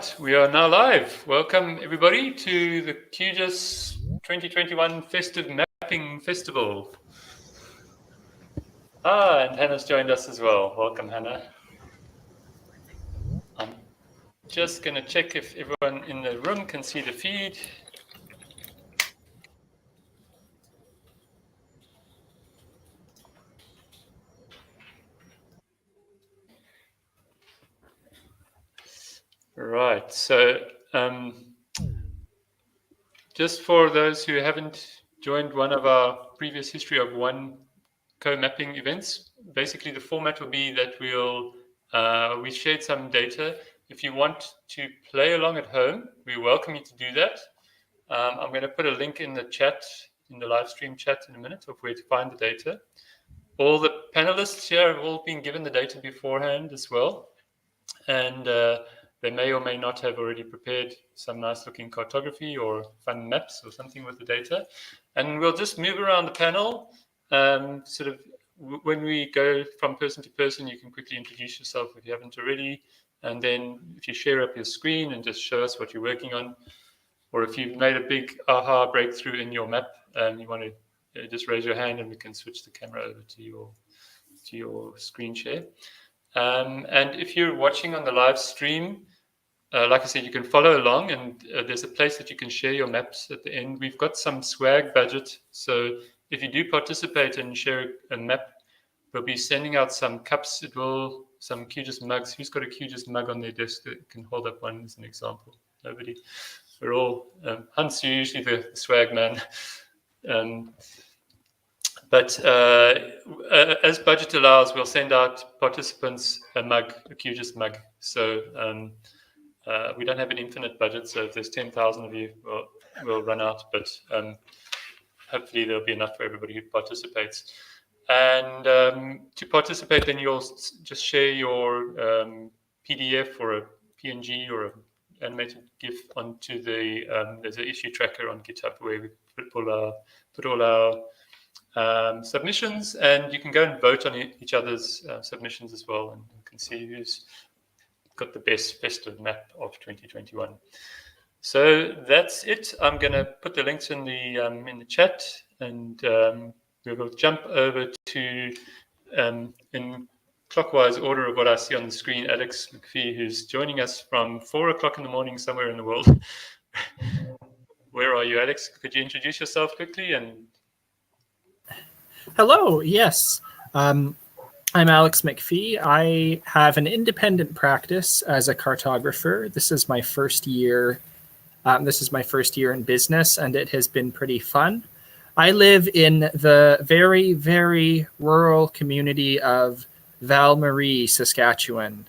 right, we are now live. Welcome everybody to the QGIS 2021 Festive Mapping Festival. And Hannah's joined us as well. Welcome, Hannah. I'm just going to check if everyone in the room can see the feed. Right, so just for those who haven't joined one of our previous History of One co-mapping events, basically the format will be that we shared some data. If you want to play along at home, we welcome you to do that. I'm going to put a link in the chat, in the live stream chat in a minute, of where to find the data. All the panelists here have all been given the data beforehand as well. And they may or may not have already prepared some nice looking cartography or fun maps or something with the data. And we'll just move around the panel. Sort of when we go from person to person, you can quickly introduce yourself if you haven't already. And then if you share up your screen and just show us what you're working on, or if you've made a big aha breakthrough in your map, you want to just raise your hand and we can switch the camera over to your screen share. And if you're watching on the live stream, like I said, you can follow along, and there's a place that you can share your maps at the end. We've got some swag budget, so if you do participate and share a map, we'll be sending out some cups. Some QGIS mugs. Who's got a QGIS mug on their desk that can hold up one as an example? Nobody. We're all Hans, you're usually the swag man. But as budget allows, we'll send out participants a mug, a QGIS mug. So we don't have an infinite budget, so if there's 10,000 of you, we'll run out. But hopefully there'll be enough for everybody who participates. And to participate, then you'll just share your PDF or a PNG or an animated GIF onto the, there's an issue tracker on GitHub where we put all our submissions, and you can go and vote on each other's submissions as well, and you can see who's got the best festive map of 2021. So that's it. I'm going to put the links in the chat, and we will jump over to in clockwise order of what I see on the screen, Alex McPhee, who's joining us from 4 o'clock in the morning somewhere in the world. Where are you, Alex? Could you introduce yourself quickly? And hello, yes. I'm Alex McPhee. I have an independent practice as a cartographer. This is my first year. This is my first year in business, and it has been pretty fun. I live in the very, very rural community of Val Marie, Saskatchewan.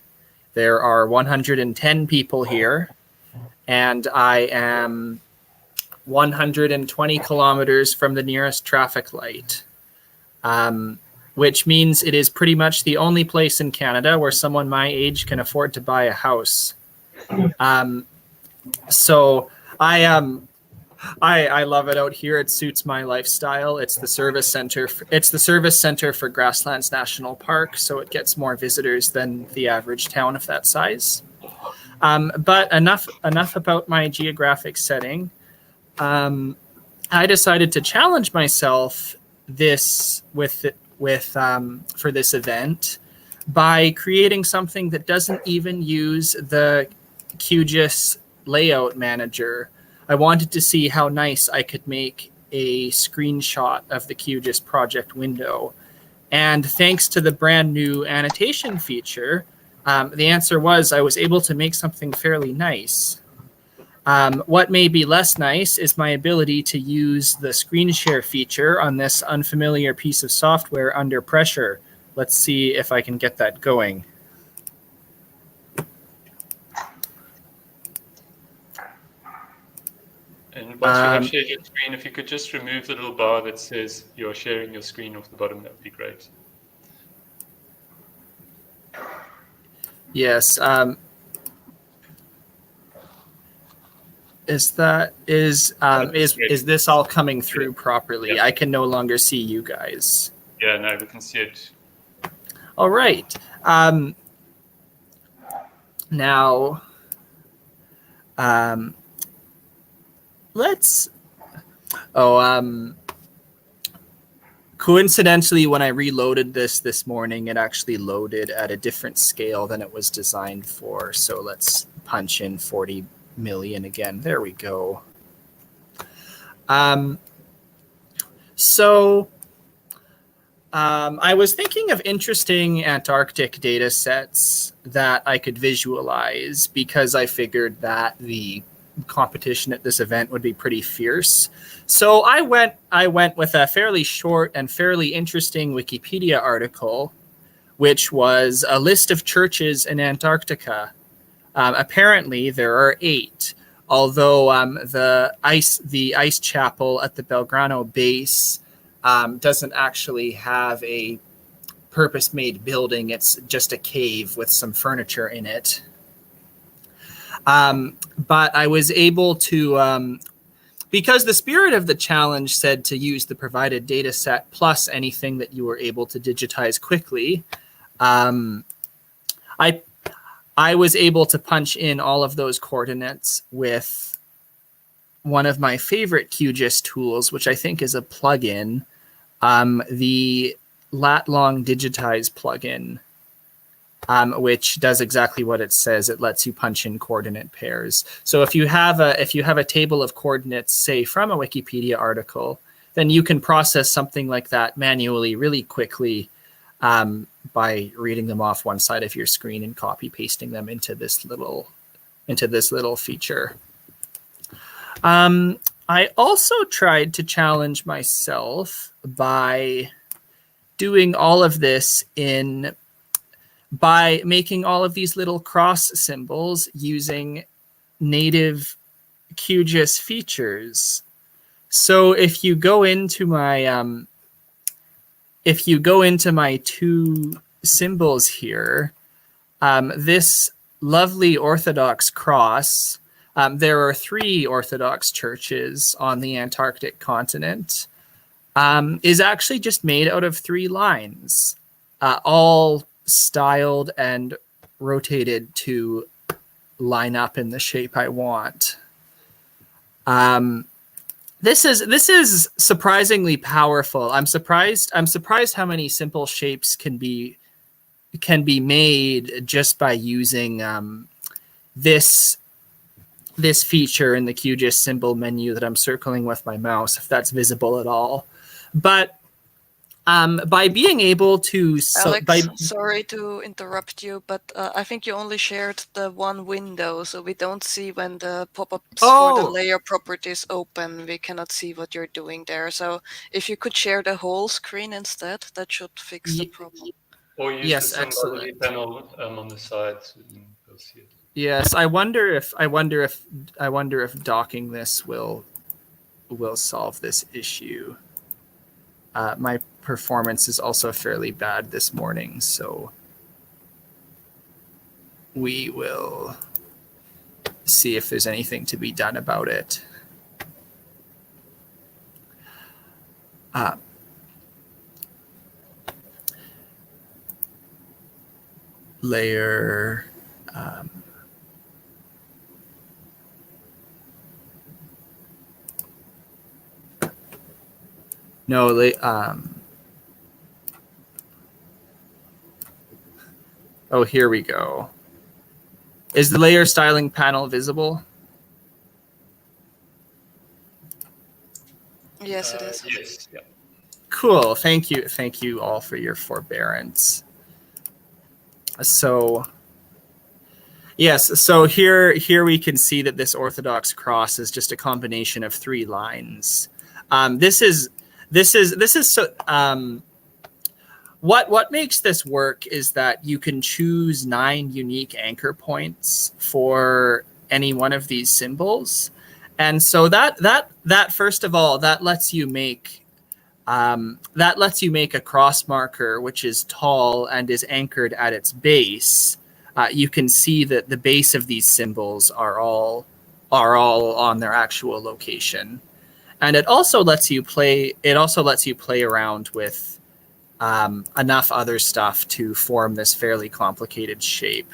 There are 110 people here, and I am 120 kilometers from the nearest traffic light, which means it is pretty much the only place in Canada where someone my age can afford to buy a house. So I love it out here. It suits my lifestyle. It's the service center. It's the service center for Grasslands National Park, so it gets more visitors than the average town of that size. But enough about my geographic setting. I decided to challenge myself for this event by creating something that doesn't even use the QGIS layout manager. I wanted to see how nice I could make a screenshot of the QGIS project window. And thanks to the brand new annotation feature, the answer was I was able to make something fairly nice. What may be less nice is my ability to use the screen share feature on this unfamiliar piece of software under pressure. Let's see if I can get that going. And once you have shared your screen, if you could just remove the little bar that says you're sharing your screen off the bottom, that would be great. Yes. Is this all coming through properly? Yeah. I can no longer see you guys. Yeah, no, we can see it. All right. Now, Um, let's. Oh, coincidentally, when I reloaded this morning, it actually loaded at a different scale than it was designed for. So let's punch in 40 million again. There we go. I was thinking of interesting Antarctic data sets that I could visualize because I figured that the competition at this event would be pretty fierce. So I went with a fairly short and fairly interesting Wikipedia article, which was a list of churches in Antarctica. Apparently, there are 8, although the ice chapel at the Belgrano base doesn't actually have a purpose-made building. It's just a cave with some furniture in it. But I was able to, because the spirit of the challenge said to use the provided data set plus anything that you were able to digitize quickly, I was able to punch in all of those coordinates with one of my favorite QGIS tools, which I think is a plugin, the lat-long digitize plugin, which does exactly what it says. It lets you punch in coordinate pairs. So if you have a table of coordinates, say from a Wikipedia article, then you can process something like that manually really quickly by reading them off one side of your screen and copy pasting them into this little feature. I also tried to challenge myself by doing all of this by making all of these little cross symbols using native QGIS features. So if you go into my 2 symbols here, this lovely Orthodox cross, there are 3 Orthodox churches on the Antarctic continent, is actually just made out of 3 lines, all styled and rotated to line up in the shape I want. This is surprisingly powerful. I'm surprised how many simple shapes can be made just by using this feature in the QGIS symbol menu that I'm circling with my mouse, if that's visible at all. But by being able to... Alex, sorry to interrupt you, but I think you only shared the one window, so we don't see when the pop-ups for the layer properties open. We cannot see what you're doing there. So if you could share the whole screen instead, that should fix the problem. Or use the symbology panel on the side, so you'll see it. Yes, I wonder if docking this will solve this issue. My performance is also fairly bad this morning, so we will see if there's anything to be done about it. Layer. No, oh, here we go. Is the layer styling panel visible? Yes, it is. Yes. Yeah. Cool. Thank you all for your forbearance. So yes, so here we can see that this Orthodox cross is just a combination of 3 lines. This is so. What makes this work is that you can choose 9 unique anchor points for any one of these symbols, and so that first of all, that lets you make a cross marker which is tall and is anchored at its base. You can see that the base of these symbols are all on their actual location, and it also lets you play around with enough other stuff to form this fairly complicated shape.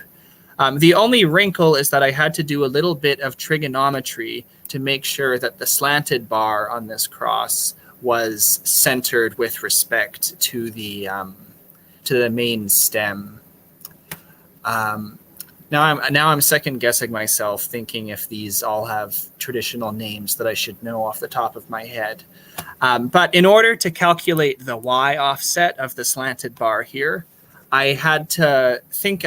The only wrinkle is that I had to do a little bit of trigonometry to make sure that the slanted bar on this cross was centered with respect to the main stem. Now I'm second guessing myself, thinking if these all have traditional names that I should know off the top of my head. But in order to calculate the y offset of the slanted bar here, I had to think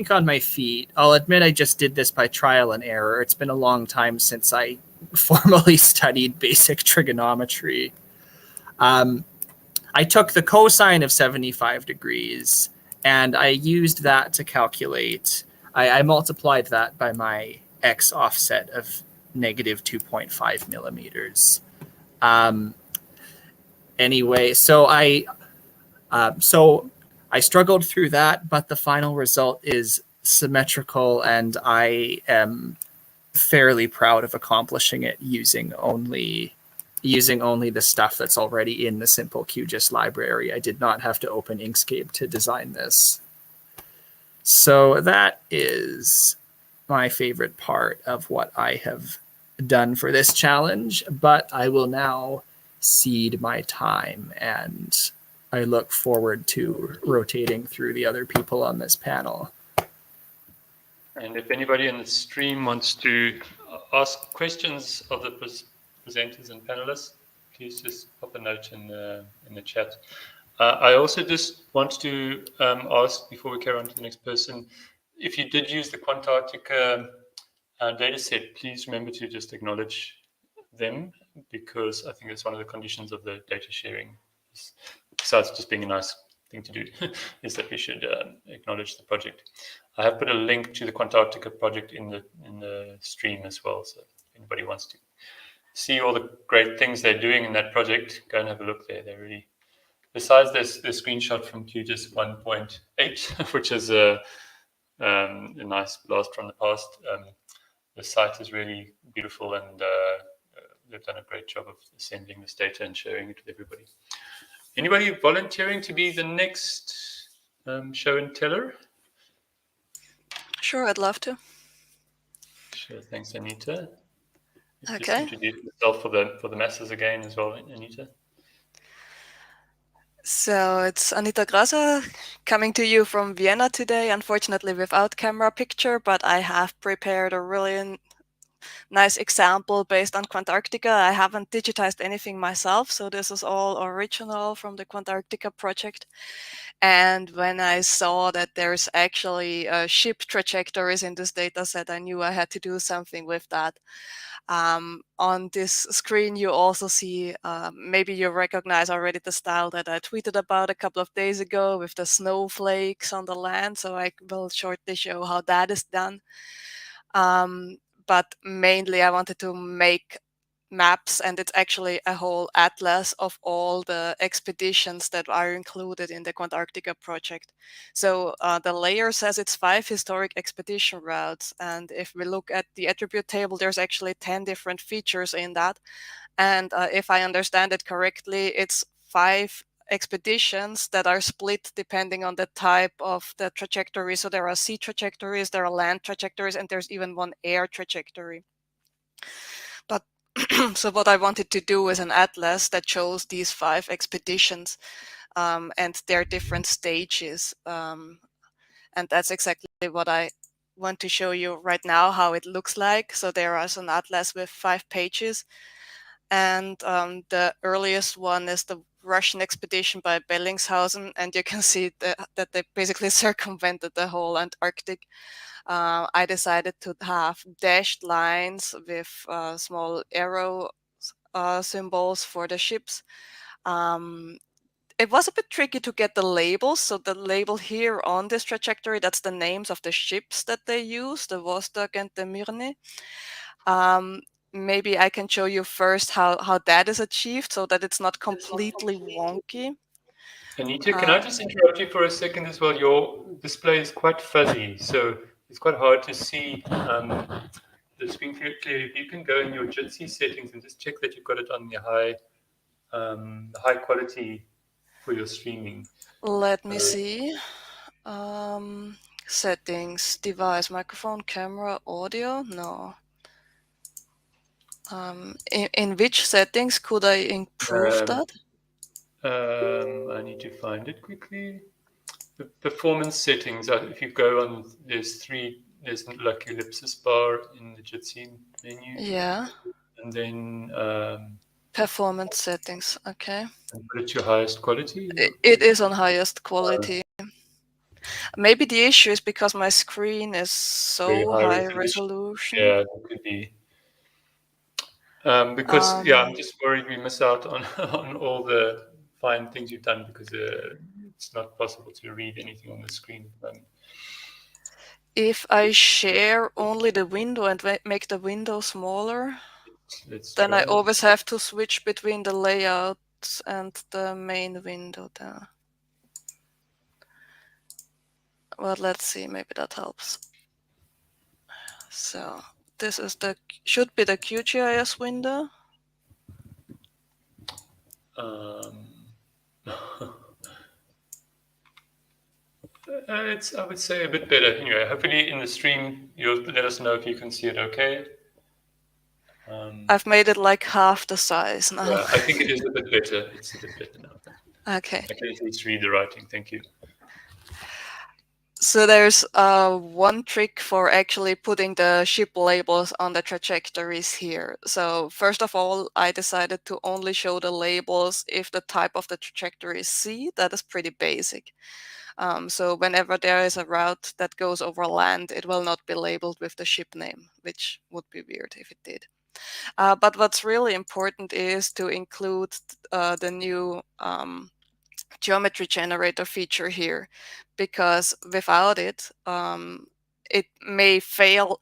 on my feet. I'll admit I just did this by trial and error. It's been a long time since I formally studied basic trigonometry. I took the cosine of 75 degrees and I used that to calculate. I multiplied that by my x offset of negative 2.5 millimeters. Anyway, so I struggled through that, but the final result is symmetrical, and I am fairly proud of accomplishing it using only the stuff that's already in the simple QGIS library. I did not have to open Inkscape to design this. So that is my favorite part of what I have done for this challenge, but I will now cede my time, and I look forward to rotating through the other people on this panel. And if anybody in the stream wants to ask questions of the presenters and panelists, please just pop a note in the chat. I also just want to ask, before we carry on to the next person, if you did use the Quantarctic data set, please remember to just acknowledge them, because I think that's one of the conditions of the data sharing, besides just being a nice thing to do, is that we should acknowledge the project. I have put a link to the Quantarctica project in the stream as well, so if anybody wants to see all the great things they're doing in that project, go and have a look there. They're really, besides this screenshot from QGIS 1.8, which is a nice blast from the past, the site is really beautiful, and they've done a great job of assembling this data and sharing it with everybody. Anybody volunteering to be the next show and teller? Sure, I'd love to. Sure, thanks, Anita. Okay. Just introduce yourself for the masses again as well, Anita. So it's Anita Grasser coming to you from Vienna today, unfortunately without camera picture, but I have prepared a really nice example based on Quantarctica. I haven't digitized anything myself, so this is all original from the Quantarctica project. And when I saw that there's actually ship trajectories in this data set, I knew I had to do something with that. On this screen, you also see, maybe you recognize already the style that I tweeted about a couple of days ago with the snowflakes on the land. So I will shortly show how that is done. But mainly I wanted to make maps, and it's actually a whole atlas of all the expeditions that are included in the Quantarctica project. So the layer says it's 5 historic expedition routes, and if we look at the attribute table, there's actually 10 different features in that. And if I understand it correctly, it's 5 expeditions that are split depending on the type of the trajectory. So there are sea trajectories, there are land trajectories, and there's even one air trajectory. But so what I wanted to do is an atlas that shows these 5 expeditions and their different stages. And that's exactly what I want to show you right now, how it looks like. So there is an atlas with 5 pages. And the earliest one is the Russian expedition by Bellingshausen. And you can see that they basically circumvented the whole Antarctic. I decided to have dashed lines with small arrow symbols for the ships. It was a bit tricky to get the labels. So the label here on this trajectory, that's the names of the ships that they use, the Vostok and the Mirny. Maybe I can show you first how that is achieved so that it's not completely wonky. Anita, can I just interrupt you for a second as well? Your display is quite fuzzy, so it's quite hard to see the screen clearly. If you can go in your Jitsi settings and just check that you've got it on the high quality for your streaming. Let me see. Settings, device, microphone, camera, audio. No. In which settings could I improve that? I need to find it quickly. The performance settings. If you go on, there's like ellipsis bar in the Jitsi menu. Yeah. And then Performance settings. Okay. and put it to highest quality. It is on highest quality. Maybe the issue is because my screen is Very so high high resolution. resolution. Yeah, that could be. Because I'm just worried we miss out on on all the fine things you've done because it's not possible to read anything on the screen at the moment. If I share only the window and make the window smaller, then I always have to switch between the layouts and the main window there. Well, let's see, maybe that helps. So this is should be the QGIS window. It's, I would say, a bit better. Anyway, hopefully in the stream you'll let us know if you can see it okay. I've made it like half the size now. Yeah, I think it is a bit better. It's a bit better now. Okay. I can at least read the writing. Thank you. So there's one trick for actually putting the ship labels on the trajectories here. So first of all, I decided to only show the labels if the type of the trajectory is C. That is pretty basic. So whenever there is a route that goes over land, it will not be labeled with the ship name, which would be weird if it did. But what's really important is to include the new geometry generator feature here, because without it, it may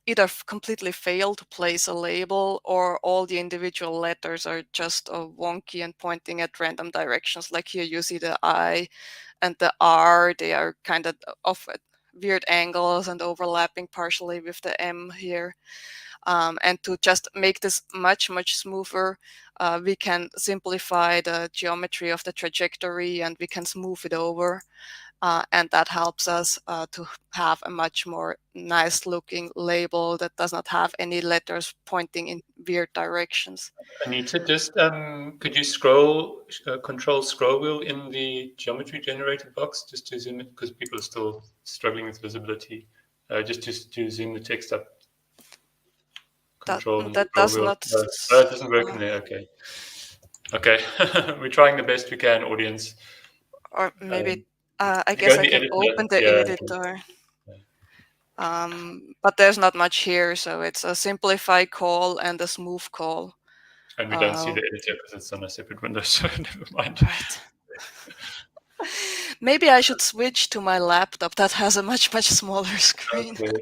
either completely fail to place a label, or all the individual letters are just wonky and pointing at random directions. Like here you see the I and the R, they are kind of off at weird angles and overlapping partially with the M here. And to just make this much, much smoother, we can simplify the geometry of the trajectory and we can smooth it over. And that helps us to have a much more nice looking label that does not have any letters pointing in weird directions. Anita, just could you control scroll wheel in the geometry generator box just to zoom it, because people are still struggling with visibility, just to zoom the text up. Control that does wheel. not. No, it doesn't work in there. Okay. We're trying the best we can, audience. Or maybe I guess I can open the editor. But there's not much here, so it's a simplify call and a smooth call. And we don't see the editor because it's on a separate window, so never mind. Right. Maybe I should switch to my laptop that has a much, much smaller screen. Okay.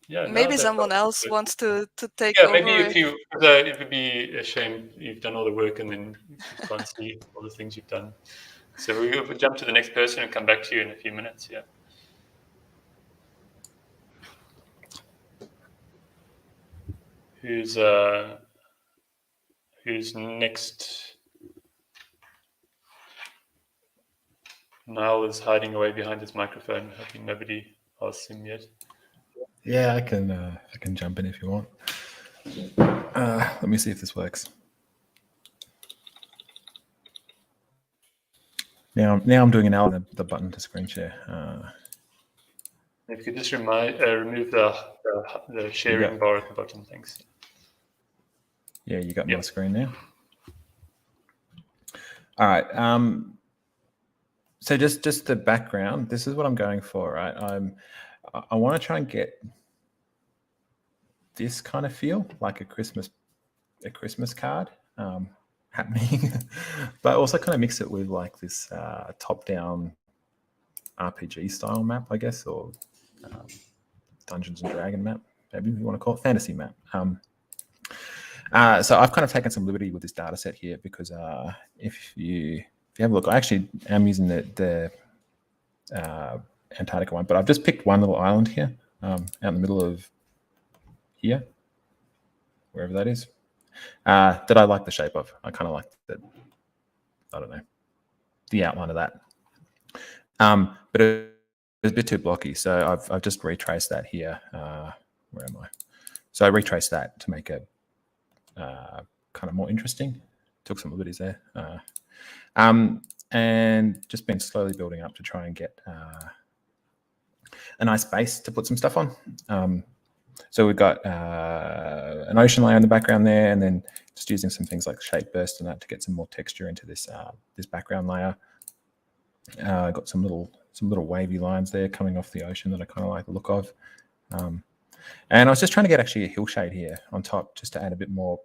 Yeah, maybe someone else wants to take over. Yeah, maybe if you, it would be a shame you've done all the work and then you can't see all the things you've done. So we'll jump to the next person and come back to you in a few minutes. Yeah. Who's next? Nyall is hiding away behind his microphone, hoping nobody asks him yet. Yeah, I can jump in if you want. Let me see if this works. Now I'm doing the button to screen share. If you could just remove the sharing bar at the bottom, thanks. Yeah, you got my screen now. All right. So just the background. This is what I'm going for, right? I want to try and get this kind of feel, like a Christmas card happening, but also kind of mix it with like this top-down RPG style map, I guess, or Dungeons and Dragon map, maybe you want to call it, fantasy map. So I've kind of taken some liberty with this data set here because if you have a look, I actually am using the Antarctic one, but I've just picked one little island here out in the middle of here, wherever that is, that I like the shape of. I kind of like that. I don't know. the outline of that. But it was a bit too blocky, so I've just retraced that here. Where am I? So I retraced that to make it kind of more interesting. Took some liberties there. And just been slowly building up to try and get a nice base to put some stuff on. So we've got an ocean layer in the background there, and then just using some things like shape burst and that to get some more texture into this this background layer. Got some little wavy lines there coming off the ocean that I kind of like the look of. And I was just trying to get actually a hillshade here on top just to add a bit more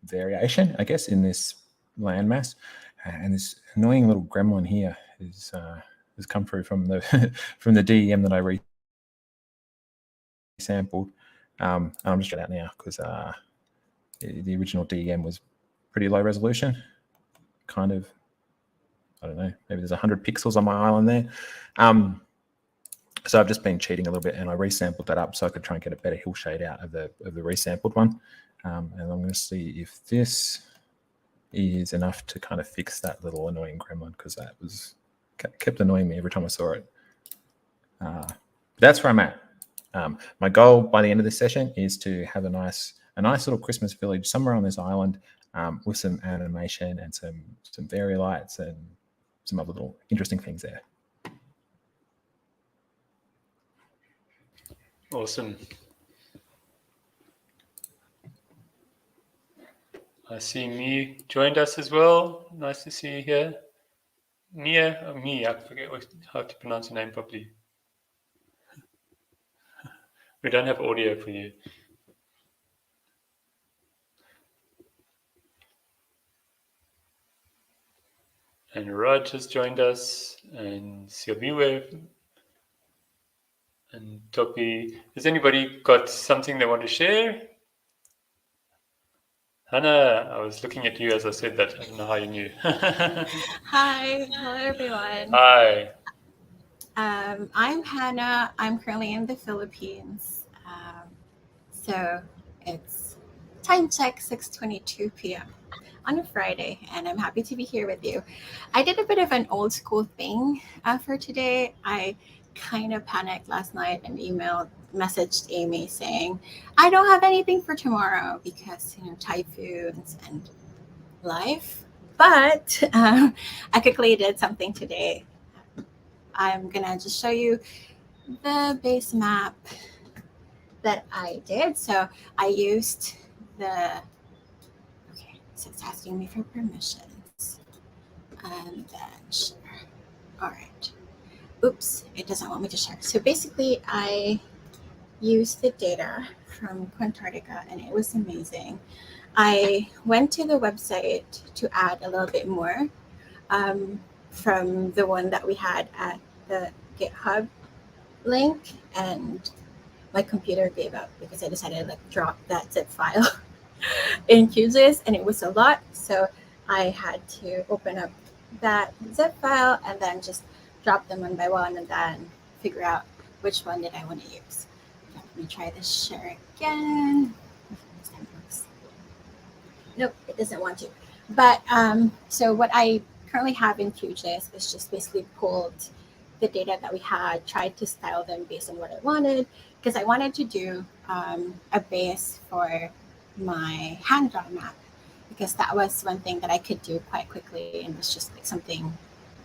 variation, I guess, in this landmass. And this annoying little gremlin here has come through from the from the DEM that I resampled. And I'm just getting out now because the original DEM was pretty low resolution, kind of. I don't know, maybe there's 100 pixels on my island there. So I've just been cheating a little bit, and I resampled that up so I could try and get a better hillshade out of the resampled one. And I'm going to see if this is enough to kind of fix that little annoying gremlin, because that was kept annoying me every time I saw it. That's where I'm at. My goal by the end of this session is to have a nice little Christmas village somewhere on this island with some animation and some fairy lights and some other little interesting things there. Awesome. I see Me joined us as well. Nice to see you here. Mia, or Me, I forget how to pronounce your name properly. We don't have audio for you. And Raj has joined us, and Silviwe, and Topi. Has anybody got something they want to share? Hannah, I was looking at you as I said that. I don't know how you knew. Hi, hello everyone. Hi. I'm Hannah. I'm currently in the Philippines. So it's time check 6:22 p.m. on a Friday, and I'm happy to be here with you. I did a bit of an old school thing for today. I kind of panicked last night and messaged Amy saying, I don't have anything for tomorrow because, typhoons and life. But I quickly did something today. I'm going to just show you the base map that I did. So I used so it's asking me for permissions. And then share. All right. Oops, it doesn't want me to share. So basically, I used the data from Antarctica, and it was amazing. I went to the website to add a little bit more from the one that we had at the GitHub link, and my computer gave up because I decided to drop that zip file in QGIS, and it was a lot. So I had to open up that zip file and then just drop them one by one and then figure out which one did I want to use. Let me try this share again. Nope, it doesn't want to. But so what I currently have in QGIS is just basically pulled the data that we had, tried to style them based on what I wanted, because I wanted to do a base for my hand-drawn map, because that was one thing that I could do quite quickly and was just like something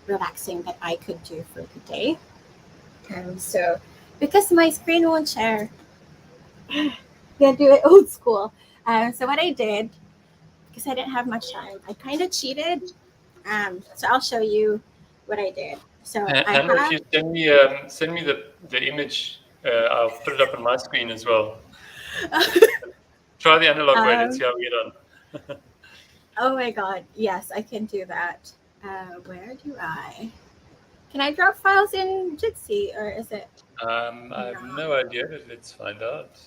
relaxing that I could do for the day. So because my screen won't share, I'm gonna do it old school. So what I did, because I didn't have much time, I kind of cheated. So I'll show you what I did. So Hannah, if you send me the image, I'll put it up on my screen as well. Try the analog way. Let's see how we get on. Oh my God. Yes, I can do that. Where do I? Can I drop files in Jitsi, or is it? I have no idea, but let's find out.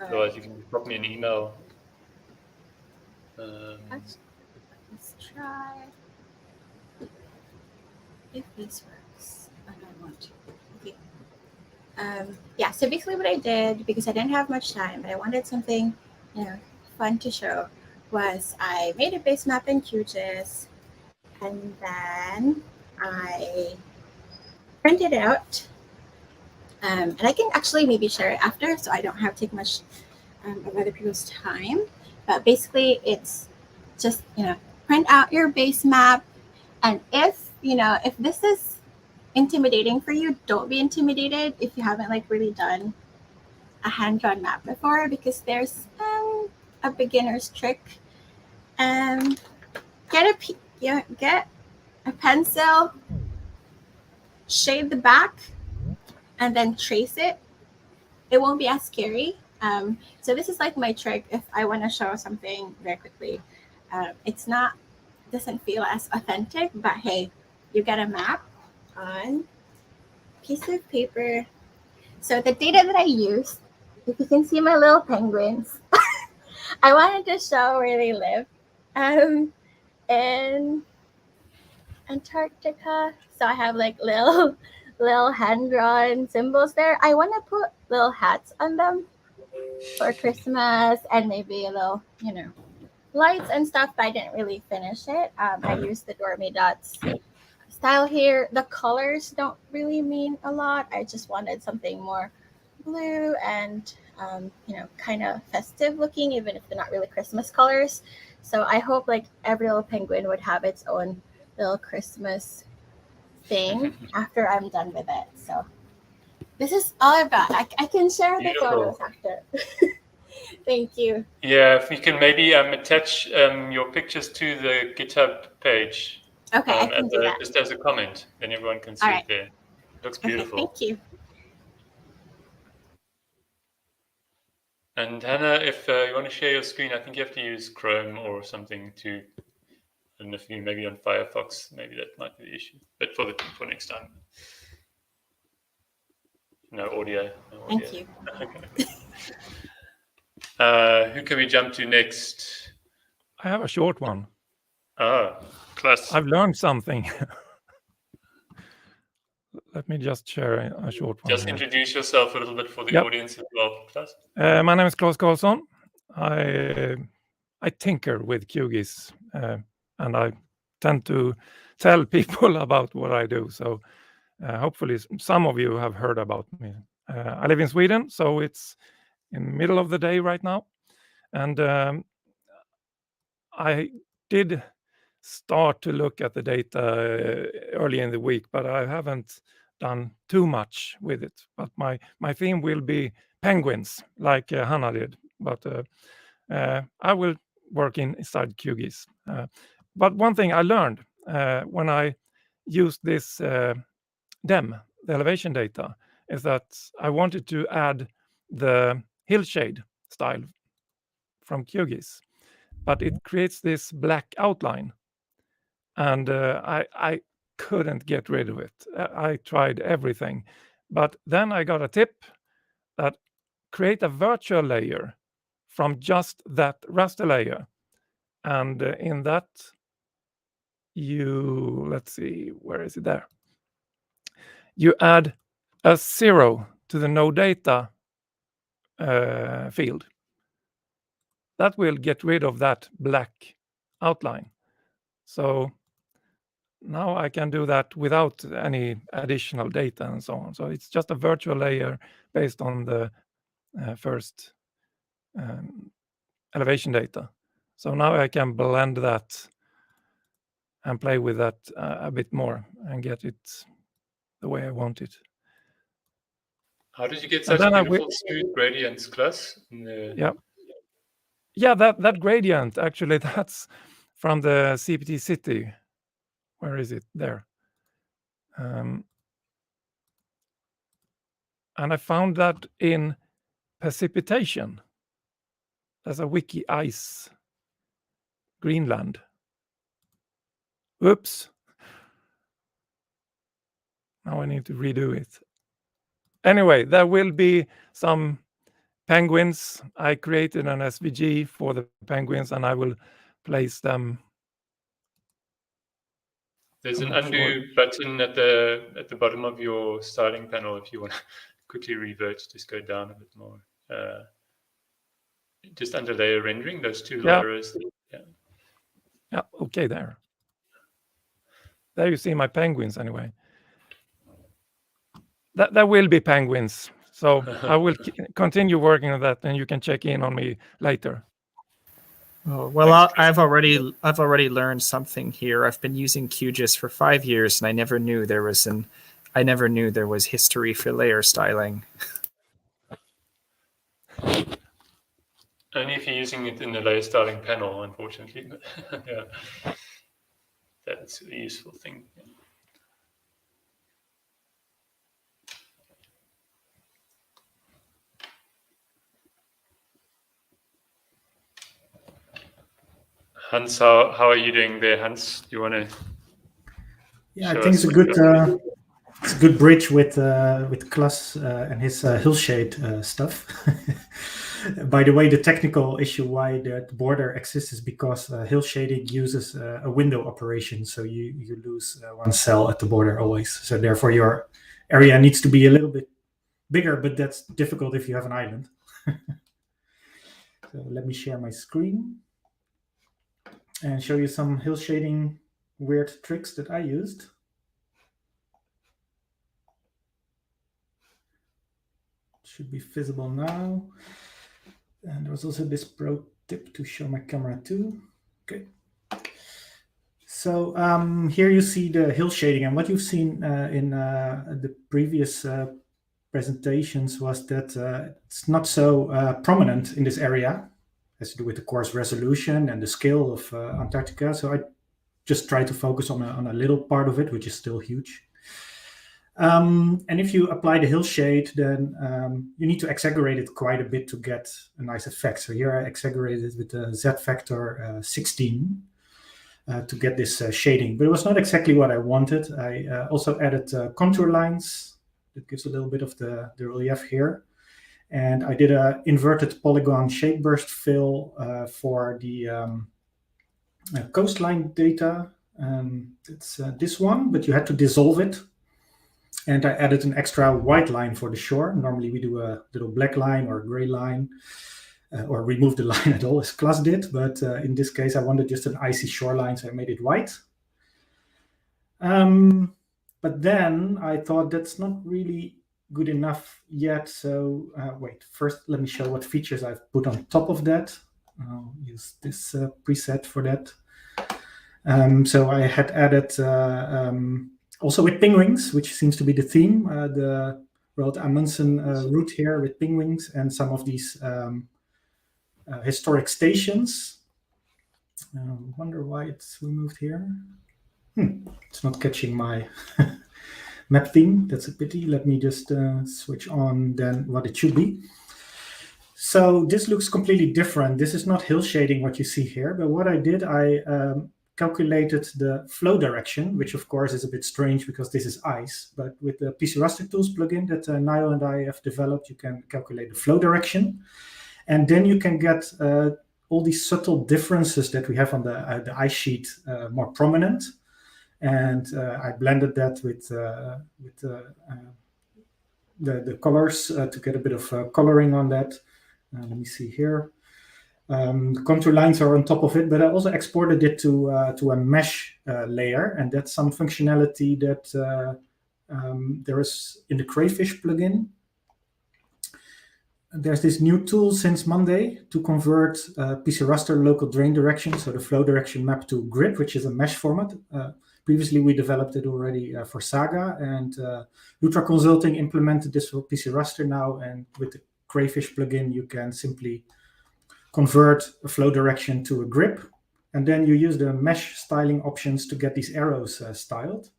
Otherwise, you can drop me an email. Let's try if this works. I don't want to. Okay. Yeah. So basically, what I did, because I didn't have much time, but I wanted something, fun to show, was I made a base map in QGIS, And then I printed it out. And I can actually maybe share it after, so I don't have to take much of other people's time. But basically, it's just, print out your base map. And if this is intimidating for you, don't be intimidated if you haven't really done a hand-drawn map before, because there's a beginner's trick. Get a pencil, shade the back, and then trace it. It won't be as scary. So this is my trick if I want to show something very quickly. Doesn't feel as authentic, but hey, you get a map on piece of paper. So the data that I used, if you can see my little penguins, I wanted to show where they live in Antarctica. So I have little hand-drawn symbols there. I want to put little hats on them for Christmas and maybe a little, lights and stuff, but I didn't really finish it. I used the Dormy Dots style here. The colors don't really mean a lot. I just wanted something more blue and, kind of festive looking, even if they're not really Christmas colors. So I hope every little penguin would have its own little Christmas thing after I'm done with it. So this is all I've got. I can share the photos after. Thank you. Yeah, if you can maybe attach your pictures to the GitHub page. Okay, I can do that. Just as a comment, then everyone can see it there. It looks beautiful. Okay, thank you. And Hannah, if you want to share your screen, I think you have to use Chrome or something to. And if you maybe on Firefox, maybe that might be the issue. But for next time. No audio. Thank you. Who can we jump to next? I have a short one. Oh, Klaus. I've learned something. Let me just share a short one. Just introduce yourself a little bit for the audience as well, Klaus. My name is Klaus Karlsson. I tinker with QGIS, and I tend to tell people about what I do. So hopefully some of you have heard about me. I live in Sweden, so it's in the middle of the day right now. And I did start to look at the data early in the week, but I haven't done too much with it. But my theme will be penguins, like Hannah did. But I will work inside QGIS. But one thing I learned when I used this DEM, the elevation data, is that I wanted to add the hillshade style from QGIS, but it creates this black outline, and I couldn't get rid of it. I tried everything, but then I got a tip that create a virtual layer from just that raster layer, and in that let's see, where is it there? You add a 0 to the no data field. That will get rid of that black outline. So now I can do that without any additional data and so on. So it's just a virtual layer based on the first elevation data. So now I can blend that and play with that a bit more and get it the way I want it. How did you get such beautiful smooth gradients, Klaus? Yeah, that gradient, actually, that's from the CPT City. Where is it? There. And I found that in precipitation. There's a wiki ice Greenland. Oops. Now I need to redo it. Anyway, there will be some penguins. I created an SVG for the penguins, and I will place them. There's an undo button at the bottom of your styling panel if you want to quickly revert. Just go down a bit more. Just under layer rendering, those two arrows. Yeah. Okay, there. There you see my penguins anyway. That will be penguins. So I will continue working on that, and you can check in on me later. Oh, well, Thanks, I've already learned something here. I've been using QGIS for 5 years, and I never knew there was history for layer styling. Only if you're using it in the layer styling panel, unfortunately. Yeah, that's a useful thing. Hans, how are you doing there, Hans? Do you want to? Yeah, I think it's a good bridge with Klas and his hillshade stuff. By the way, the technical issue why that border exists is because hill shading uses a window operation, so you lose one cell at the border always. So therefore, your area needs to be a little bit bigger, but that's difficult if you have an island. So let me share my screen and show you some hill shading weird tricks that I used. Should be visible now. And there was also this pro tip to show my camera too. Okay. So here you see the hill shading, and what you've seen in the previous presentations was that it's not so prominent in this area. It has to do with the course resolution and the scale of Antarctica. So I just try to focus on a little part of it, which is still huge. And if you apply the hill shade, then you need to exaggerate it quite a bit to get a nice effect. So here I exaggerated it with the Z factor 16 to get this shading, but it was not exactly what I wanted. I also added contour lines. That gives a little bit of the relief here. And I did an inverted polygon shape burst fill for the coastline data. It's this one, but you had to dissolve it. And I added an extra white line for the shore. Normally we do a little black line or a gray line, or remove the line at all as Klas did. But in this case, I wanted just an icy shoreline, so I made it white. But then I thought that's not really good enough yet. So wait, first let me show what features I've put on top of that. I'll use this preset for that. So I had added also with penguins, which seems to be the theme, the Roald Amundsen route here with penguins and some of these historic stations. Wonder why it's removed here. It's not catching my map theme. That's a pity. Let me just switch on then what it should be. So this looks completely different. This is not hill shading what you see here, but what I did, I calculated the flow direction, which of course is a bit strange because this is ice, but with the PC Raster Tools plugin that Nyall and I have developed, you can calculate the flow direction. And then you can get all these subtle differences that we have on the ice sheet more prominent. And I blended that with the colors to get a bit of coloring on that. Let me see here. The contour lines are on top of it, but I also exported it to a mesh layer, and that's some functionality that there is in the Crayfish plugin. There's this new tool since Monday to convert PC Raster local drain direction, so the flow direction map to grid, which is a mesh format. Previously, we developed it already for Saga, and Lutra Consulting implemented this for PC Raster now, and with the Crayfish plugin, you can simply convert a flow direction to a grip, and then you use the mesh styling options to get these arrows styled.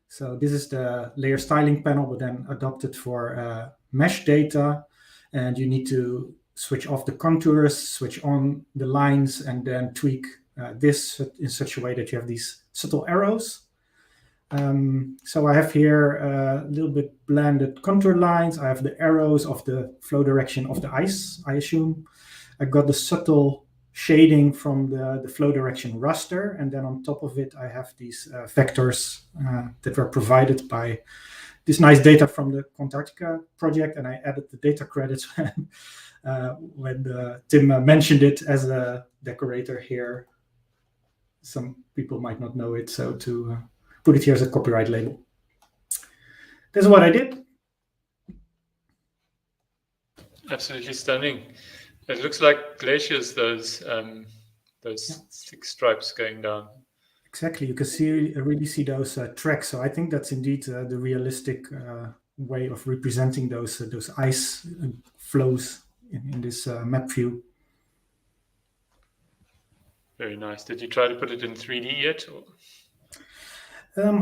So this is the layer styling panel, but then adopted for mesh data, and you need to switch off the contours, switch on the lines, and then tweak this in such a way that you have these subtle arrows. So I have here a little bit blended contour lines. I have the arrows of the flow direction of the ice, I assume. I got the subtle shading from the flow direction raster, and then on top of it, I have these vectors that were provided by this nice data from the Antarctica project, and I added the data credits when Tim mentioned it as a decorator here. some people might not know it, so to put it here as a copyright label. That's what I did. Absolutely stunning. It looks like glaciers, those 6 stripes going down. Exactly, you can really see those tracks. So I think that's indeed the realistic way of representing those ice flows in this map view. Very nice. Did you try to put it in 3D yet? Or?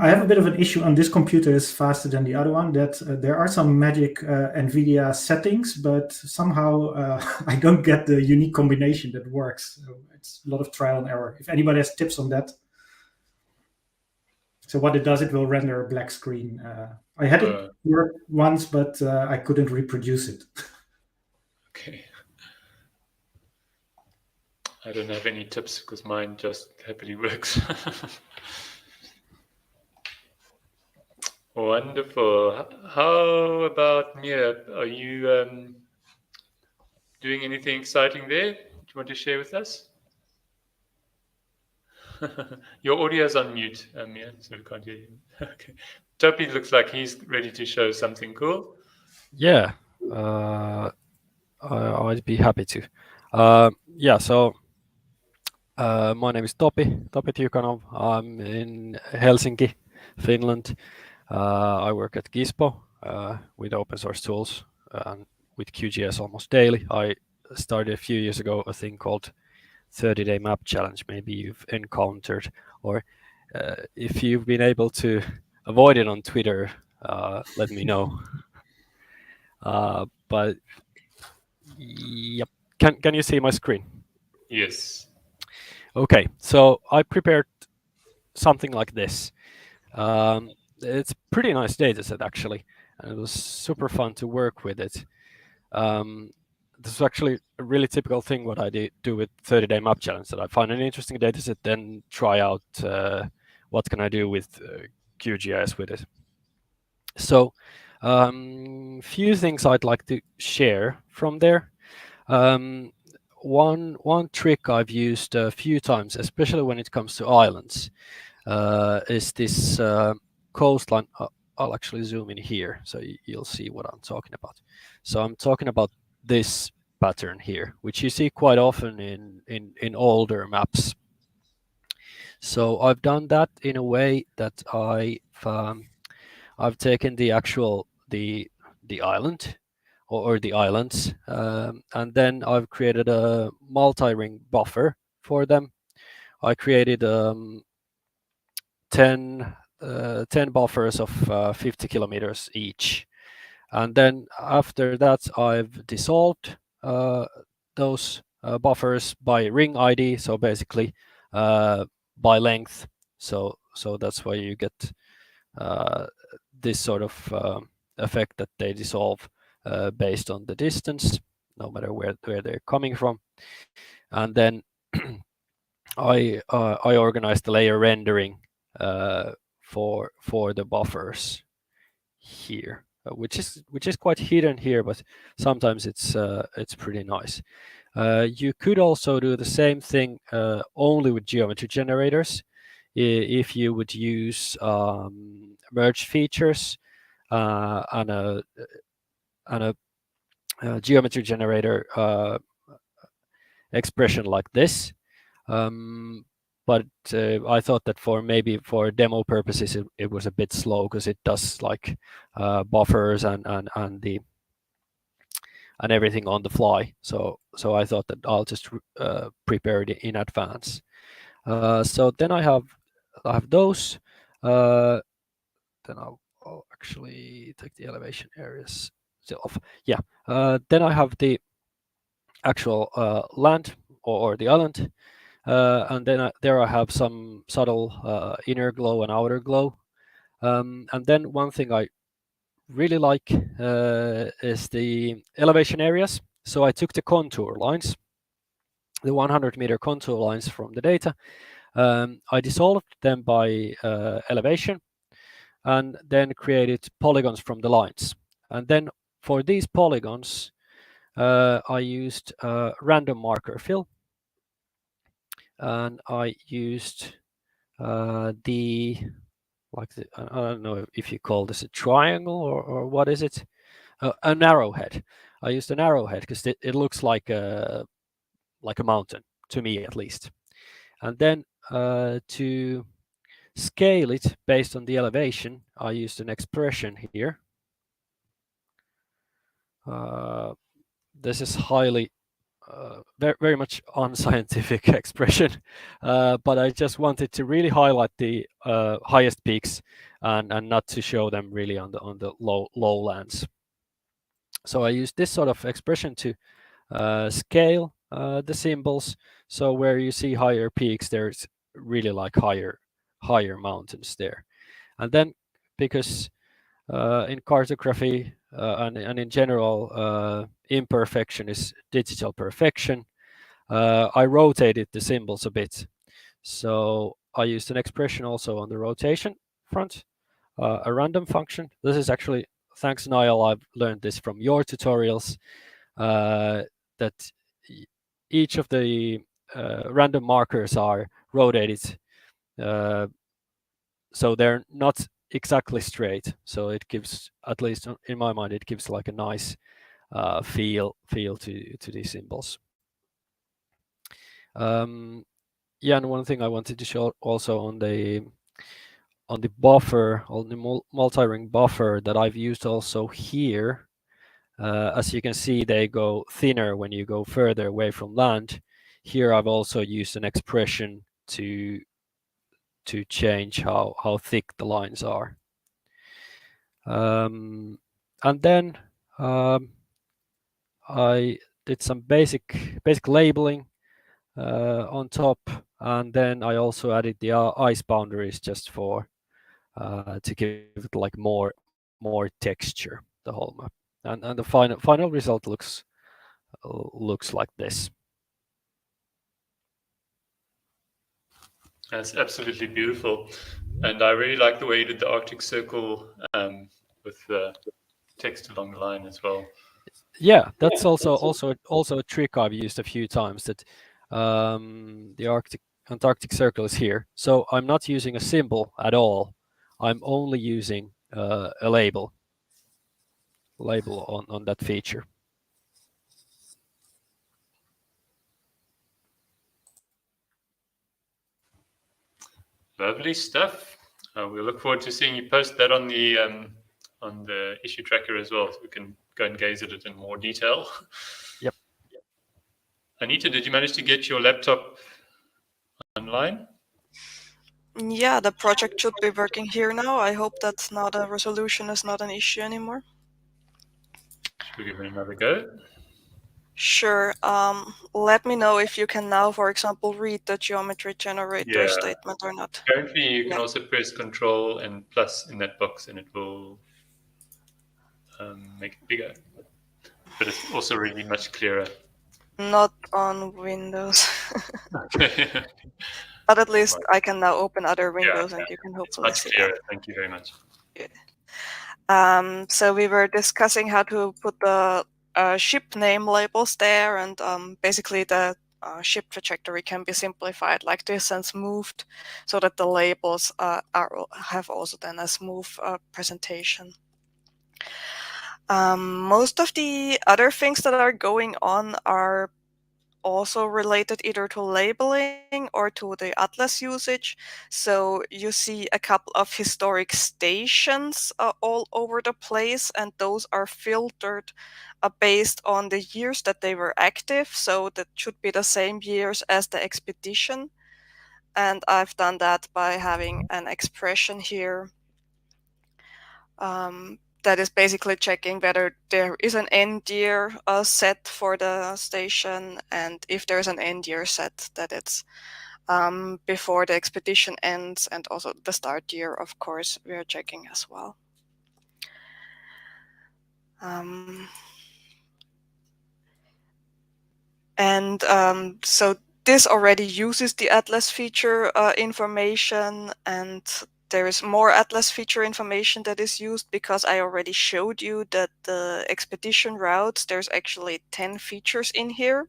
I have a bit of an issue on this computer. It's faster than the other one. That there are some magic NVIDIA settings, but somehow I don't get the unique combination that works. So it's a lot of trial and error. If anybody has tips on that. So what it does, it will render a black screen. I had it work once, but I couldn't reproduce it. Okay. I don't have any tips because mine just happily works. Wonderful. How about Mia? Are you doing anything exciting there? Do you want to share with us? Your audio is on mute, Mia, so we can't hear you. Okay. Topi looks like he's ready to show something cool. Yeah, I'd be happy to. Yeah, so my name is Topi Tyukanov. I'm in Helsinki, Finland. I work at Gispo with open source tools and with QGIS almost daily. I started a few years ago a thing called 30-day map challenge. Maybe you've encountered, or if you've been able to avoid it on Twitter, let me know. But yep, can you see my screen? Yes. Okay, so I prepared something like this. It's a pretty nice data set actually, and it was super fun to work with it. This is actually a really typical thing what I do with 30-day map challenge, that I find an interesting data set, then try out what can I do with QGIS with it. So few things I'd like to share from there. One trick I've used a few times, especially when it comes to islands, is this coastline. I'll actually zoom in here so you'll see what I'm talking about. So I'm talking about this pattern here, which you see quite often in older maps. So I've done that in a way that I've taken the actual the island or the islands, and then I've created a multi-ring buffer for them. I created 10 buffers of 50 kilometers each. And then after that, I've dissolved those buffers by ring ID. So basically by length. So that's why you get this sort of effect that they dissolve based on the distance, no matter where they're coming from. And then I organized the layer rendering for the buffers here, which is quite hidden here, but sometimes it's pretty nice. You could also do the same thing only with geometry generators if you would use merge features and a geometry generator expression like this. But I thought that maybe for demo purposes it was a bit slow because it does like buffers and everything on the fly. So I thought that I'll just prepare it in advance. So then I have those. Then I'll actually take the elevation areas still off. Yeah. Then I have the actual land or the island. And then there I have some subtle inner glow and outer glow. And then one thing I really like is the elevation areas. So I took the contour lines, the 100-meter contour lines from the data. I dissolved them by elevation and then created polygons from the lines. And then for these polygons, I used random marker fill. and I used the I don't know if you call this a triangle or what is it? An arrowhead. I used an arrowhead because it looks like a mountain to me at least. And then to scale it based on the elevation, I used an expression here. This is highly very much unscientific expression, but I just wanted to really highlight the highest peaks and not to show them really on the lowlands. So I used this sort of expression to scale the symbols. So where you see higher peaks, there's really like higher mountains there. And then because in cartography and in general, imperfection is digital perfection, I rotated the symbols a bit. So I used an expression also on the rotation front, a random function. This is actually, thanks Nyall, I've learned this from your tutorials, that each of the random markers are rotated, so they're not exactly straight. So it gives, at least in my mind, it gives like a nice feel to these symbols. Yeah, and one thing I wanted to show also on the buffer, on the multi-ring buffer that I've used also here. As you can see, they go thinner when you go further away from land. Here I've also used an expression to change how thick the lines are. And then I did some basic labeling on top, and then I also added the ice boundaries just for to give it like more texture, the whole map. And the final result looks like this. That's absolutely beautiful, and I really like the way you did the Arctic Circle with the text along the line as well. Yeah, that's also a trick I've used a few times. That the Antarctic Circle is here, so I'm not using a symbol at all. I'm only using a label on that feature. Lovely stuff. We look forward to seeing you post that on the issue tracker as well, so we can go and gaze at it in more detail. Yep. Anita, did you manage to get your laptop online? Yeah, the project should be working here now. I hope that's not a resolution is not an issue anymore. Should we give it another go? Sure. Let me know if you can now, for example, read the geometry generator statement or not. Currently, you can also press Control and plus in that box, and it will make it bigger. But it's also really much clearer. Not on Windows. But at least I can now open other windows, and you can hopefully much see clearer. that. Thank you very much. So we were discussing how to put the ship name labels there, and basically the ship trajectory can be simplified like this and smoothed, so that the labels have also then a smooth presentation. Most of the other things that are going on are also related either to labeling or to the atlas usage. So you see a couple of historic stations all over the place, and those are filtered based on the years that they were active. So that should be the same years as the expedition. And I've done that by having an expression here that is basically checking whether there is an end year set for the station, and if there's an end year set, that it's before the expedition ends, and also the start year, of course, we are checking as well. So this already uses the atlas feature information, and there is more atlas feature information that is used because I already showed you that the expedition routes, there's actually 10 features in here.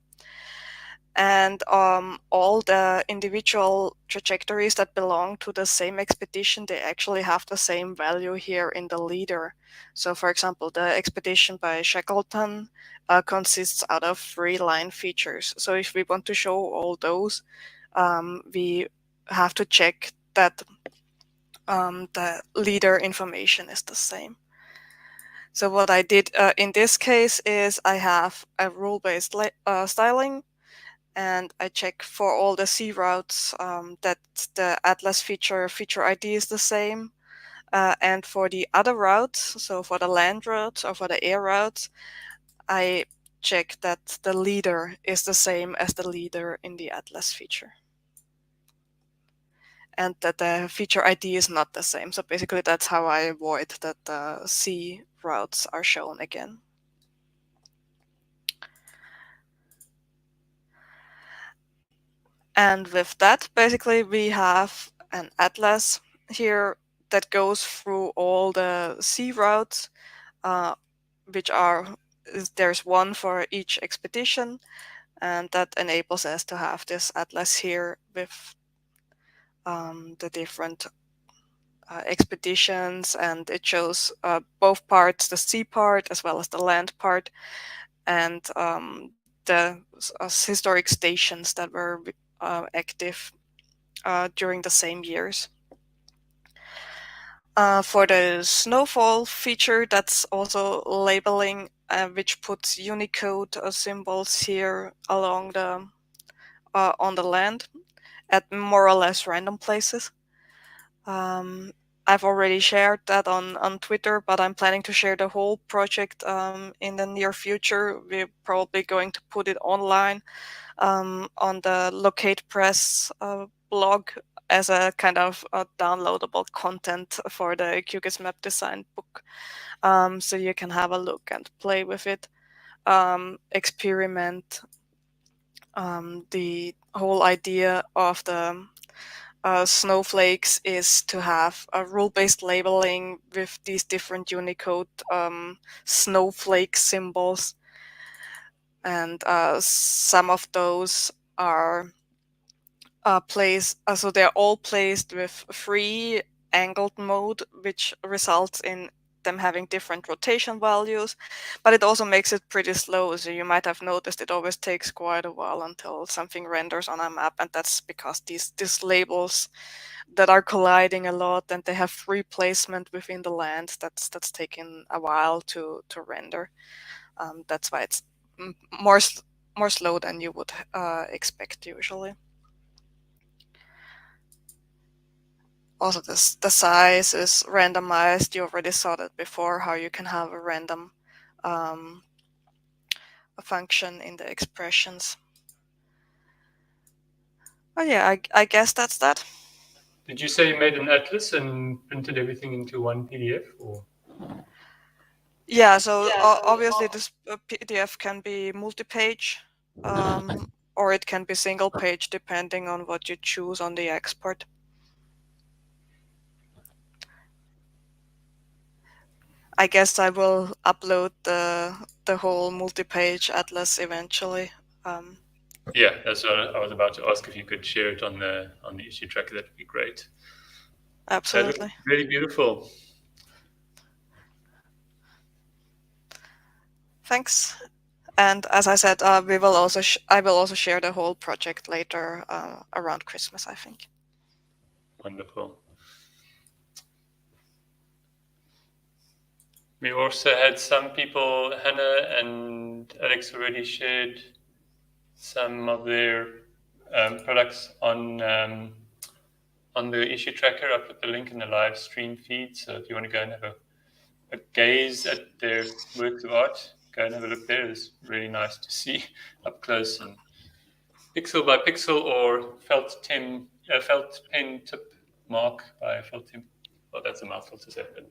and all the individual trajectories that belong to the same expedition, they actually have the same value here in the leader. So for example, the expedition by Shackleton consists out of 3 line features. So if we want to show all those, we have to check that the leader information is the same. So what I did in this case is I have a rule-based styling, and I check for all the sea routes that the Atlas feature ID is the same. And for the other routes, so for the land routes or for the air routes, I check that the leader is the same as the leader in the Atlas feature. And that the feature ID is not the same. So basically that's how I avoid that the sea routes are shown again. And with that, basically we have an atlas here that goes through all the sea routes, which are, there's one for each expedition, and that enables us to have this atlas here with the different expeditions, and it shows both parts, the sea part as well as the land part, and the historic stations that were active during the same years. For the snowfall feature, that's also labeling, which puts Unicode symbols here along the on the land at more or less random places. I've already shared that on Twitter, but I'm planning to share the whole project in the near future. We're probably going to put it online on the Locate Press blog as a kind of downloadable content for the QGIS map design book. So you can have a look and play with it, experiment. The whole idea of the snowflakes is to have a rule-based labeling with these different Unicode snowflake symbols, and some of those are placed, so they're all placed with free angled mode, which results in them having different rotation values, but it also makes it pretty slow. So you might have noticed it always takes quite a while until something renders on a map, and that's because these labels that are colliding a lot, and they have free placement within the land, that's taken a while to render. That's why it's more slow than you would expect usually. Also, the size is randomized. You already saw that before, how you can have a random function in the expressions. Oh yeah, I guess that's that. Did you say you made an atlas and printed everything into one PDF? Or? Yeah, so obviously this PDF can be multi-page, or it can be single page, depending on what you choose on the export. I guess I will upload the whole multi-page atlas eventually. Yeah, that's what I was about to ask. If you could share it on the issue tracker, that would be great. Absolutely. That looks really beautiful. Thanks. And as I said, I will also share the whole project later around Christmas, I think. Wonderful. We also had some people, Hannah and Alex, already shared some of their products on the issue tracker. I put the link in the live stream feed, so if you want to go and have a gaze at their works of art, go and have a look there. It's really nice to see up close and pixel by pixel, or felt pen tip mark by felt tip. Well, that's a mouthful to say, but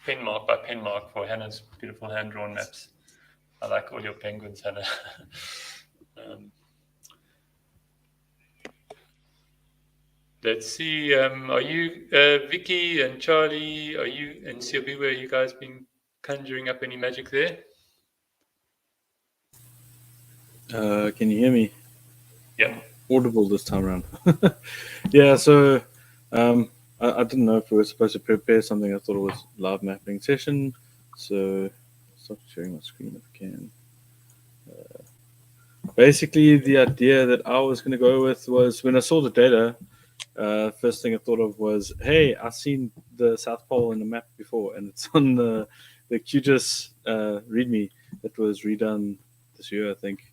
pen mark by pen mark for Hannah's beautiful hand-drawn maps. I like all your penguins, Hannah. Let's see. Are you, Vicky and Charlie, are you, and Siabiwe, are you guys been conjuring up any magic there? Can you hear me? Yeah. Audible this time around. Yeah, so I didn't know if we were supposed to prepare something. I thought it was live mapping session. So stop sharing my screen if I can. Basically, the idea that I was going to go with was when I saw the data, first thing I thought of was, hey, I've seen the South Pole in the map before, and it's on the QGIS README that was redone this year, I think.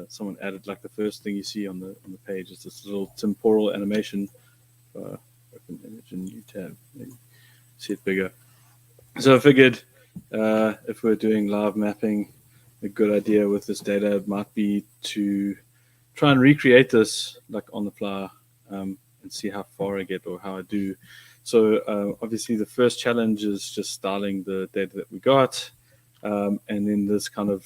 Someone added like the first thing you see on the page is this little temporal animation. Open image in new tab, maybe see it bigger. So I figured if we're doing live mapping, a good idea with this data might be to try and recreate this like on the fly and see how far I get or how I do. So obviously the first challenge is just styling the data that we got, and then this kind of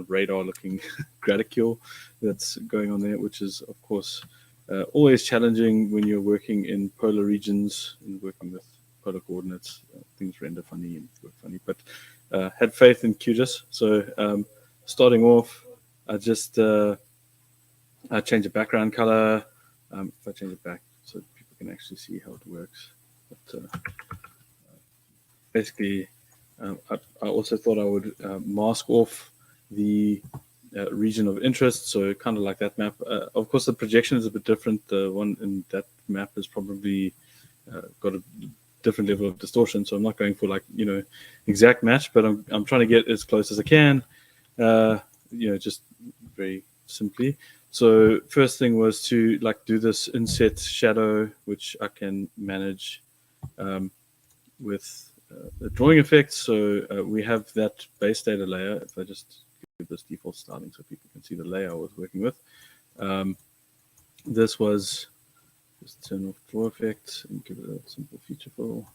radar-looking graticule that's going on there, which is of course always challenging when you're working in polar regions and working with polar coordinates. Things render funny and work funny, but had faith in QGIS. So starting off, I just I change the background color. If I change it back so people can actually see how it works. But basically, I also thought I would mask off the region of interest, so kind of like that map. Of course, the projection is a bit different. The one in that map is probably got a different level of distortion, so I'm not going for like exact match, but I'm trying to get as close as I can. Just very simply. So first thing was to like do this inset shadow, which I can manage with the drawing effects. So we have that base data layer. If I just give this default styling so people can see the layer I was working with. This was just turn off draw effects and give it a simple feature fill.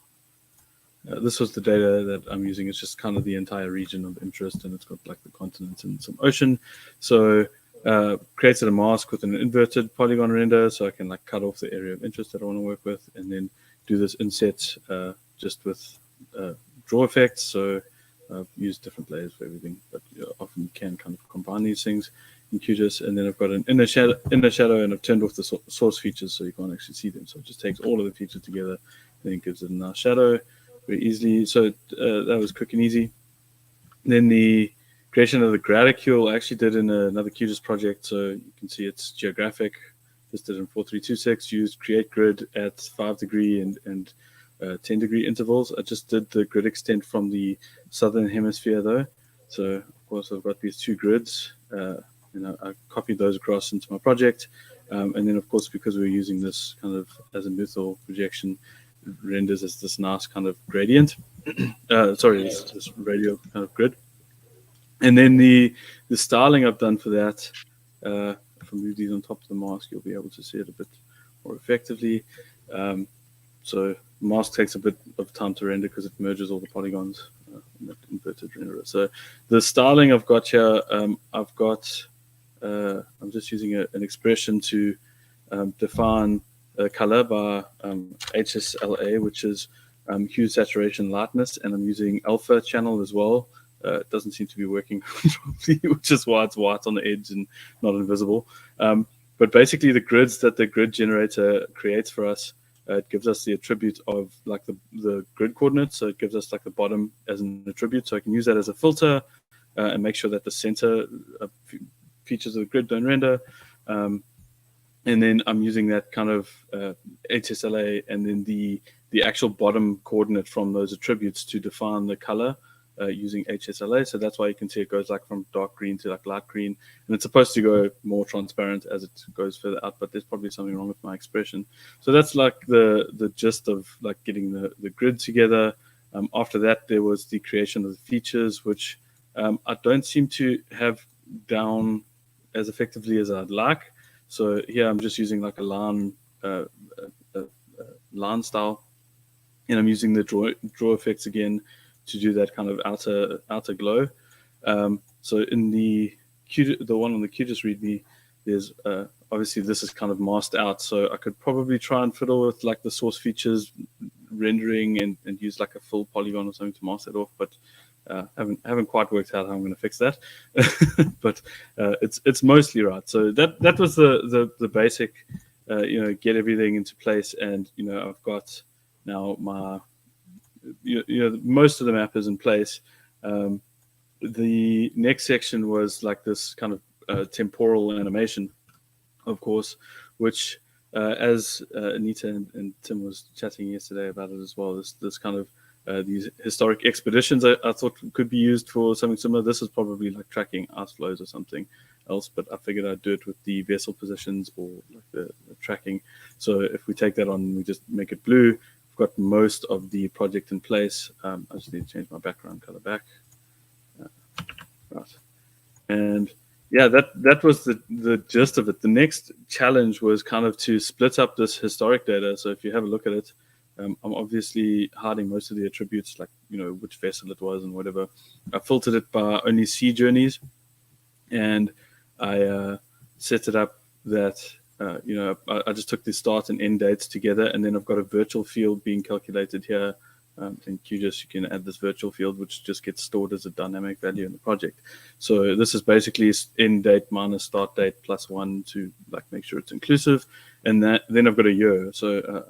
This was the data that I'm using. It's just kind of the entire region of interest, and it's got like the continents and some ocean. So created a mask with an inverted polygon render, so I can like cut off the area of interest that I want to work with, and then do this inset just with draw effects. So I've used different layers for everything, but often you can kind of combine these things in QGIS. And then I've got an inner shadow, and I've turned off the source features so you can't actually see them. So it just takes all of the features together, and it gives it a nice shadow very easily. So that was quick and easy. Then the creation of the graticule I actually did in another QGIS project. So you can see it's geographic. Just did in 4326, used create grid at 5 degree and 10 degree intervals. I just did the grid extent from the southern hemisphere though. So of course I've got these two grids. I copied those across into my project. And then of course, because we're using this kind of as a Muthal projection, it renders as this nice kind of gradient. This radial kind of grid. And then the styling I've done for that, if I move these on top of the mask, you'll be able to see it a bit more effectively. So mask takes a bit of time to render because it merges all the polygons in that inverted renderer. So the styling I've got here, I'm just using an expression to define color by HSLA, which is hue, saturation, lightness, and I'm using alpha channel as well. It doesn't seem to be working properly, which is why it's white on the edge and not invisible. But basically the grids that the grid generator creates for us, it gives us the attribute of like the grid coordinates. So it gives us like the bottom as an attribute. So I can use that as a filter and make sure that the center features of the grid don't render. And then I'm using that kind of HSLA and then the actual bottom coordinate from those attributes to define the color using HSLA. So that's why you can see it goes like from dark green to like light green. And it's supposed to go more transparent as it goes further out, but there's probably something wrong with my expression. So that's like the gist of like getting the grid together. After that, there was the creation of the features, which I don't seem to have down as effectively as I'd like. So here I'm just using like a line style, and I'm using the draw effects again to do that kind of outer glow. So in the one on the QGIS README, there's obviously this is kind of masked out. So I could probably try and fiddle with like the source features rendering and use like a full polygon or something to mask it off. But Haven't quite worked out how I'm going to fix that, but it's mostly right. So that was the basic, get everything into place, and I've got now my most of the map is in place. The next section was like this kind of temporal animation, of course, which as Anita and Tim was chatting yesterday about it as well, this kind of these historic expeditions I thought could be used for something similar. This is probably like tracking ice flows or something else, but I figured I'd do it with the vessel positions or like the tracking. So if we take that on and we just make it blue, we've got most of the project in place. I just need to change my background color back. Right. And yeah, that was the gist of it. The next challenge was kind of to split up this historic data. So if you have a look at it, I'm obviously hiding most of the attributes, like which vessel it was and whatever. I filtered it by only sea journeys, and I set it up that I just took the start and end dates together, and then I've got a virtual field being calculated here. In QGIS, you can add this virtual field, which just gets stored as a dynamic value in the project. So this is basically end date minus start date plus 1 to like make sure it's inclusive, and then I've got a year. So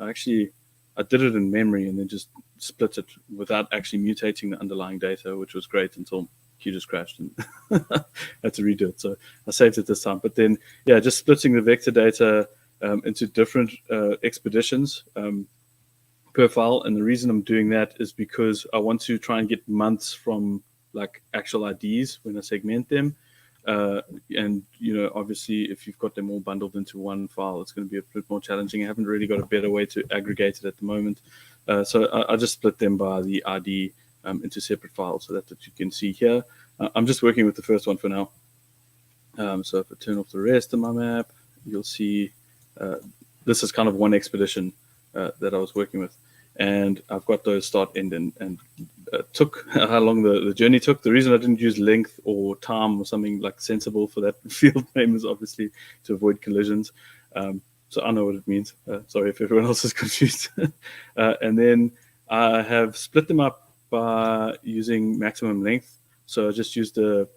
I did it in memory and then just split it without actually mutating the underlying data, which was great until QGIS crashed and had to redo it. So I saved it this time. But then, yeah, just splitting the vector data into different expeditions per file. And the reason I'm doing that is because I want to try and get months from like actual IDs when I segment them. And obviously if you've got them all bundled into one file, it's going to be a bit more challenging. I haven't really got a better way to aggregate it at the moment. So I just split them by the ID into separate files. So that's what you can see here. I'm just working with the first one for now. So if I turn off the rest of my map, you'll see this is kind of one expedition that I was working with. And I've got those start, end, and took how long the journey took. The reason I didn't use length or time or something like sensible for that field name is obviously to avoid collisions. So I know what it means. Sorry if everyone else is confused. And then I have split them up by using maximum length. So I just used an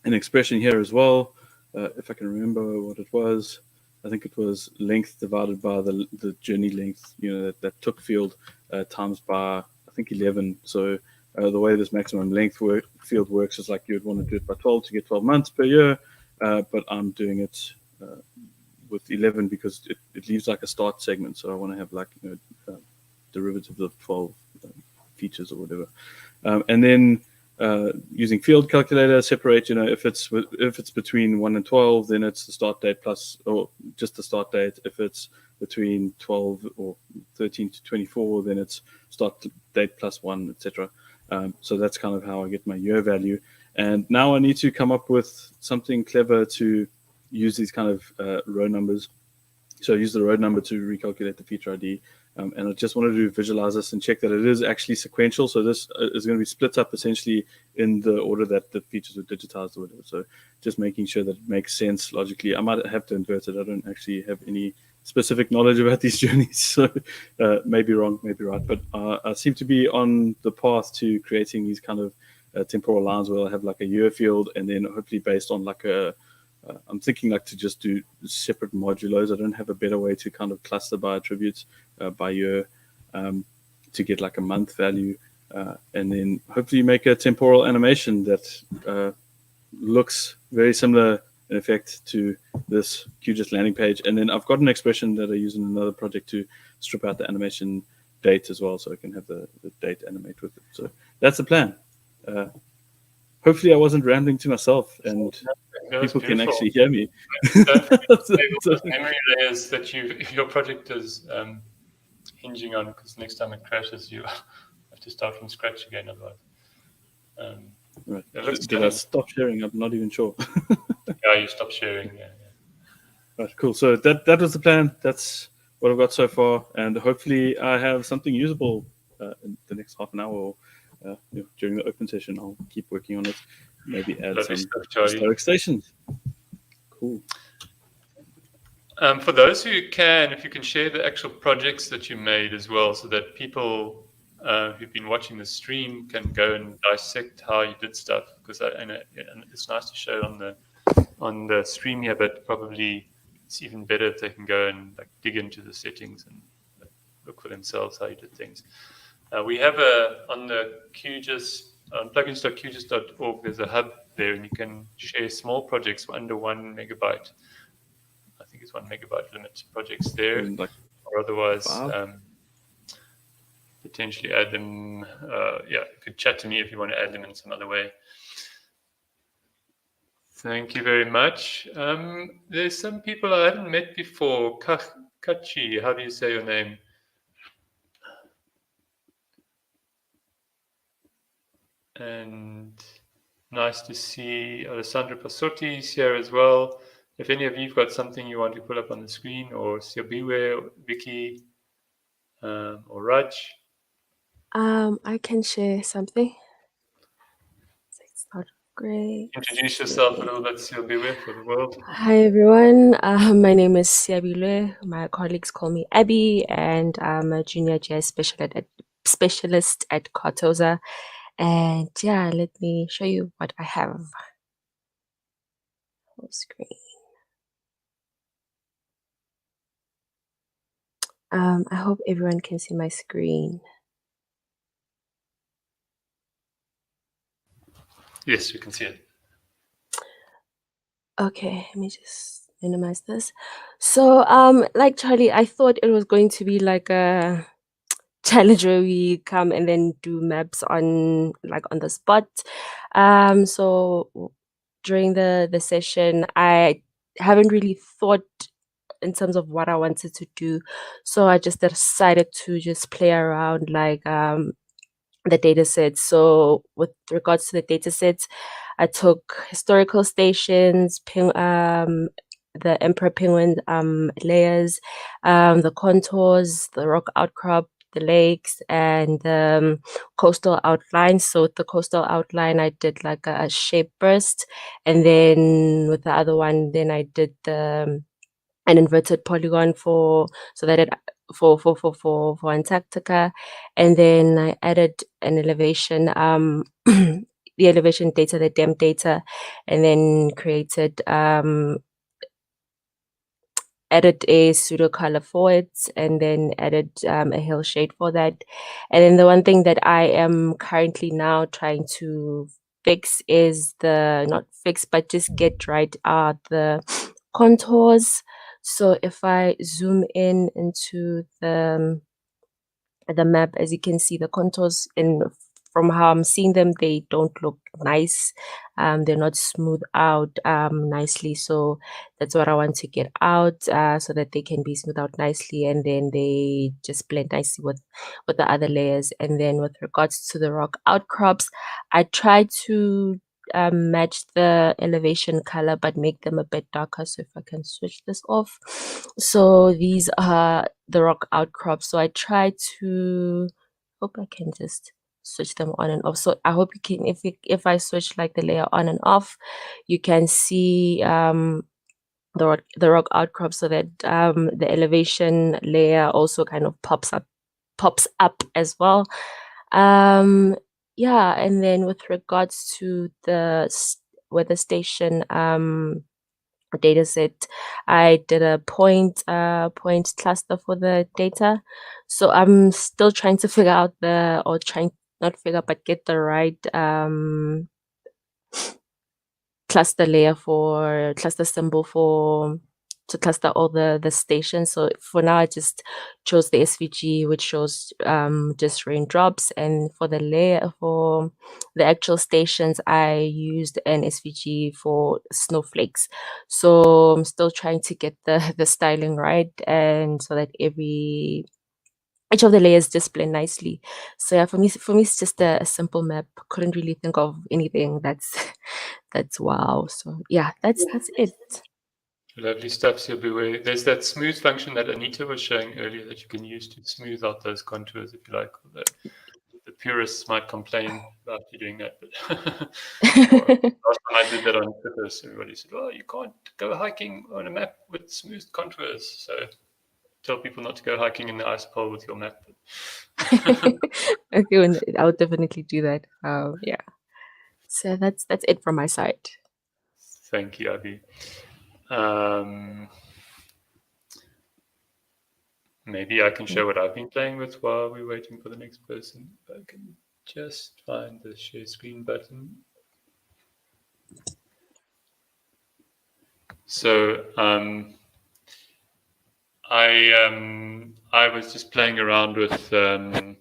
expression here as well. If I can remember what it was. I think it was length divided by the journey length, that took field times by, I think, 11. So the way this maximum length field works is like you'd want to do it by 12 to get 12 months per year. But I'm doing it with 11 because it leaves like a start segment. So I want to have like, derivatives of 12 features or whatever. And then using field calculator, separate, if it's between 1 and 12, then it's the start date plus, or just the start date. If it's between 12 or 13 to 24, then it's start date plus 1, etc. So that's kind of how I get my year value. And now I need to come up with something clever to use these kind of row numbers. So I use the row number to recalculate the feature ID. And I just wanted to visualize this and check that it is actually sequential. So this is going to be split up essentially in the order that the features are digitized or whatever. So just making sure that it makes sense logically. I might have to invert it. I don't actually have any specific knowledge about these journeys. So maybe wrong, maybe right. But I seem to be on the path to creating these kind of temporal lines where I have like a year field, and then hopefully based on like I'm thinking like to just do separate modulos. I don't have a better way to kind of cluster by attributes by year to get like a month value, and then hopefully make a temporal animation that looks very similar in effect to this QGIS landing page. And then I've got an expression that I use in another project to strip out the animation date as well, so I can have the date animate with it. So that's the plan. Hopefully I wasn't rambling to myself and people can actually hear me. The memory layers that your project is hinging on, because next time it crashes, you have to start from scratch again. Otherwise, right. Did I stop sharing? I'm not even sure. Yeah, you stopped sharing. Yeah. Right, cool. So that was the plan. That's what I've got so far, and hopefully I have something usable in the next half an hour or during the open session. I'll keep working on it. Maybe add some historic stations. Cool. For those who can, if you can share the actual projects that you made as well, so that people who've been watching the stream can go and dissect how you did stuff, because and it's nice to show on the stream here, but probably it's even better if they can go and like dig into the settings and look for themselves how you did things. We have on the QGIS, on plugins.qgis.org, there's a hub there, and you can share small projects under 1 megabyte. I think it's 1 megabyte limit projects there, or otherwise potentially add them. You could chat to me if you want to add them in some other way. Thank you very much. There's some people I haven't met before. Kachi, how do you say your name? And nice to see Alessandro Passotti is here as well. If any of you have got something you want to put up on the screen, or Siabiwe, Vicky, or Raj. I can share something. It's not great. Introduce yourself a little bit, Siabiwe, for the world. Hi everyone. My name is Siabiwe. My colleagues call me Abby, and I'm a junior GIS specialist at Cartosa. And yeah, let me show you what I have. Full screen. I hope everyone can see my screen. Yes, you can see it. Okay, let me just minimize this. So, like Charlie, I thought it was going to be like a challenge where we come and then do maps on the spot. So during the session, I haven't really thought in terms of what I wanted to do. So I just decided to just play around the data sets. So with regards to the data sets, I took historical stations, the emperor penguin layers, the contours, the rock outcrop, the lakes, and the coastal outline. So with the coastal outline, I did like a shape burst, and then with the other one, then I did an inverted polygon for Antarctica, and then I added an elevation, the elevation data, the DEM data, and then created added a pseudo color for it, and then added a hill shade for that. And then the one thing that I am currently now trying to fix is not fix, but just get right are the contours. So if I zoom in into the map, as you can see, the contours from how I'm seeing them, they don't look nice. They're not smooth out nicely. So that's what I want to get out, so that they can be smoothed out nicely, and then they just blend nicely with the other layers. And then with regards to the rock outcrops, I try to match the elevation color but make them a bit darker. So if I can switch this off, so these are the rock outcrops. So I try to hope I can just switch them on and off. So I hope you can, if I switch like the layer on and off, you can see the rock outcrop, so that the elevation layer also kind of pops up as well. Yeah, and then with regards to the weather station data set, I did a point cluster for the data. So I'm still trying to figure out get the right cluster symbol to cluster all the stations. So for now, I just chose the SVG, which shows just raindrops, and for the actual stations, I used an SVG for snowflakes. So I'm still trying to get the styling right, and so that each of the layers just blend nicely. So yeah, for me, it's just a simple map. Couldn't really think of anything that's wow. So yeah, that's it. Lovely stuff, Siabiwe. There's that smooth function that Anita was showing earlier that you can use to smooth out those contours if you like. The purists might complain about you doing that, but last time I did that on Twitter, so everybody said, "Oh, you can't go hiking on a map with smooth contours." So tell people not to go hiking in the ice pole with your map. Okay, I'll definitely do that. Yeah. So that's it from my side. Thank you, Abby. Maybe I can show what I've been playing with while we're waiting for the next person. If I can just find the share screen button. So I was just playing around with trying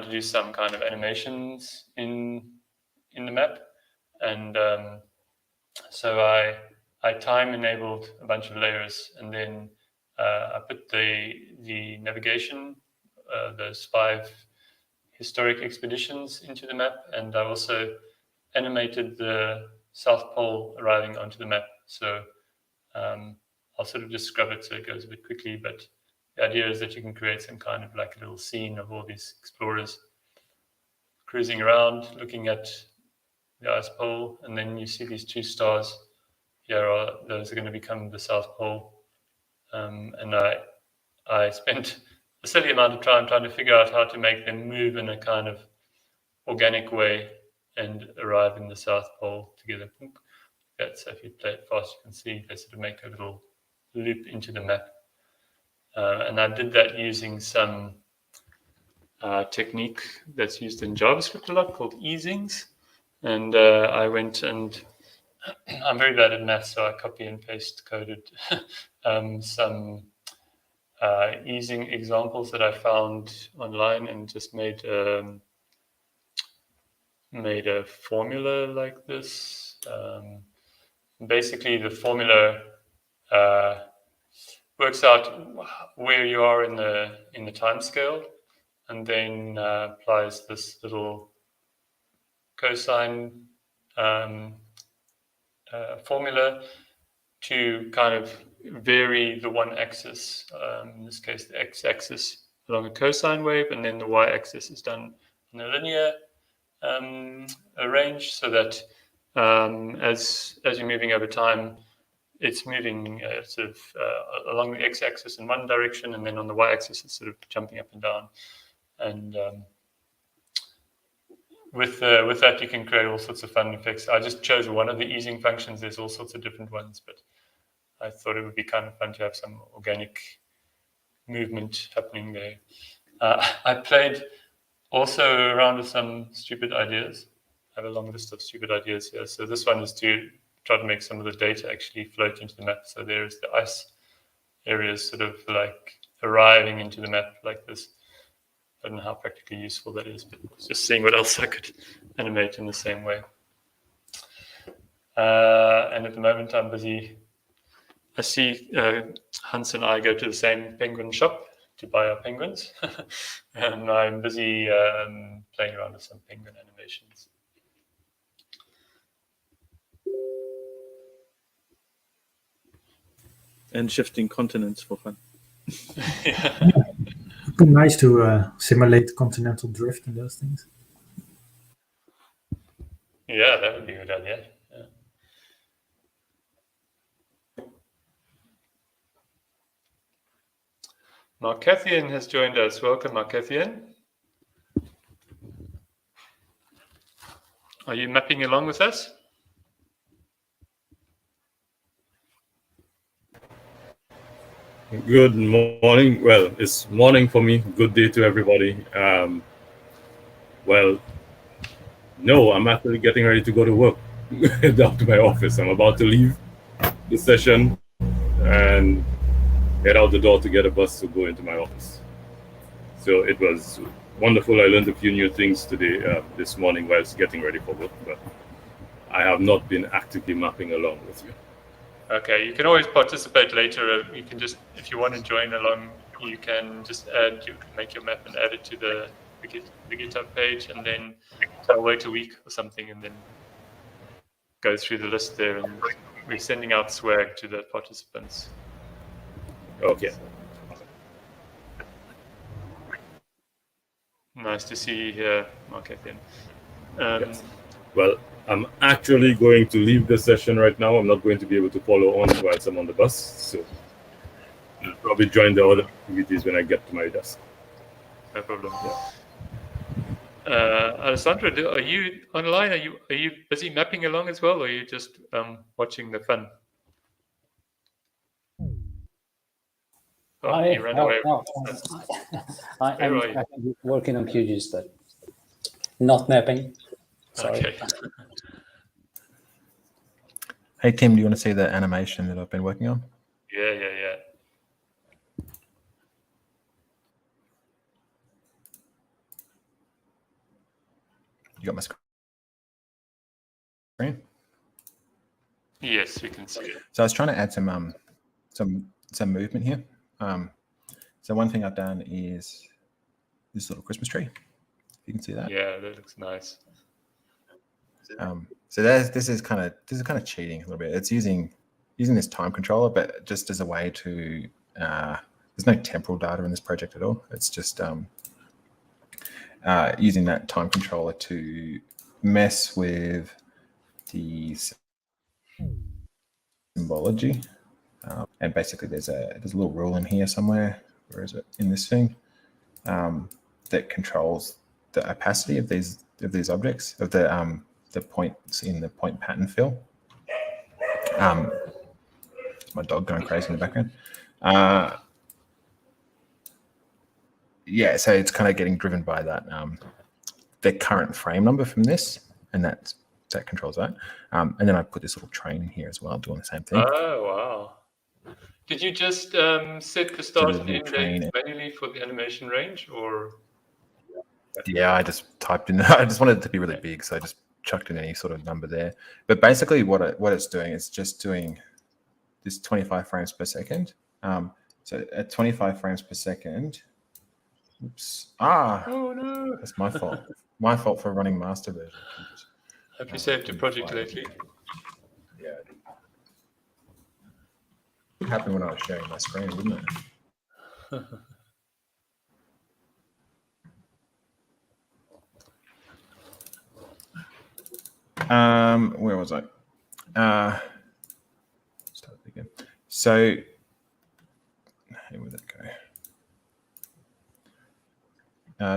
to do some kind of animations in the map, and so I time enabled a bunch of layers, and then I put the navigation, those 5 historic expeditions into the map, and I also animated the South Pole arriving onto the map. So I'll sort of just scrub it so it goes a bit quickly, but the idea is that you can create some kind of like a little scene of all these explorers cruising around, looking at the ice pole, and then you see these 2 stars here. Those are going to become the South Pole, and I spent a silly amount of time trying to figure out how to make them move in a kind of organic way and arrive in the South Pole together. So if you play it fast, you can see they sort of make a little loop into the map. And I did that using some technique that's used in JavaScript a lot called easings. And I went and I'm very bad at math, so I copy and paste coded some easing examples that I found online and just made a formula like this. Basically, the formula works out where you are in the time scale, and then applies this little cosine formula to kind of vary the one axis, in this case the x-axis, along a cosine wave, and then the y-axis is done in a linear range, so that as you're moving over time, it's moving sort of along the x-axis in one direction, and then on the y-axis it's sort of jumping up and down. And with that, you can create all sorts of fun effects. I just chose one of the easing functions. There's all sorts of different ones, but I thought it would be kind of fun to have some organic movement happening there. I played also around with some stupid ideas. I have a long list of stupid ideas here. So this one is to try to make some of the data actually float into the map. So there's the ice areas sort of like arriving into the map like this. I don't know how practically useful that is, but just seeing what else I could animate in the same way. And at the moment I'm busy. I see Hans and I go to the same penguin shop to buy our penguins. And I'm busy playing around with some penguin animations. And shifting continents for fun. Yeah. It'd be nice to simulate continental drift and those things. Yeah, that would be a good idea. Yeah. Markethian has joined us. Welcome, Markethian. Are you mapping along with us? Good morning. Well, it's morning for me. Good day to everybody. Well, no, I'm actually getting ready to go to work down to my office. I'm about to leave the session and head out the door to get a bus to go into my office. So it was wonderful. I learned a few new things today, this morning whilst getting ready for work, but I have not been actively mapping along with you. Okay, you can always participate later. You can just, if you want to join along, you can just make your map and add it to the GitHub page, and then I'll wait a week or something and then go through the list there, and we're sending out swag to the participants. Okay. Nice to see you here, Markethian. Yes. Well, I'm actually going to leave the session right now. I'm not going to be able to follow on whilst I'm on the bus. So I'll probably join the other activities when I get to my desk. No problem. Alessandro, are you online? Are you busy mapping along as well, or are you just watching the fun? Oh, you ran away. I'm working on QGIS, but not mapping. Sorry. Okay. Hey, Tim, do you want to see the animation that I've been working on? Yeah. You got my screen? Yes, we can see it. So I was trying to add some movement here. So one thing I've done is this little Christmas tree. You can see that. Yeah, that looks nice. So this is kind of cheating a little bit. It's using this time controller, but just as a way to there's no temporal data in this project at all. It's just using that time controller to mess with the symbology. And basically there's a little rule in here somewhere. Where is it? In this thing that controls the opacity of these objects, of the points in the point pattern fill. My dog going crazy in the background. Yeah, so it's kind of getting driven by that the current frame number from this, and that controls that. And then I put this little train in here as well, doing the same thing. Oh wow! Did you just set the start and end date manually for the animation range, or? Yeah, I just typed in. I just wanted it to be really big, so I just chucked in any sort of number there. But basically, what it's doing is just doing this 25 frames per second. So at 25 frames per second. Oops! Oh no! That's my fault. My fault for running master version. Have you saved your project lately? Yeah. It would happen when I was sharing my screen, wouldn't it? Where was I? Start again. So, where would it go?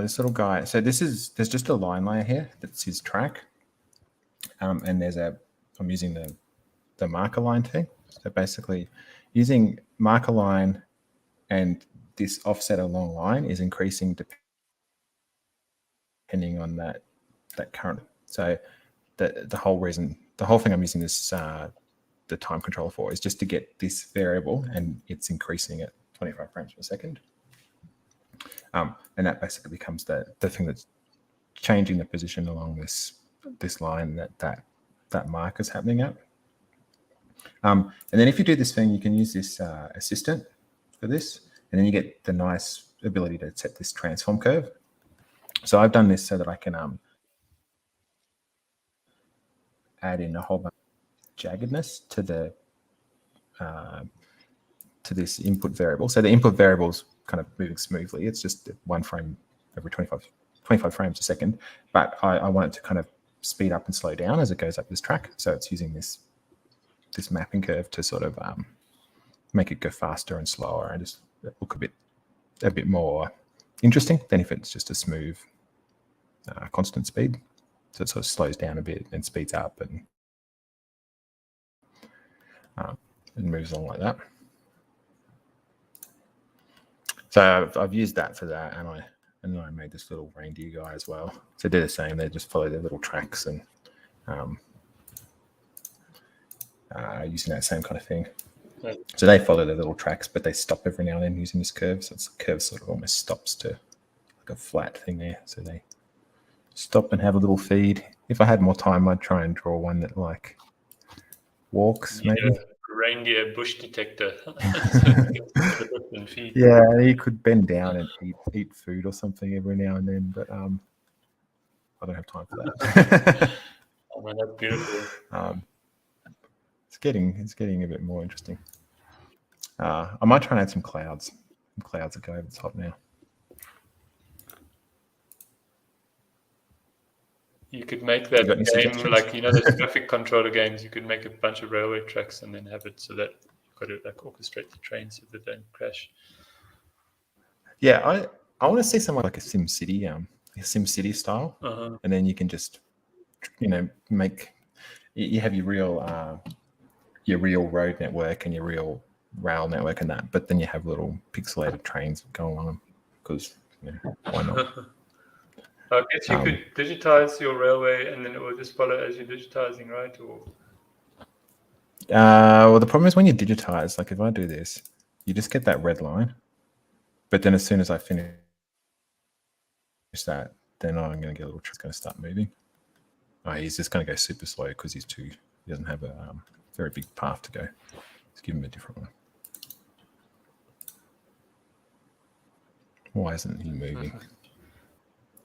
This little guy. So there's just a line layer here. That's his track. And I'm using the marker line thing. So basically, using marker line and this offset along line is increasing depending on that current. So the whole thing I'm using this the time controller for is just to get this variable, and it's increasing at 25 frames per second. And that basically becomes the thing that's changing the position along this line that mark is happening at. And then if you do this thing, you can use this assistant for this, and then you get the nice ability to set this transform curve. So I've done this so that I can add in a whole bunch of jaggedness to this input variable. So the input variable is kind of moving smoothly. It's just 1 frame every 25 frames a second. But I want it to kind of speed up and slow down as it goes up this track. So it's using this mapping curve to sort of make it go faster and slower and just look a bit more interesting than if it's just a smooth constant speed. So it sort of slows down a bit and speeds up and moves along like that. So I've used that for that, and then I made this little reindeer guy as well. So they're the same; they just follow their little tracks and using that same kind of thing. Right. So they follow their little tracks, but they stop every now and then using this curve. So the curve sort of almost stops to like a flat thing there. So they stop and have a little feed. If I had more time, I'd try and draw one that like walks, maybe. Reindeer bush detector. Yeah, he could bend down and eat food or something every now and then, but I don't have time for that. Oh man, that's beautiful. It's getting a bit more interesting. I might try and add some clouds. Some clouds that go over the top now. You could make that game like, those traffic controller games. You could make a bunch of railway tracks and then have it so that you got to like orchestrate the trains so that they don't crash. Yeah, I want to see somewhere like a SimCity style, and then you can just, make you have your real road network and your real rail network and that, but then you have little pixelated trains going on them because why not? I guess you could digitize your railway and then it will just follow as you're digitizing, right? Or well, the problem is when you digitize, like if I do this, you just get that red line, but then as soon as I finish that, then I'm going to get a little trick. It's going to start moving. Oh, he's just going to go super slow because he doesn't have a very big path to go. Let's give him a different one. Why isn't he moving?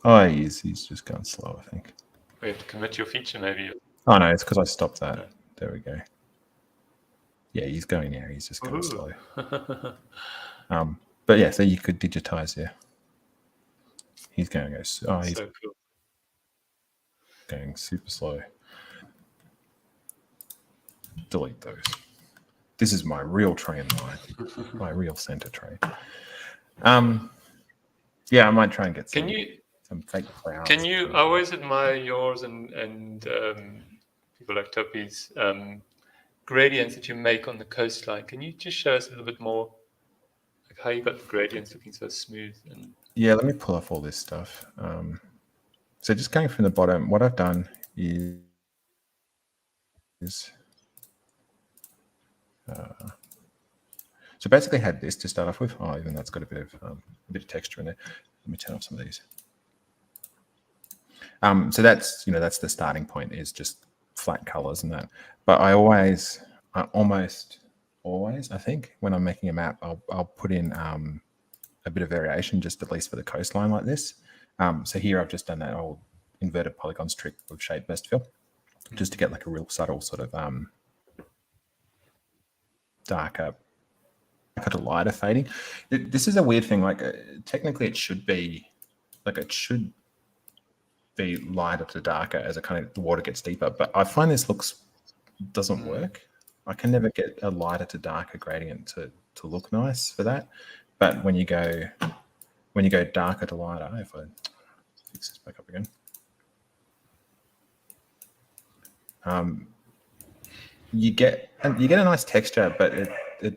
Oh, he is. He's just going slow, I think. we have to commit your feature maybe. Oh, no, it's because I stopped that. Yeah. There we go. Yeah, he's going now. He's just going slow. But yeah, so you could digitize, yeah. He's going to go... Oh, he's so cool. Going super slow. Delete those. This is my real train line. My real center train. Yeah, I might try and get some fake clouds. Can you? I always admire yours and people like Topi's gradients that you make on the coastline. Can you just show us a little bit more, like how you got the gradients looking so smooth? And yeah, let me pull off all this stuff. So just going from the bottom, what I've done is so basically I had this to start off with. Oh, even that's got a bit of texture in there. Let me turn off some of these. So that's the starting point, is just flat colors and that. But I almost always, I think, when I'm making a map, I'll put in a bit of variation, just at least for the coastline like this. So here I've just done that old inverted polygons trick with shape best fill, just to get like a real subtle sort of darker to lighter fading. This is a weird thing. Like technically, it should be lighter to darker as the water gets deeper. But I find this doesn't work. I can never get a lighter to darker gradient to look nice for that. But when you go darker to lighter, if I fix this back up again, you get a nice texture, but it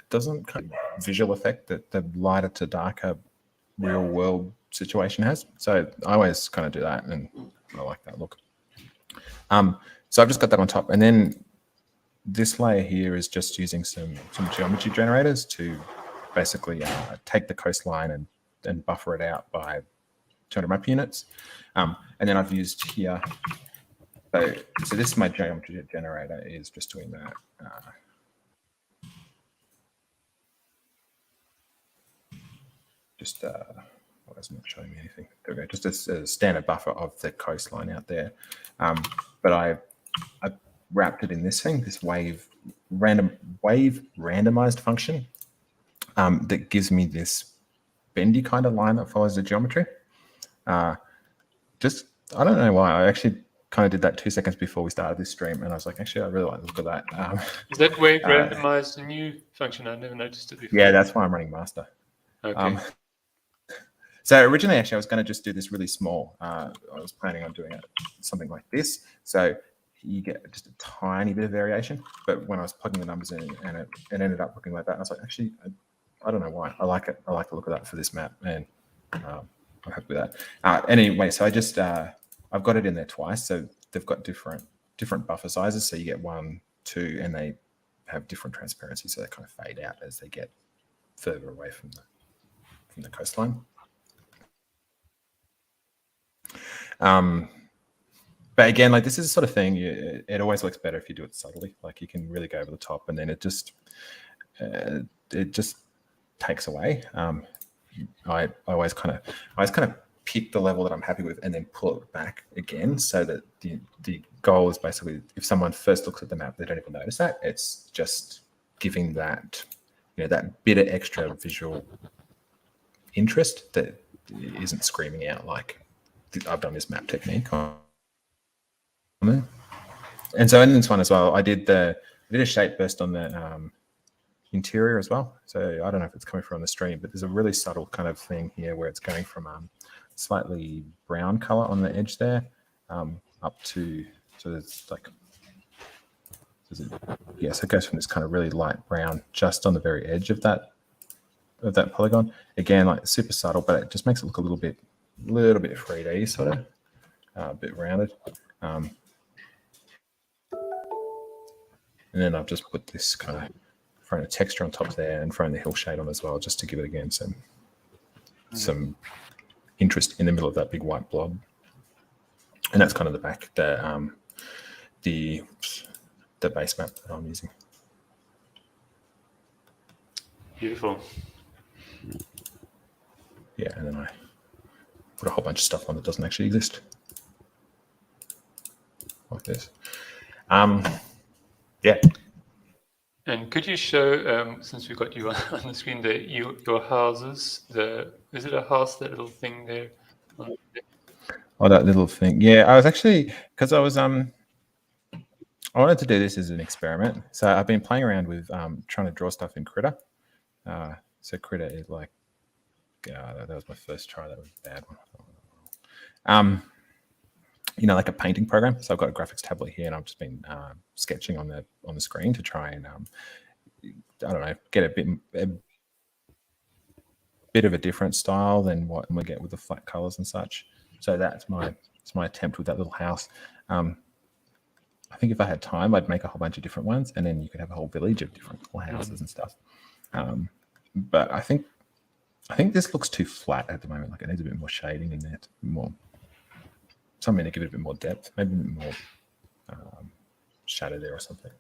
doesn't kind of visual effect that the lighter to darker real world situation has. So I always kind of do that, and I like that look. So I've just got that on top, and then this layer here is just using some geometry generators to basically take the coastline and buffer it out by 200 map units. And then I've used here, so this is my geometry generator, is just doing that. Why isn't it showing me anything? There we go. Just a standard buffer of the coastline out there. But I wrapped it in this thing, this wave randomized function that gives me this bendy kind of line that follows the geometry. I don't know why. I actually kind of did that 2 seconds before we started this stream, and I was like, actually, I really like the look of that. Is that wave randomized a new function? I never noticed it before. Yeah, that's why I'm running master. Okay. So originally, actually, I was going to just do this really small. I was planning on doing something like this. So you get just a tiny bit of variation. But when I was plugging the numbers in and it ended up looking like that, I was like, actually, I don't know why. I like it. I like the look of that for this map, and I'm happy with that. Anyway, so I just I've got it in there twice. So they've got different buffer sizes. So you get 1, 2, and they have different transparency. So they kind of fade out as they get further away from the coastline. But again, like this is the sort of thing, it always looks better if you do it subtly. Like you can really go over the top, and then it just takes away. I always kind of pick the level that I'm happy with and then pull it back again, so that the goal is basically, if someone first looks at the map, they don't even notice that. It's just giving that that bit of extra visual interest that isn't screaming out like, I've done this map technique on there. And so in this one as well, I did a shape burst on the interior as well. So I don't know if it's coming through on the stream, but there's a really subtle kind of thing here where it's going from slightly brown color on the edge there up to, so it's like, so it goes from this kind of really light brown just on the very edge of that polygon. Again, like super subtle, but it just makes it look a little bit 3D sort of, a bit rounded. And then I've just put this kind of thrown a texture on top there and thrown the hill shade on as well, just to give it again some interest in the middle of that big white blob. And that's kind of the base map that I'm using. Beautiful. Yeah, and then I put a whole bunch of stuff on that doesn't actually exist, like this. Yeah. And could you show, since we've got you on the screen, your houses? Is it a house, that little thing there? Oh, that little thing. Yeah, I was actually, because I wanted to do this as an experiment. So I've been playing around with trying to draw stuff in Krita. So Krita is like, that was my first try. That was a bad one. Like a painting program. So I've got a graphics tablet here, and I've just been sketching on the screen to try and I don't know, get a bit of a different style than what we get with the flat colors and such. So that's my attempt with that little house. I think if I had time, I'd make a whole bunch of different ones, and then you could have a whole village of different little houses and stuff. But I think this looks too flat at the moment. Like, it needs a bit more shading in there, something to give it a bit more depth, maybe a bit more shadow there or something.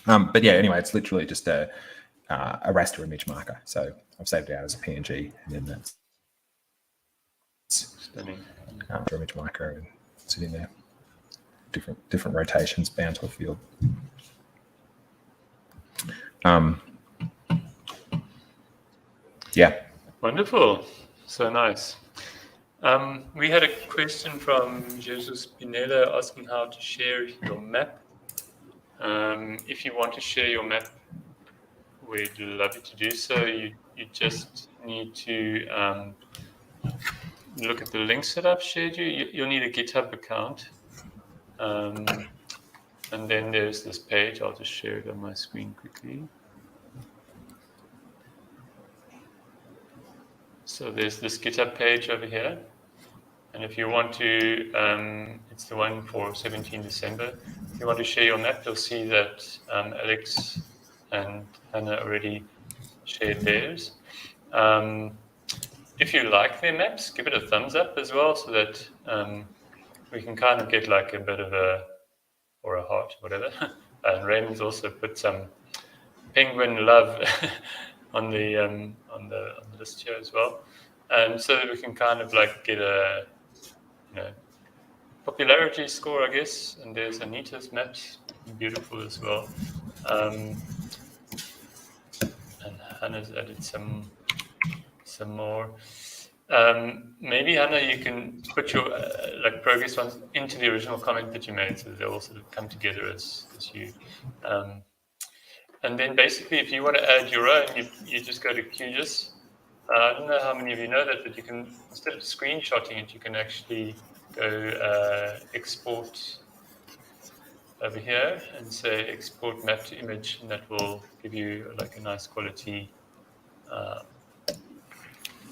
But yeah, anyway, it's literally just a raster image marker. So I've saved it out as a PNG, and then that's image marker and sitting there. Different rotations bound to a field. Yeah. Wonderful. So nice. We had a question from Jesus Pineda asking how to share your map. If you want to share your map, we'd love you to do so. You just need to look at the links that I've shared you. You'll need a GitHub account. And then there's this page. I'll just share it on my screen quickly. So there's this GitHub page over here. And if you want to, it's the one for 17 December. If you want to share your map, you'll see that Alex and Hannah already shared theirs. If you like their maps, give it a thumbs up as well, so that we can kind of get like a bit of or a heart, whatever. And Raymond's also put some penguin love on the list here as well, so that we can kind of like get a popularity score, I guess. And there's Anita's maps, beautiful as well. And Hannah's added some more. Maybe Hannah, you can put your progress ones into the original comment that you made, so that they'll all sort of come together as you. And then basically, if you want to add your own, you just go to QGIS. I don't know how many of you know that, but you can, instead of screenshotting it, you can actually go export over here and say export map to image, and that will give you like a nice quality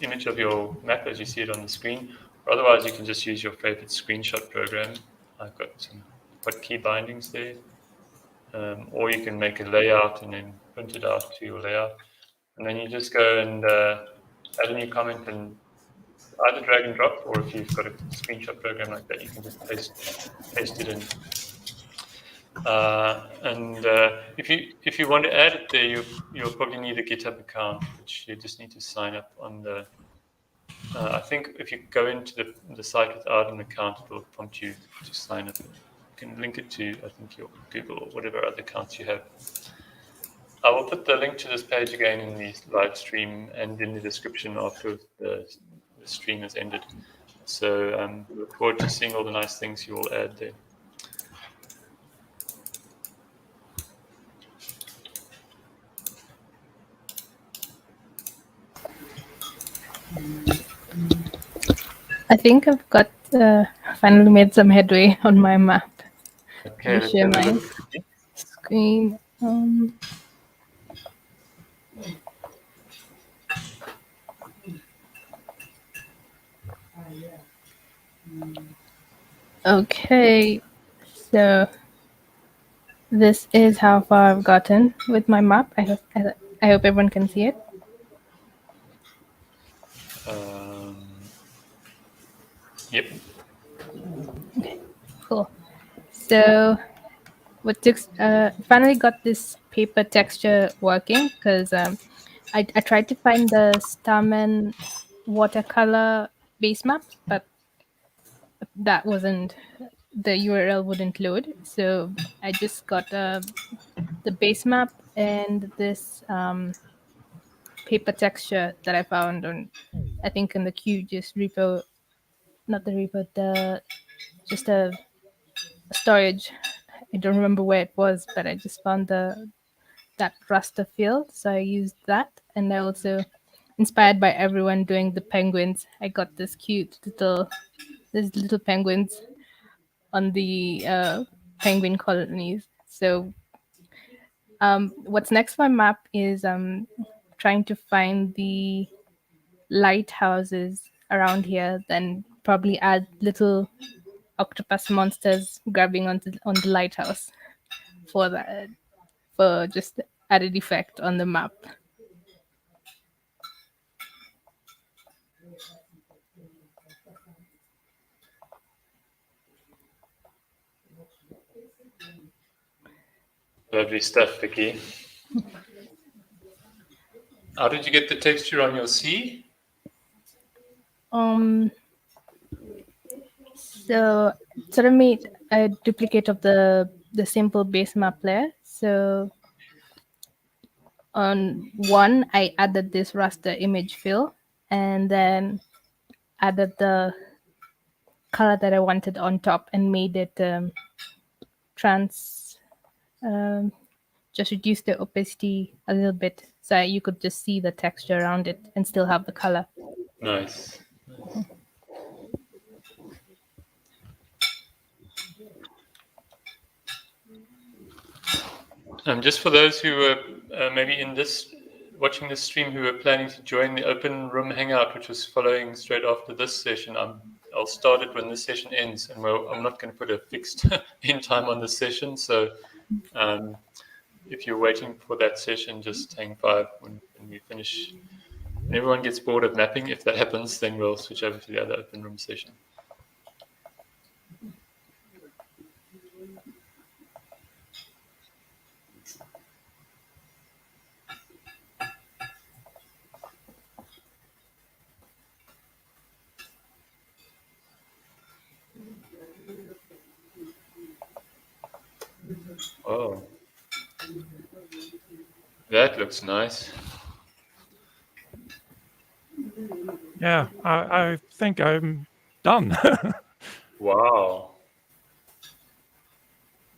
image of your map as you see it on the screen. Or otherwise, you can just use your favorite screenshot program. I've got some key bindings there. Or you can make a layout and then print it out to your layout. And then you just go and add a new comment and either drag and drop, or if you've got a screenshot program like that, you can just paste it in. If you want to add it there, you'll probably need a GitHub account, which you just need to sign up on the. I think if you go into the site without an account, it will prompt you to sign up. You can link it to, I think, your Google or whatever other accounts you have. I will put the link to this page again in the live stream and in the description after the stream has ended. So look forward to seeing all the nice things you will add there. I think I've got finally made some headway on my map. Okay, Let me share let's have a my look. screen. Okay, so this is how far I've gotten with my map. I hope everyone can see it. Yep. Okay, cool. So what took finally got this paper texture working because I tried to find the Starman watercolor base map, but that wasn't, the URL wouldn't load. So I just got the base map and this paper texture that I found on, I think in the QGIS repo, not the repo, just a storage. I don't remember where it was, but I just found that raster field, so I used that. And I also, inspired by everyone doing the penguins, I got this cute little penguins on the penguin colonies. So what's next on my map is trying to find the lighthouses around here, then probably add little octopus monsters grabbing on the lighthouse for that, for just added effect on the map. Lovely stuff, Vicky. How did you get the texture on your sea? So sort of made a duplicate of the simple base map layer. So on one, I added this raster image fill, and then added the color that I wanted on top and made it just reduce the opacity a little bit so you could just see the texture around it and still have the color. Nice. Just for those who were maybe watching this stream who are planning to join the open room hangout, which was following straight after this session, I'll start it when this session ends, and I'm not going to put a fixed end time on this session. So if you're waiting for that session, just hang fire when we finish. When everyone gets bored of mapping, if that happens, then we'll switch over to the other open room session. Oh, that looks nice. Yeah, I think I'm done. Wow.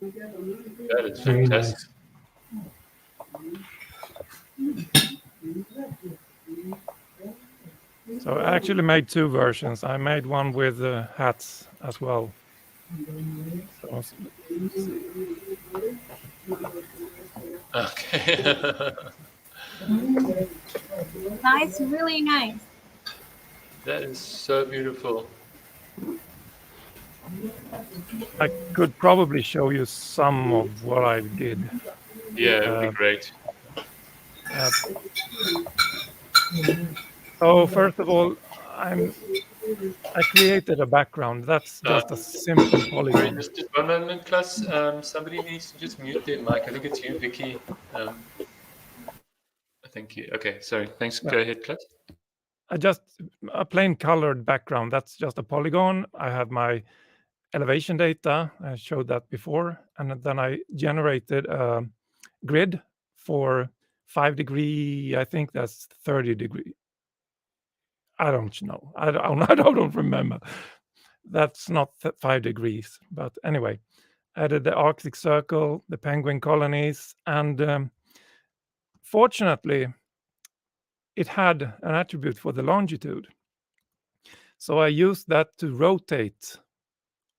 That is Very fantastic. So I actually made two versions. I made one with hats as well. So, Okay. That's really nice. That is so beautiful. I could probably show you some of what I did. Yeah, it would be great. So first of all, I created a background. That's just a simple polygon. Just 1 moment, Klaus. Somebody needs to just mute their mic. I think it's you, Vicky. Thank you. Okay, sorry. Thanks. Yeah. Go ahead, Klaus. A plain colored background. That's just a polygon. I have my elevation data. I showed that before. And then I generated a grid for 5 degree. I think that's 30 degree. I don't know. I don't remember. That's not 5 degrees. But anyway, added the Arctic Circle, the penguin colonies, and fortunately, it had an attribute for the longitude. So I used that to rotate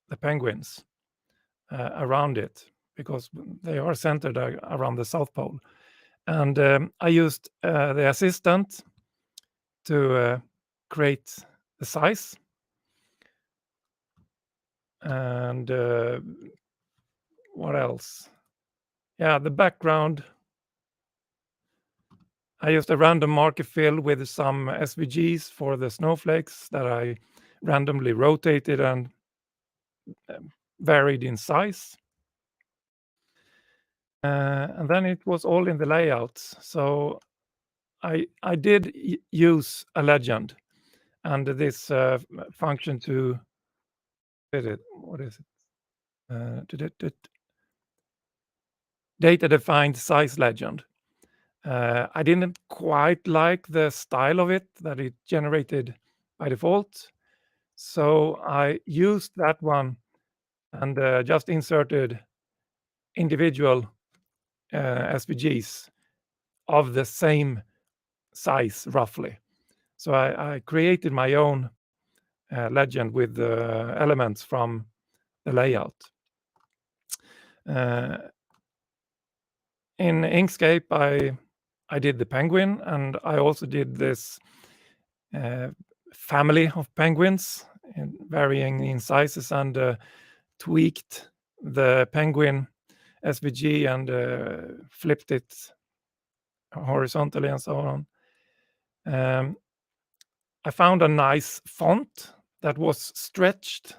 the penguins around it, because they are centered around the South Pole. And I used the assistant to create the size. And what else? Yeah, the background. I used a random marker fill with some SVGs for the snowflakes that I randomly rotated and varied in size. And then it was all in the layouts. So I did use a legend and this function to what is it? Data defined size legend. I didn't quite like the style of it that it generated by default. So I used that one and just inserted individual SVGs of the same size roughly. So I created my own legend with elements from the layout. In Inkscape, I did the penguin, and I also did this family of penguins varying in sizes, and tweaked the penguin SVG and flipped it horizontally and so on. I found a nice font that was stretched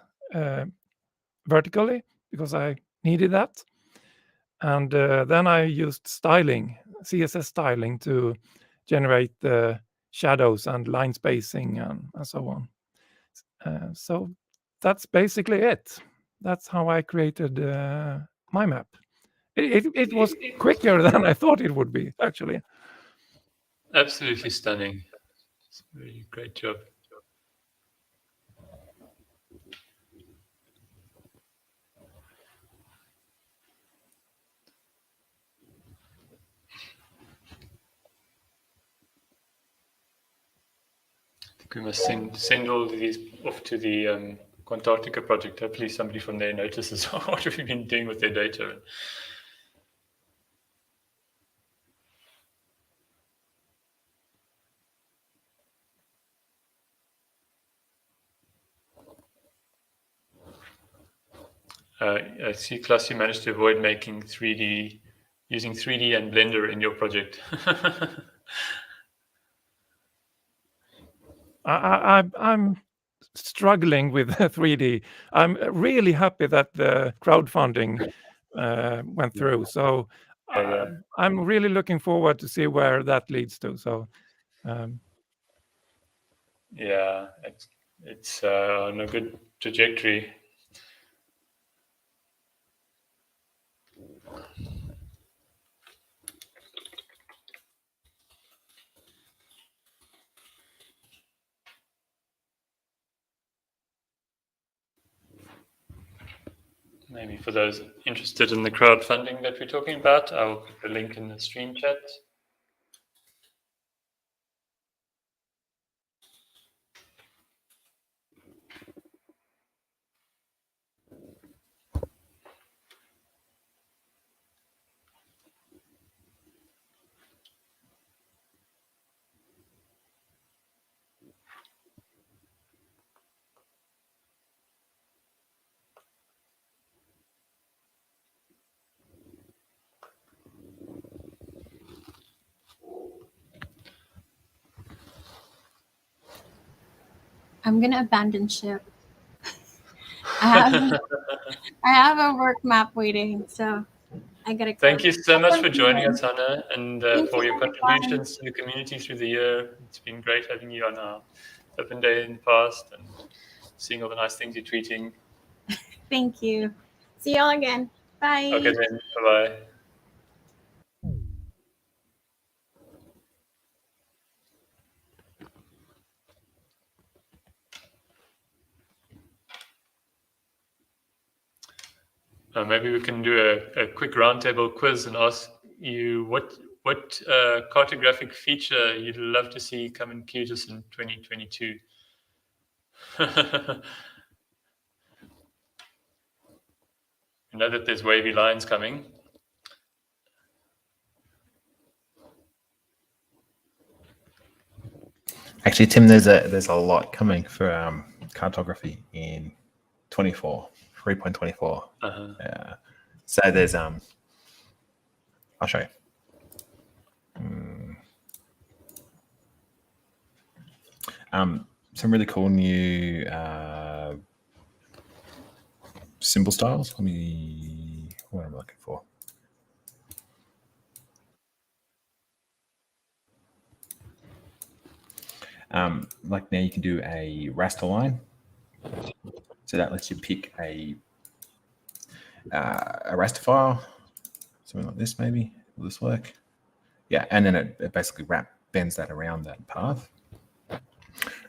vertically because I needed that. And then I used styling, CSS styling, to generate the shadows and line spacing and so on. So that's basically it. That's how I created my map. It was quicker than I thought it would be, actually. Absolutely stunning. It's a really great job. We must send all of these off to the Antarctic project. Hopefully somebody from there notices what we've been doing with their data. I see, Klaus, you managed to avoid making 3D, using 3D and Blender in your project. I'm struggling with 3D. I'm really happy that the crowdfunding went through. So I'm really looking forward to see where that leads to. So yeah, it's on a good trajectory. Maybe for those interested in the crowdfunding that we're talking about, I'll put the link in the stream chat. I'm gonna abandon ship. I have a work map waiting, so I gotta go. Thank you so much for joining us, Hannah, and for your contributions to the community through the year. It's been great having you on our open day in the past and seeing all the nice things you're tweeting. Thank you. See y'all again. Bye. Okay then, bye-bye. Maybe we can do a quick roundtable quiz and ask you what cartographic feature you'd love to see come in QGIS in 2022. You know that there's wavy lines coming. Actually, Tim, there's a lot coming for cartography in 3.24. So there's I'll show you. Some really cool new symbol styles. What am I looking for? Like now you can do a raster line. So that lets you pick a raster file, something like this maybe. Will this work? Yeah, and then it basically bends that around that path.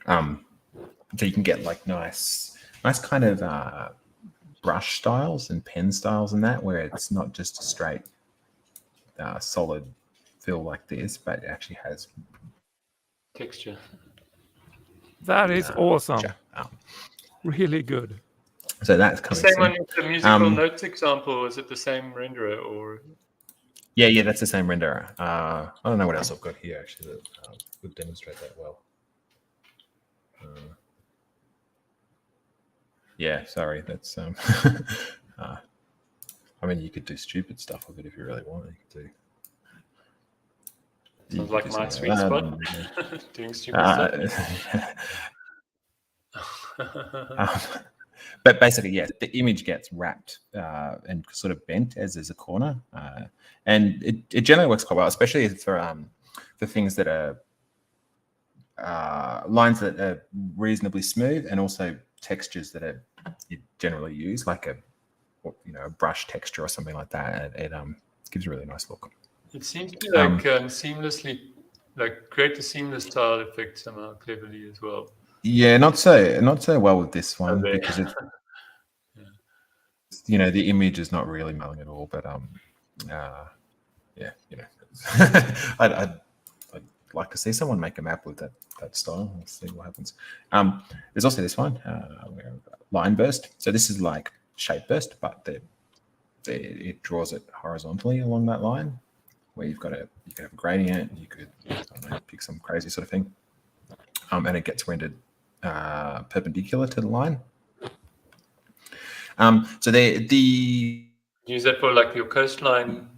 So you can get like nice kind of brush styles and pen styles and that, where it's not just a straight solid fill like this, but it actually has texture. That is awesome. Really good. So that's The coming same soon. one with the musical notes example. Is it the same renderer or? Yeah, that's the same renderer. I don't know what else I've got here actually that would demonstrate that well. Yeah, sorry, that's I mean, you could do stupid stuff with it if you really want. You could Sounds like my sweet spot. Doing stupid stuff. But basically, yeah, the image gets wrapped and sort of bent as there's a corner, and it generally works quite well, especially for things that are lines that are reasonably smooth, and also textures that are generally used, like a brush texture or something like that. It gives a really nice look. It seems to like seamlessly, like create a seamless style effect somehow cleverly as well. Yeah, not so well with this one because it's the image is not really mailing at all. But I'd like to see someone make a map with that style. Let's see what happens. There's also this one, line burst. So this is like shape burst, but it draws it horizontally along that line, where you could have a gradient. You could pick some crazy sort of thing, and it gets rendered perpendicular to the line. So the use that for like your coastline.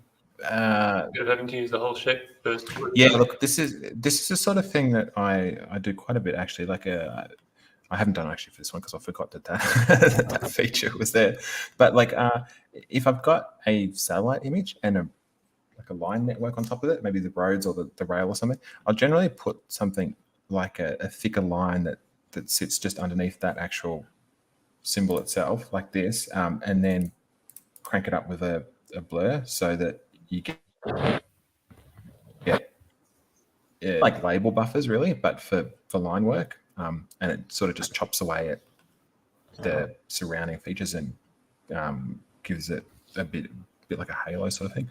You're having to use the whole shape burst. Yeah, look, this is the sort of thing that I do quite a bit actually. Like I haven't done actually for this one because I forgot that feature was there. But like if I've got a satellite image and a line network on top of it, maybe the roads or the rail or something, I'll generally put something like a thicker line that sits just underneath that actual symbol itself, like this, and then crank it up with a blur so that you get like label buffers really, but for line work, and it sort of just chops away at the surrounding features and gives it a bit like a halo sort of thing.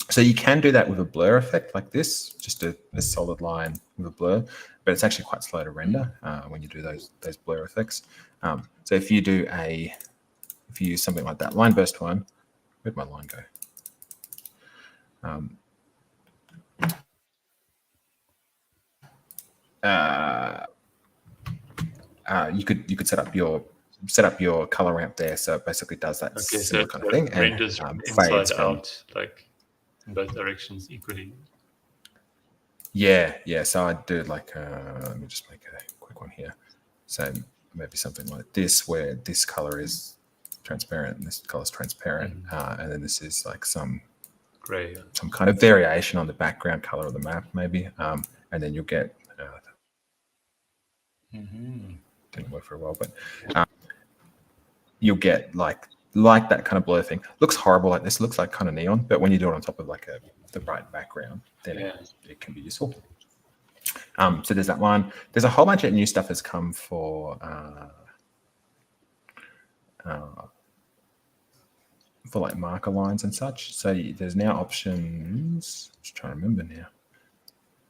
So you can do that with a blur effect like this, just a solid line with a blur, but it's actually quite slow to render when you do those blur effects. So if you use something like that line burst one, where'd my line go? You could set up your color ramp there, so it basically does that similar kind of thing, and renders inside out, like in both directions equally. Yeah. So I do like let me just make a quick one here. So maybe something like this, where this color is transparent and this color is transparent, and then this is like some gray, some kind of variation on the background color of the map, maybe, and then you'll get. Didn't work very well, but you'll get like that kind of blur thing. Looks horrible like this. Looks like kind of neon, but when you do it on top of like the bright background, then it can be useful. So there's that one. There's a whole bunch of new stuff that's come for like marker lines and such. So there's now options. I'm just trying to remember now.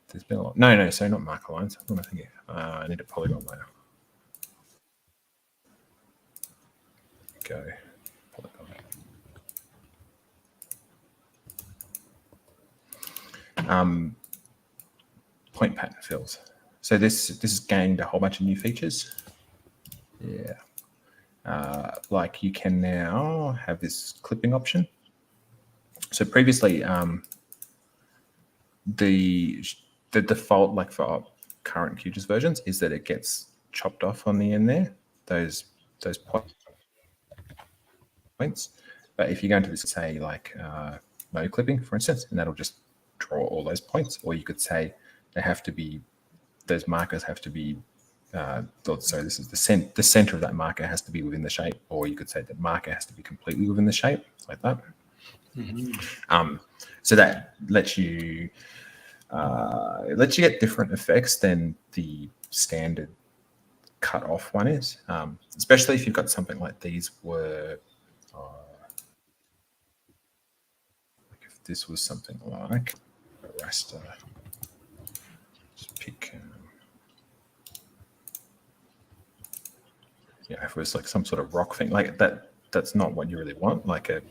There's been a lot. No. So not marker lines. What am I thinking? I need a polygon layer. go. Point pattern fills. So this has gained a whole bunch of new features. Yeah. Like you can now have this clipping option. So previously, the default, like for current QGIS versions, is that it gets chopped off on the end there, those points. But if you go into this, say like no clipping, for instance, and that'll just draw all those points, or you could say they have to be, those markers have to be, so this is the center of that marker has to be within the shape, or you could say the marker has to be completely within the shape, like that. Mm-hmm. So that lets you get different effects than the standard cut off one is, especially if you've got something like these were. If this was something like a raster, just pick. Yeah, if it was like some sort of rock thing, like that, that's not what you really want, like a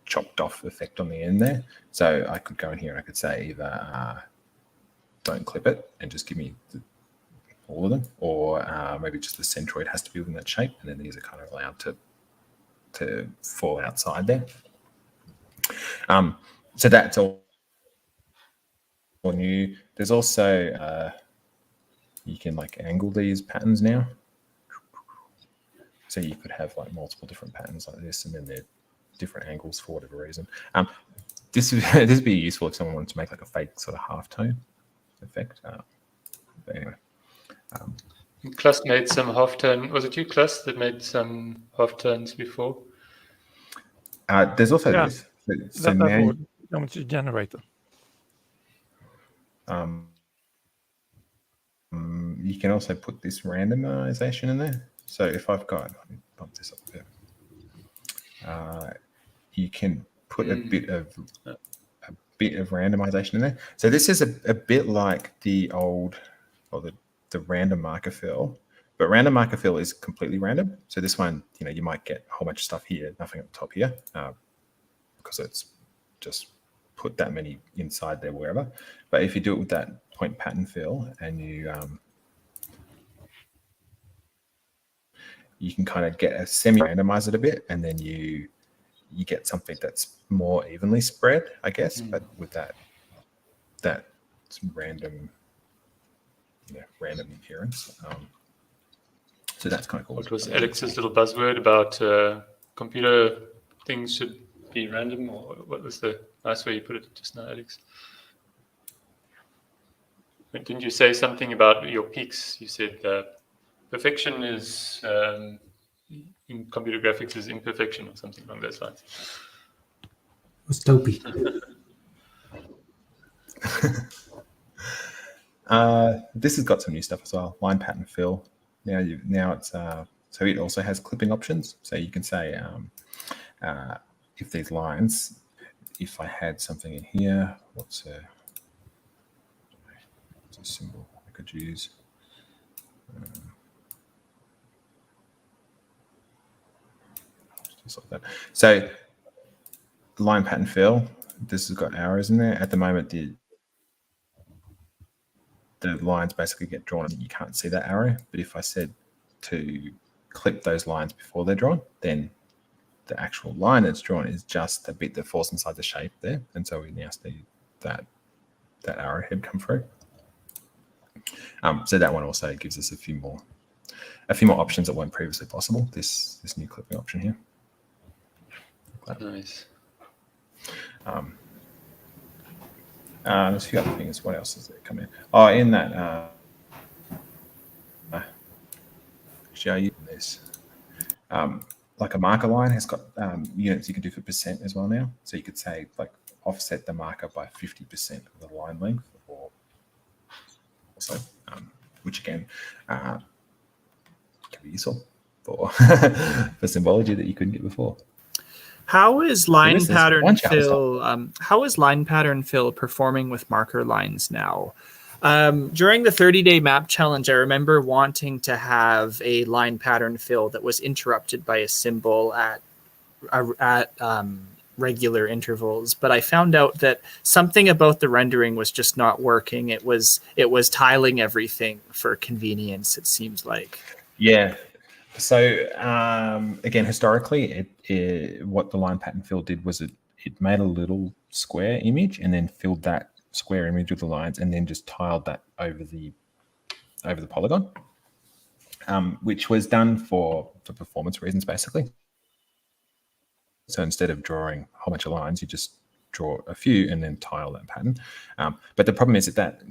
chopped off effect on the end there. So I could go in here and I could say either don't clip it and just give me all of them, or maybe just the centroid has to be within that shape, and then these are kind of allowed to fall outside there. So that's all new. There's also you can like angle these patterns now. So you could have like multiple different patterns like this, and then they're different angles for whatever reason. This would be useful if someone wanted to make like a fake sort of halftone effect. But anyway. Klaus made some halftone. Was it you, Klaus, that made some halftones before? There's also this. So now geometry generator. You can also put this randomization in there. So if I've got, let me bump this up a bit. You can put a bit of randomization in there. So this is a bit like the old, or the random marker fill, but random marker fill is completely random. So this one, you might get a whole bunch of stuff here, nothing at the top here, because it's just put that many inside there wherever. But if you do it with that point pattern fill, and you can kind of get a semi-randomize it a bit, and then you get something that's more evenly spread, I guess, but with that random appearance. So that's kind of cool. What was Alex's little buzzword about computer things should be random, or what was the nice way you put it just now, Alex? Didn't you say something about your peaks? You said perfection is in computer graphics is imperfection, or something along those lines. It was dopey. This has got some new stuff as well. Line pattern fill. Now it's so it also has clipping options. So you can say if these lines, if I had something in here, what's a symbol I could use? Just like that. So line pattern fill. This has got arrows in there. At the moment, the lines basically get drawn and you can't see that arrow. But if I said to clip those lines before they're drawn, then the actual line that's drawn is just the bit that falls inside the shape there. And so we now see that arrowhead come through. So that one also gives us a few more options that weren't previously possible. This new clipping option here. Nice. There's a few other things. What else does there come in? Oh, in that show you this. Like a marker line has got units you can do for percent as well now. So you could say like offset the marker by 50% of the line length, or also, which again can be useful for for symbology that you couldn't get before. How is line pattern fill? How is line pattern fill performing with marker lines now? During the 30-day map challenge, I remember wanting to have a line pattern fill that was interrupted by a symbol at regular intervals, but I found out that something about the rendering was just not working. It was tiling everything for convenience, it seems like. Yeah. So again, historically, what the line pattern fill did was it made a little square image and then filled that square image with the lines and then just tiled that over the polygon, which was done for performance reasons, basically. So instead of drawing a whole bunch of lines, you just draw a few and then tile that pattern. But the problem is that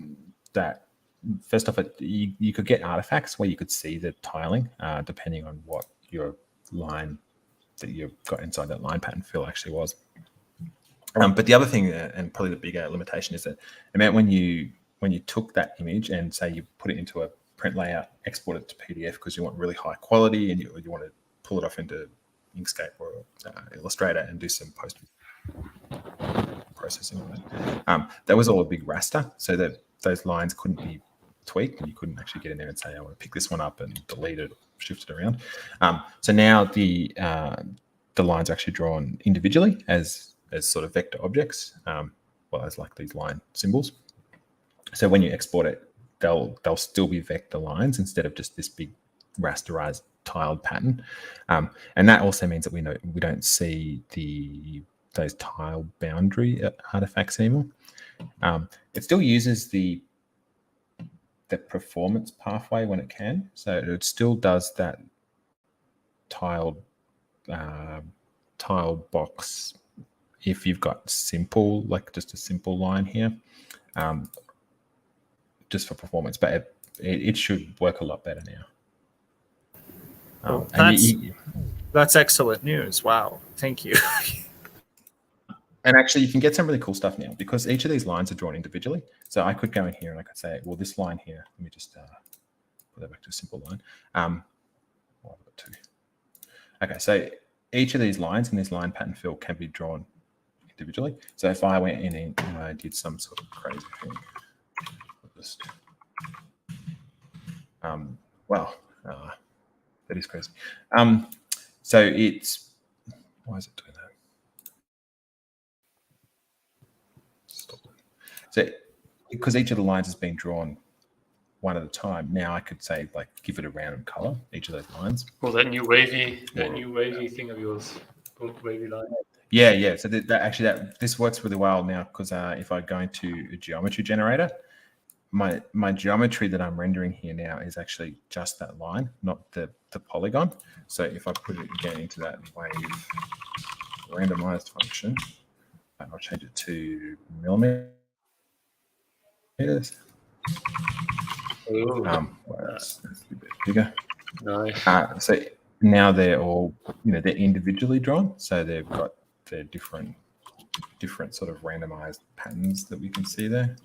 first off, you could get artifacts where you could see the tiling depending on what your line that you've got inside that line pattern fill actually was. But the other thing, and probably the bigger limitation, is that it meant when you took that image and say you put it into a print layout, export it to PDF because you want really high quality and you want to pull it off into Inkscape or Illustrator and do some post processing on it. That was all a big raster, so that those lines couldn't be tweaked and you couldn't actually get in there and say, I want to pick this one up and delete it or shift it around. So now the lines are actually drawn individually as sort of vector objects, well, as like these line symbols. So when you export it, they'll still be vector lines instead of just this big rasterized tiled pattern, and that also means that we don't see those tile boundary artifacts anymore. It still uses the performance pathway when it can, so it still does that tiled box if you've got simple, like just a simple line here, just for performance, but it should work a lot better now. That's excellent news. Wow, thank you. And actually, you can get some really cool stuff now because each of these lines are drawn individually. So I could go in here and I could say, well, this line here, let me just put that back to a simple line. Well, I've got two. Okay, so each of these lines in this line pattern fill can be drawn individually. So if I went in and I did some sort of crazy thing, just, well, that is crazy. So it's, why is it doing that? Stop it. So because each of the lines is being drawn one at a time, now I could say, like, give it a random color, each of those lines. Well, that new wavy thing of yours, wavy line. Yeah. So this works really well now because if I go into a geometry generator, my geometry that I'm rendering here now is actually just that line, not the polygon. So if I put it again into that wave randomized function, I'll change it to millimeters. Well, that's a bit bigger. Nice. So now they're all, they're individually drawn. So they've got their different sort of randomized patterns that we can see there.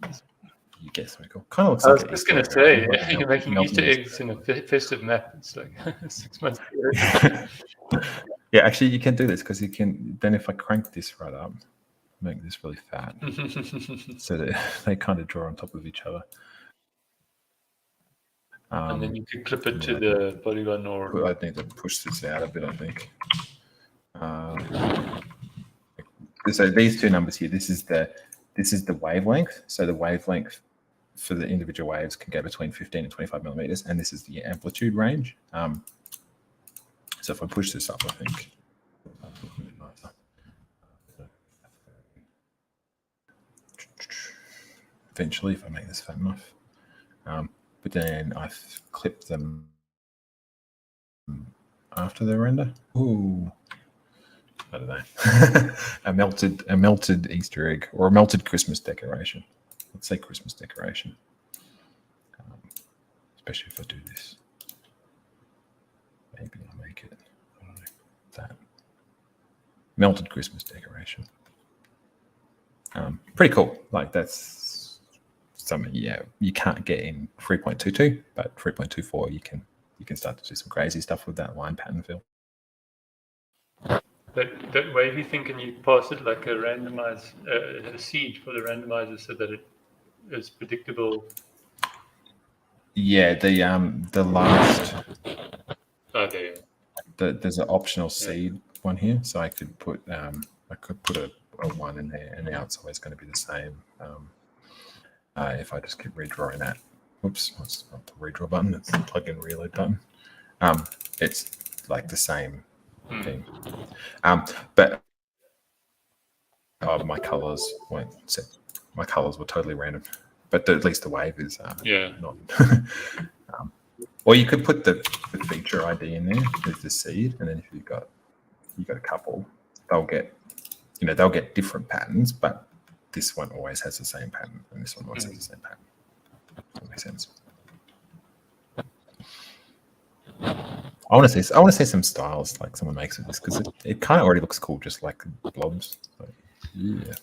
You get something cool. Kind of looks I was like just going to say, you're making Easter eggs in a festive map. It's like 6 months ago. Yeah, actually, you can do this because you can. Then if I crank this right up, make this really fat, so that they kind of draw on top of each other. And then you could clip it to the polygon, or I need to push this out a bit, I think. So these two numbers here, this is the wavelength. So the wavelength for the individual waves can go between 15 and 25 millimeters, and this is the amplitude range. So if I push this up, I think eventually, if I make this fat enough. But then I've clipped them after the render. Ooh, I don't know. a melted Easter egg or a melted Christmas decoration. Let's say Christmas decoration. Especially if I do this. Maybe I'll make it, I don't know, that. Melted Christmas decoration. Pretty cool. Like that's something, you can't get in 3.22, but 3.24 you can start to do some crazy stuff with that line pattern fill. that wavy thing, can you pass it like a randomized a seed for the randomizer so that it is predictable Yeah, the last. Okay. There's an optional seed one here, so I could put a 1 in there, and now it's always going to be the same. If I just keep redrawing that. Oops, that's not the redraw button. It's the plug-in reload button. It's like the same thing. But my colors weren't set. My colors were totally random. But at least the wave is not. Or you could put the feature ID in there with the seed, and then if you've got a couple, they'll get different patterns, but this one always has the same pattern, and this one always has the same pattern. Does that make sense? I want to see some styles like someone makes of this, because it kind of already looks cool, just like blobs. So, yeah.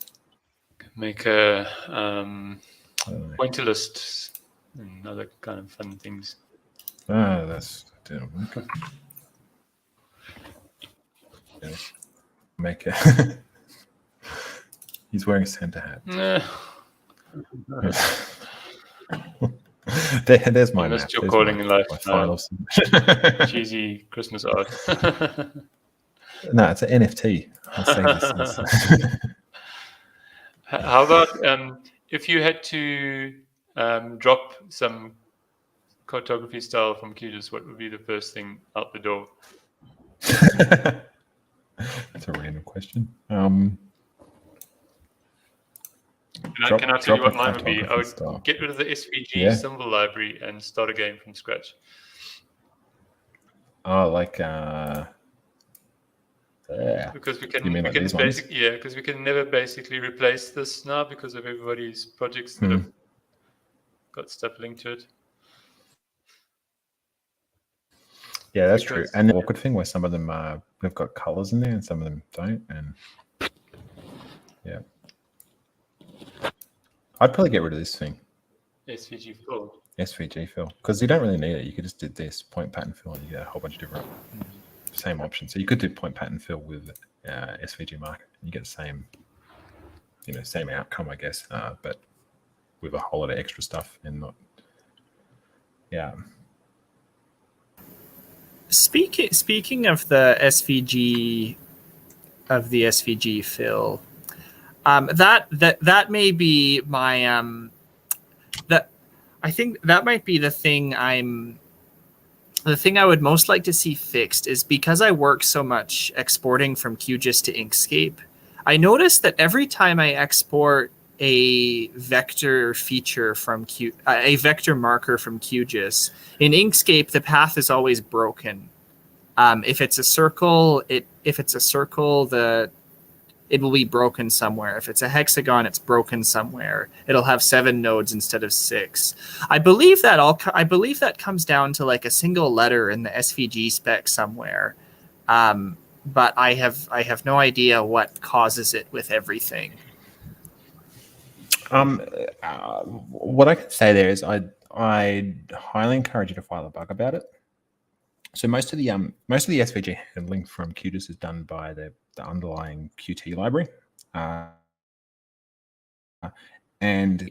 Make a pointer list and other kind of fun things. That's make it. He's wearing a Santa hat. There's my map. Your calling in life. Finals. Cheesy Christmas art. No, it's an NFT. I'll say this. How about if you had to drop some cartography style from QGIS, what would be the first thing out the door? That's a random question. Can I tell you what mine would be? I would get rid of the SVG symbol library and start again from scratch. Oh, like because we can because we can never basically replace this now because of everybody's projects that have got stuff linked to it. Yeah, that's true. And the awkward thing where some of them they've got colors in there and some of them don't, and yeah. I'd probably get rid of this thing. SVG fill. SVG fill. Because you don't really need it. You could just do this point pattern fill and you get a whole bunch of different same options. So you could do point pattern fill with SVG marker. You get the same, same outcome, I guess, but with a whole lot of extra stuff and not, Speaking of the SVG fill, that may be my I think that might be the thing I would most like to see fixed, is because I work so much exporting from QGIS to Inkscape. I noticed that every time I export a vector feature from a vector marker from QGIS, in Inkscape the path is always broken. If it's a circle, it will be broken somewhere. If it's a hexagon, it's broken somewhere. It'll have 7 nodes instead of 6. I believe that comes down to like a single letter in the SVG spec somewhere. But I have no idea what causes it with everything. What I can say there is I highly encourage you to file a bug about it. So most of the SVG handling from QGIS is done by the underlying Qt library, and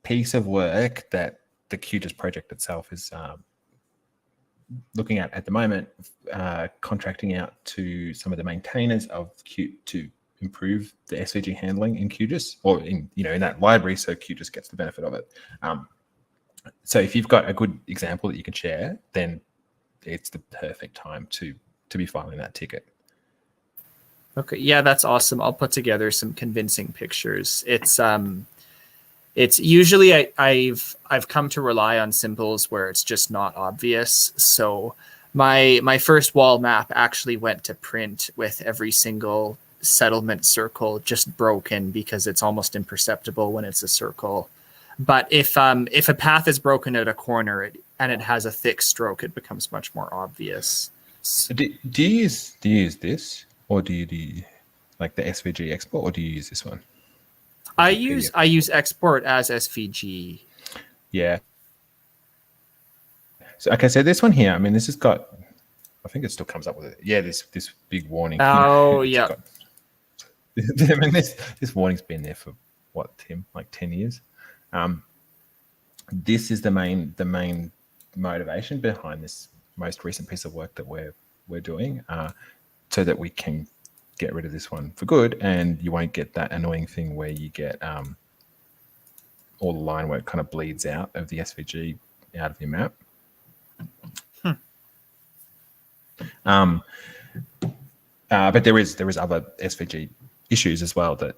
piece of work that the QGIS project itself is looking at the moment, contracting out to some of the maintainers of Qt to improve the SVG handling in QGIS, or in that library, so QGIS gets the benefit of it. So if you've got a good example that you can share, then it's the perfect time to be filing that ticket. Okay, yeah, that's awesome. I'll put together some convincing pictures. It's usually I've come to rely on symbols where it's just not obvious. So my first wall map actually went to print with every single settlement circle just broken because it's almost imperceptible when it's a circle. But if a path is broken at a corner and it has a thick stroke, it becomes much more obvious. Do you use this, or do you like the SVG export, or do you use this one? I use export as SVG. Yeah. So okay, so this one here, I mean, this has got, I think it still comes up with it. Yeah, this big warning. Oh yeah. I mean, this warning's been there for what, Tim, like 10 years. this is the main motivation behind this most recent piece of work that we're doing, so that we can get rid of this one for good, and you won't get that annoying thing where you get all the line work kind of bleeds out of the SVG out of your map. But there is other SVG issues as well that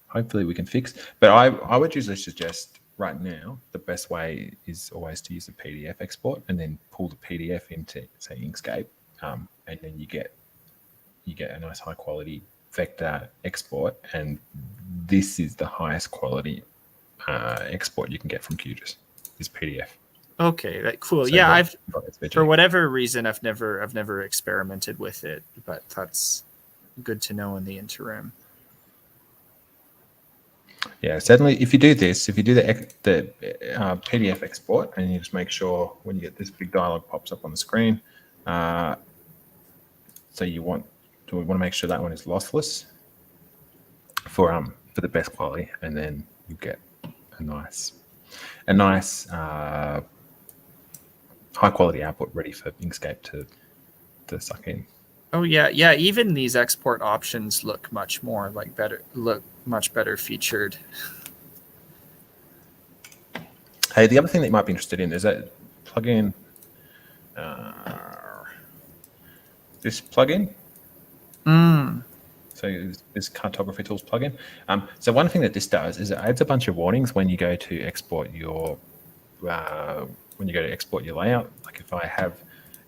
hopefully we can fix. But I would usually suggest right now the best way is always to use a PDF export and then pull the PDF into, say, Inkscape, and then you get a nice high quality vector export, and this is the highest quality export you can get from QGIS, is PDF. Okay, cool. So Yeah, for SVG. whatever reason I've never experimented with it, but that's good to know in the interim. Yeah, certainly. If you do this, if you do the PDF export, and you just make sure when you get this big dialog pops up on the screen, so we want to make sure that one is lossless for the best quality, and then you get a nice high quality output ready for Inkscape to suck in. Oh yeah. Even these export options look much better featured. Hey, the other thing that you might be interested in is that plugin. This plugin. So this cartography tools plugin. So one thing that this does is it adds a bunch of warnings when you go to export your layout. Like if I have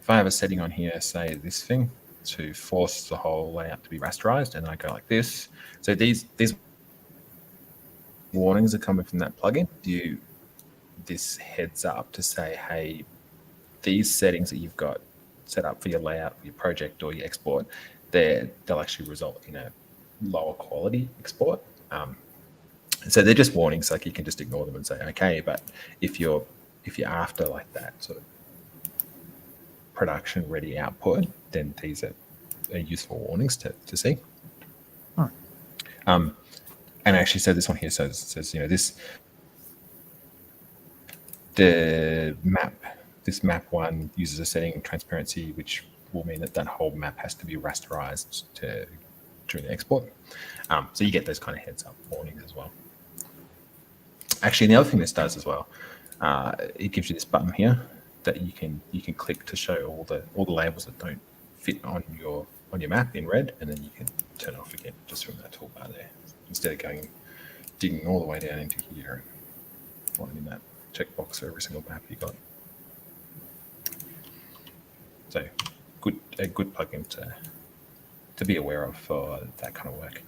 a setting on here, say this thing, to force the whole layout to be rasterized, and I go like this. So these warnings are coming from that plugin. This heads up to say, hey, these settings that you've got set up for your layout, your project, or your export, they'll actually result in a lower quality export. So they're just warnings, like you can just ignore them and say, okay. But if you're after like that sort of production ready output, then these are useful warnings to see. And actually, so this one here says this map one uses a setting transparency, which will mean that whole map has to be rasterized during the export. So you get those kind of heads up warnings as well. Actually, the other thing this does as well, it gives you this button here that you can click to show all the labels that don't fit on your map in red, and then you can turn it off again just from that toolbar there, instead of digging all the way down into here and finding that checkbox for every single map you got. So a good plugin to be aware of for that kind of work.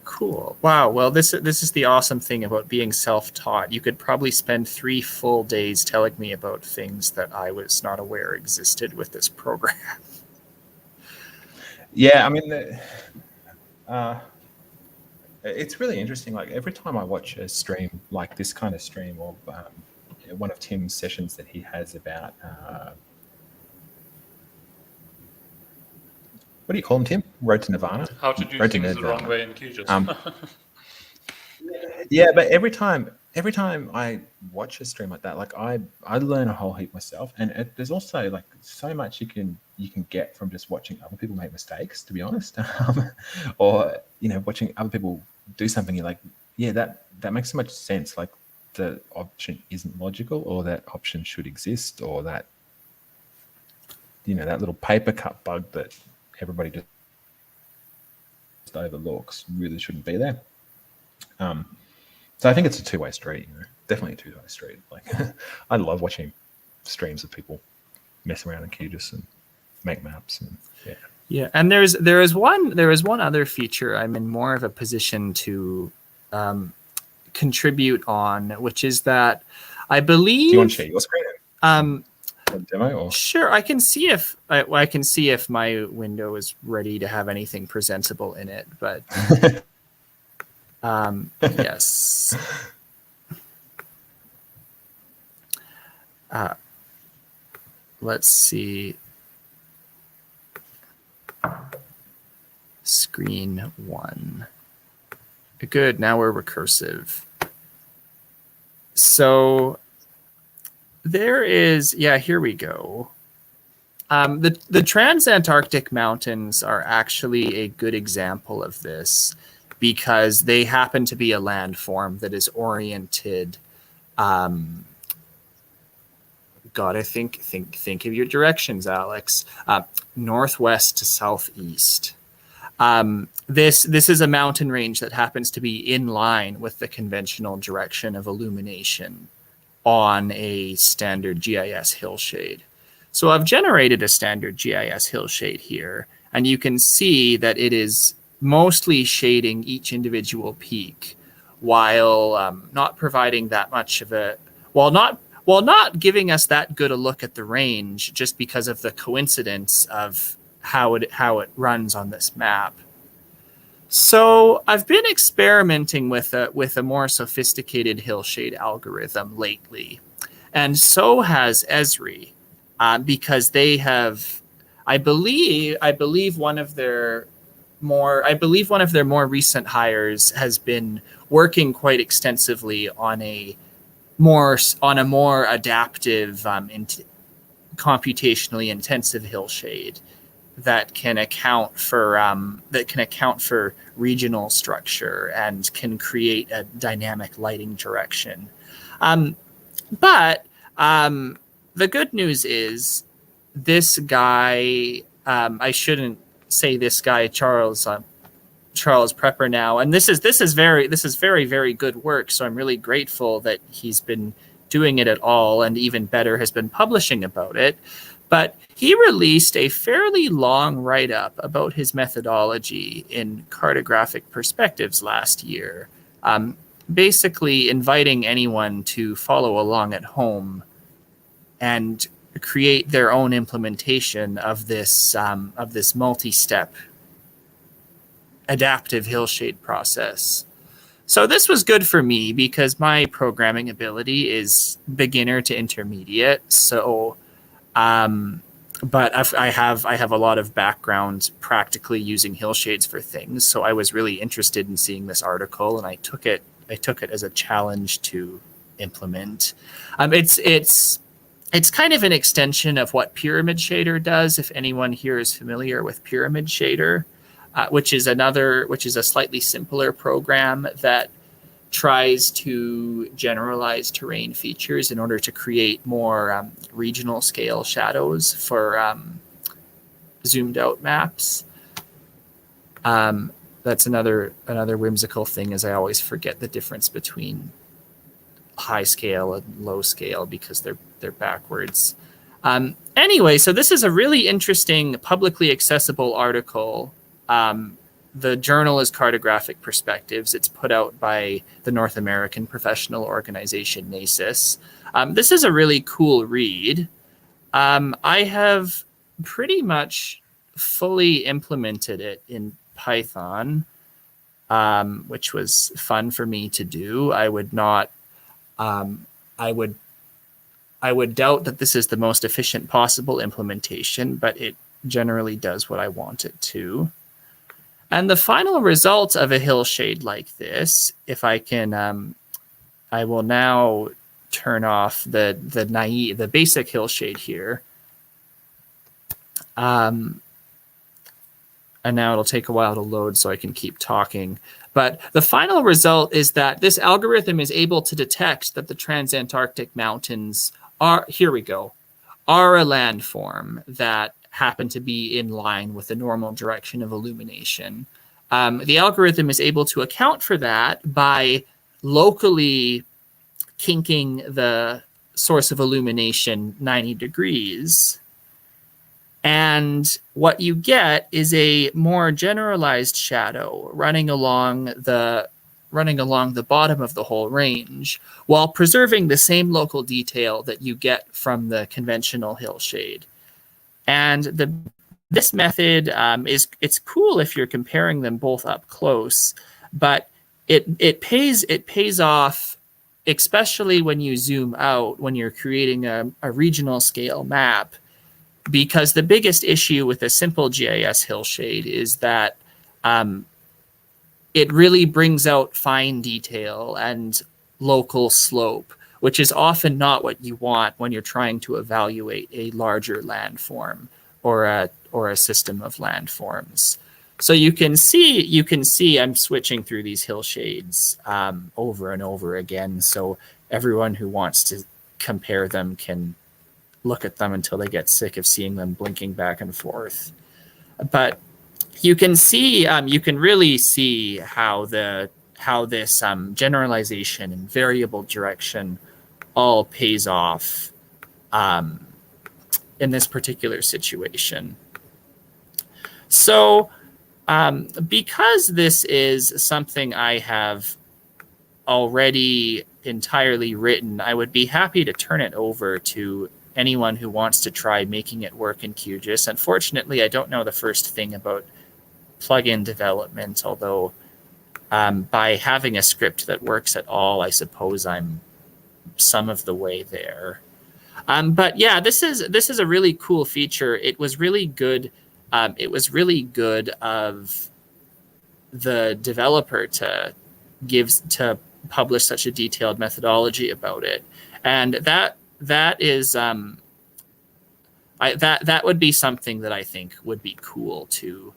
Cool. Wow. Well, this is the awesome thing about being self-taught. You could probably spend 3 full days telling me about things that I was not aware existed with this program. Yeah, I mean, it's really interesting. Like every time I watch a stream like this kind of stream, or one of Tim's sessions that he has about what do you call him, Tim? Road to Nirvana? How to do Road to things the Nirvana. wrong way in QGIS. Yeah, but every time I watch a stream like that, like I learn a whole heap myself, and there's also like so much you can get from just watching other people make mistakes, to be honest, or watching other people do something. You're like, yeah, that makes so much sense. Like the option isn't logical, or that option should exist, or that that little paper cut bug that everybody just overlooks really shouldn't be there. So I think it's a two-way street. Definitely a two-way street. Like I love watching streams of people mess around in QGIS and make maps, and yeah. And there is one other feature I'm in more of a position to contribute on, which is that I believe. Do you want to share your screen? Demo, or? Sure, I can see if my window is ready to have anything presentable in it, but yes. Let's see. Screen 1. Good, now we're recursive. So there is, yeah, here we go. The Transantarctic Mountains are actually a good example of this because they happen to be a landform that is oriented. Gotta think of your directions, Alex. Northwest to southeast. This is a mountain range that happens to be in line with the conventional direction of illumination on a standard GIS hillshade. So I've generated a standard GIS hillshade here, and you can see that it is mostly shading each individual peak while not providing that much of a, while not giving us that good a look at the range just because of the coincidence of how it runs on this map. So I've been experimenting with a more sophisticated hillshade algorithm lately, and so has Esri, because they have, I believe one of their more recent hires has been working quite extensively on a more adaptive, computationally intensive hillshade that can account for regional structure and can create a dynamic lighting direction. But the good news is this guy, I shouldn't say this guy, Charles Prepper now, and this is very, very good work. So I'm really grateful that he's been doing it at all, and even better, has been publishing about it. But he released a fairly long write-up about his methodology in Cartographic Perspectives last year, basically inviting anyone to follow along at home and create their own implementation of this multi-step adaptive hillshade process. So this was good for me because my programming ability is beginner to intermediate. So, but I have a lot of background practically using hillshades for things. So I was really interested in seeing this article, and I took it as a challenge to implement. It's kind of an extension of what Pyramid Shader does. If anyone here is familiar with Pyramid Shader, which is a slightly simpler program that tries to generalize terrain features in order to create more regional scale shadows for zoomed out maps. That's another whimsical thing, is I always forget the difference between high scale and low scale because they're backwards. Anyway, so this is a really interesting publicly accessible article. The journal is Cartographic Perspectives. It's put out by the North American professional organization NACIS. This is a really cool read. I have pretty much fully implemented it in Python, which was fun for me to do. I would doubt that this is the most efficient possible implementation, but it generally does what I want it to. And the final result of a hillshade like this, if I can, I will now turn off the basic hillshade here. And now it'll take a while to load so I can keep talking. But the final result is that this algorithm is able to detect that the Transantarctic Mountains are, here we go, are a landform that happen to be in line with the normal direction of illumination. The algorithm is able to account for that by locally kinking the source of illumination 90 degrees. And what you get is a more generalized shadow running along the bottom of the whole range while preserving the same local detail that you get from the conventional hillshade. And this method it's cool if you're comparing them both up close, but it pays off, especially when you zoom out, when you're creating a regional scale map, because the biggest issue with a simple GIS hillshade is that it really brings out fine detail and local slope, which is often not what you want when you're trying to evaluate a larger landform or a system of landforms. So you can see I'm switching through these hillshades over and over again. So everyone who wants to compare them can look at them until they get sick of seeing them blinking back and forth. But you can see, you can really see how this generalization and variable direction all pays off in this particular situation. So because this is something I have already entirely written, I would be happy to turn it over to anyone who wants to try making it work in QGIS. Unfortunately, I don't know the first thing about plugin development, although by having a script that works at all, I suppose I'm some of the way there. But yeah, this is a really cool feature. It was really good. It was really good of the developer to publish such a detailed methodology about it, and that is that would be something that I think would be cool to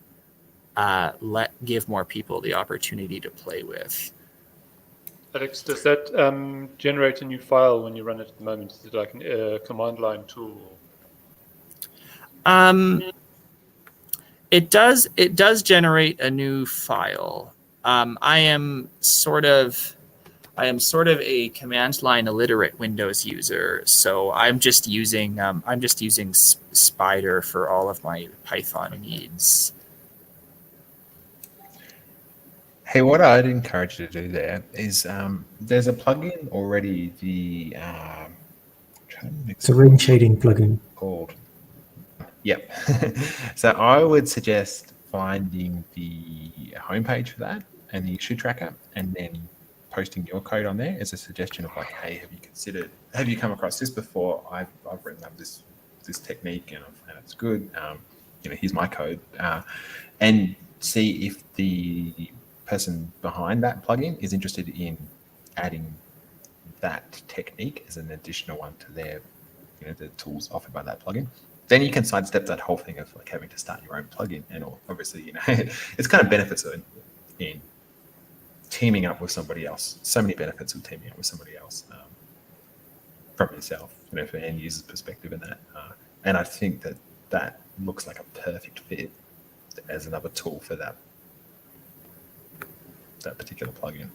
give more people the opportunity to play with. Alex, does that generate a new file when you run it at the moment? Is it like a command line tool? It does generate a new file. I am sort of a command line illiterate Windows user, so I'm just using Spider for all of my Python needs. Hey, what I'd encourage you to do there is there's a plugin already. It's a rain shading plugin called. Yep. So I would suggest finding the homepage for that and the issue tracker, and then posting your code on there as a suggestion of like, hey, have you come across this before? I've written up this technique and it's good. Here's my code, and see if the person behind that plugin is interested in adding that technique as an additional one to their, the tools offered by that plugin. Then you can sidestep that whole thing of like having to start your own plugin, and obviously, it's kind of benefits in teaming up with somebody else. So many benefits of teaming up with somebody else from yourself, from an end user's perspective in that. And I think that looks like a perfect fit as another tool for that particular plugin.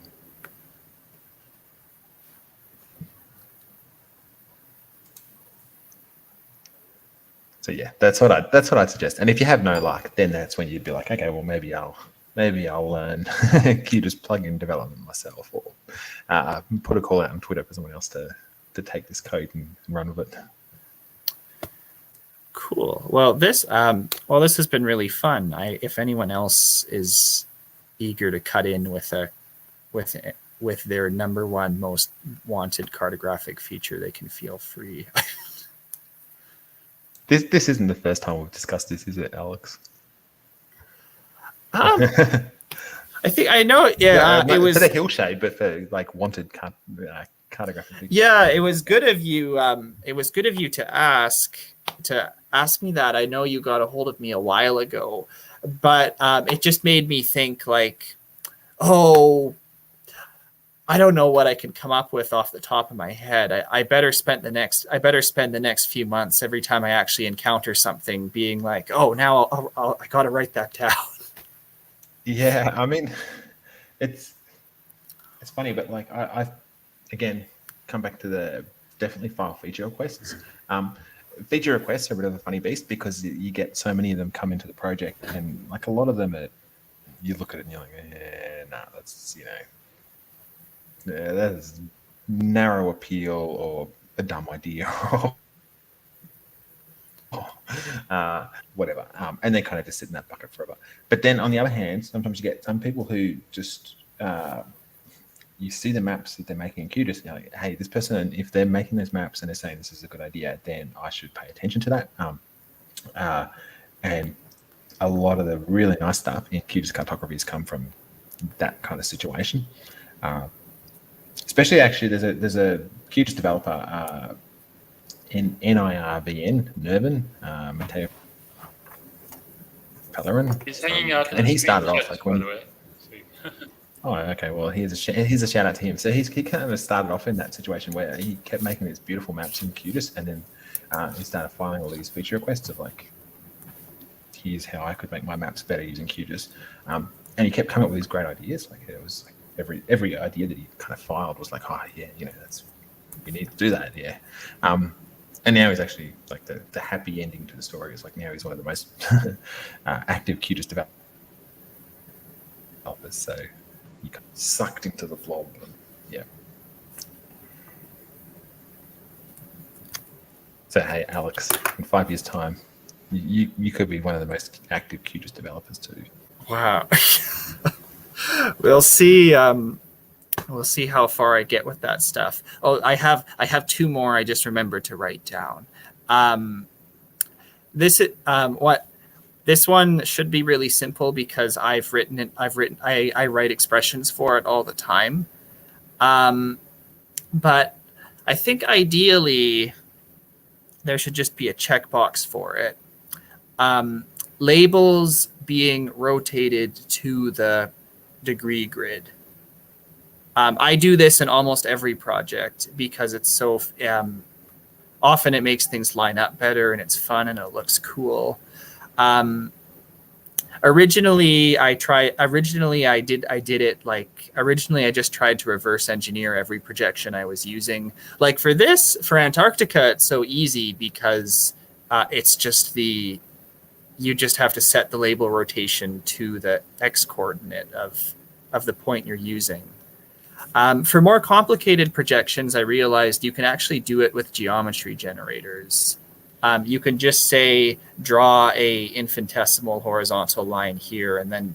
So yeah, that's what I'd suggest. And if you have no luck, then that's when you'd be like, okay, well maybe I'll learn QGIS plugin development myself, or put a call out on Twitter for someone else to take this code and run with it. Cool. Well, this has been really fun. If anyone else is eager to cut in with their number one most wanted cartographic feature, they can feel free. This isn't the first time we've discussed this, is it, Alex? I think I know. Yeah, it was for the hillshade, but for like wanted cartographic features. Yeah, it was good of you. It was good of you to ask me that. I know you got a hold of me a while ago, but it just made me think like, oh, I don't know what I can come up with off the top of my head. I better spend the next few months every time I actually encounter something being like, oh, now I got to write that down. Yeah, I mean, it's funny, but like I again come back to the definitely file feature requests. Feature requests are a bit of a funny beast because you get so many of them come into the project, and like a lot of them you look at it and you're like, that's that is narrow appeal or a dumb idea or whatever, and they kind of just sit in that bucket forever. But then on the other hand, sometimes you get some people who just you see the maps that they're making in QGIS, and you're like, hey, this person, if they're making those maps and they're saying this is a good idea, then I should pay attention to that. And a lot of the really nice stuff in QGIS cartographies come from that kind of situation. Especially, actually, there's a QGIS developer in NIRVN, Nervin, Matteo Pellerin. He's hanging out, and he started off chat, like by when. the way. Oh, okay. Well, here's a shout out to him. So he kind of started off in that situation where he kept making these beautiful maps in QGIS, and then he started filing all these feature requests of like, here's how I could make my maps better using QGIS. And he kept coming up with these great ideas. Like it was like every idea that he kind of filed was like, oh yeah, that's we need to do that. Yeah. And now he's actually like the happy ending to the story is like now he's one of the most active QGIS developers. So he got sucked into the blob. And, yeah. So hey, Alex, in 5 years' time, you could be one of the most active QGIS developers too. Wow. We'll see. We'll see how far I get with that stuff. Oh, I have 2 more. I just remembered to write down. This one should be really simple because I write expressions for it all the time. But I think ideally there should just be a checkbox for it. Labels being rotated to the degree grid. I do this in almost every project because it's so often it makes things line up better and it's fun and it looks cool. Originally I just tried to reverse engineer every projection I was using. Like for Antarctica, it's so easy because it's just you just have to set the label rotation to the X coordinate of the point you're using. For more complicated projections, I realized you can actually do it with geometry generators. You can just say, draw a infinitesimal horizontal line here, and then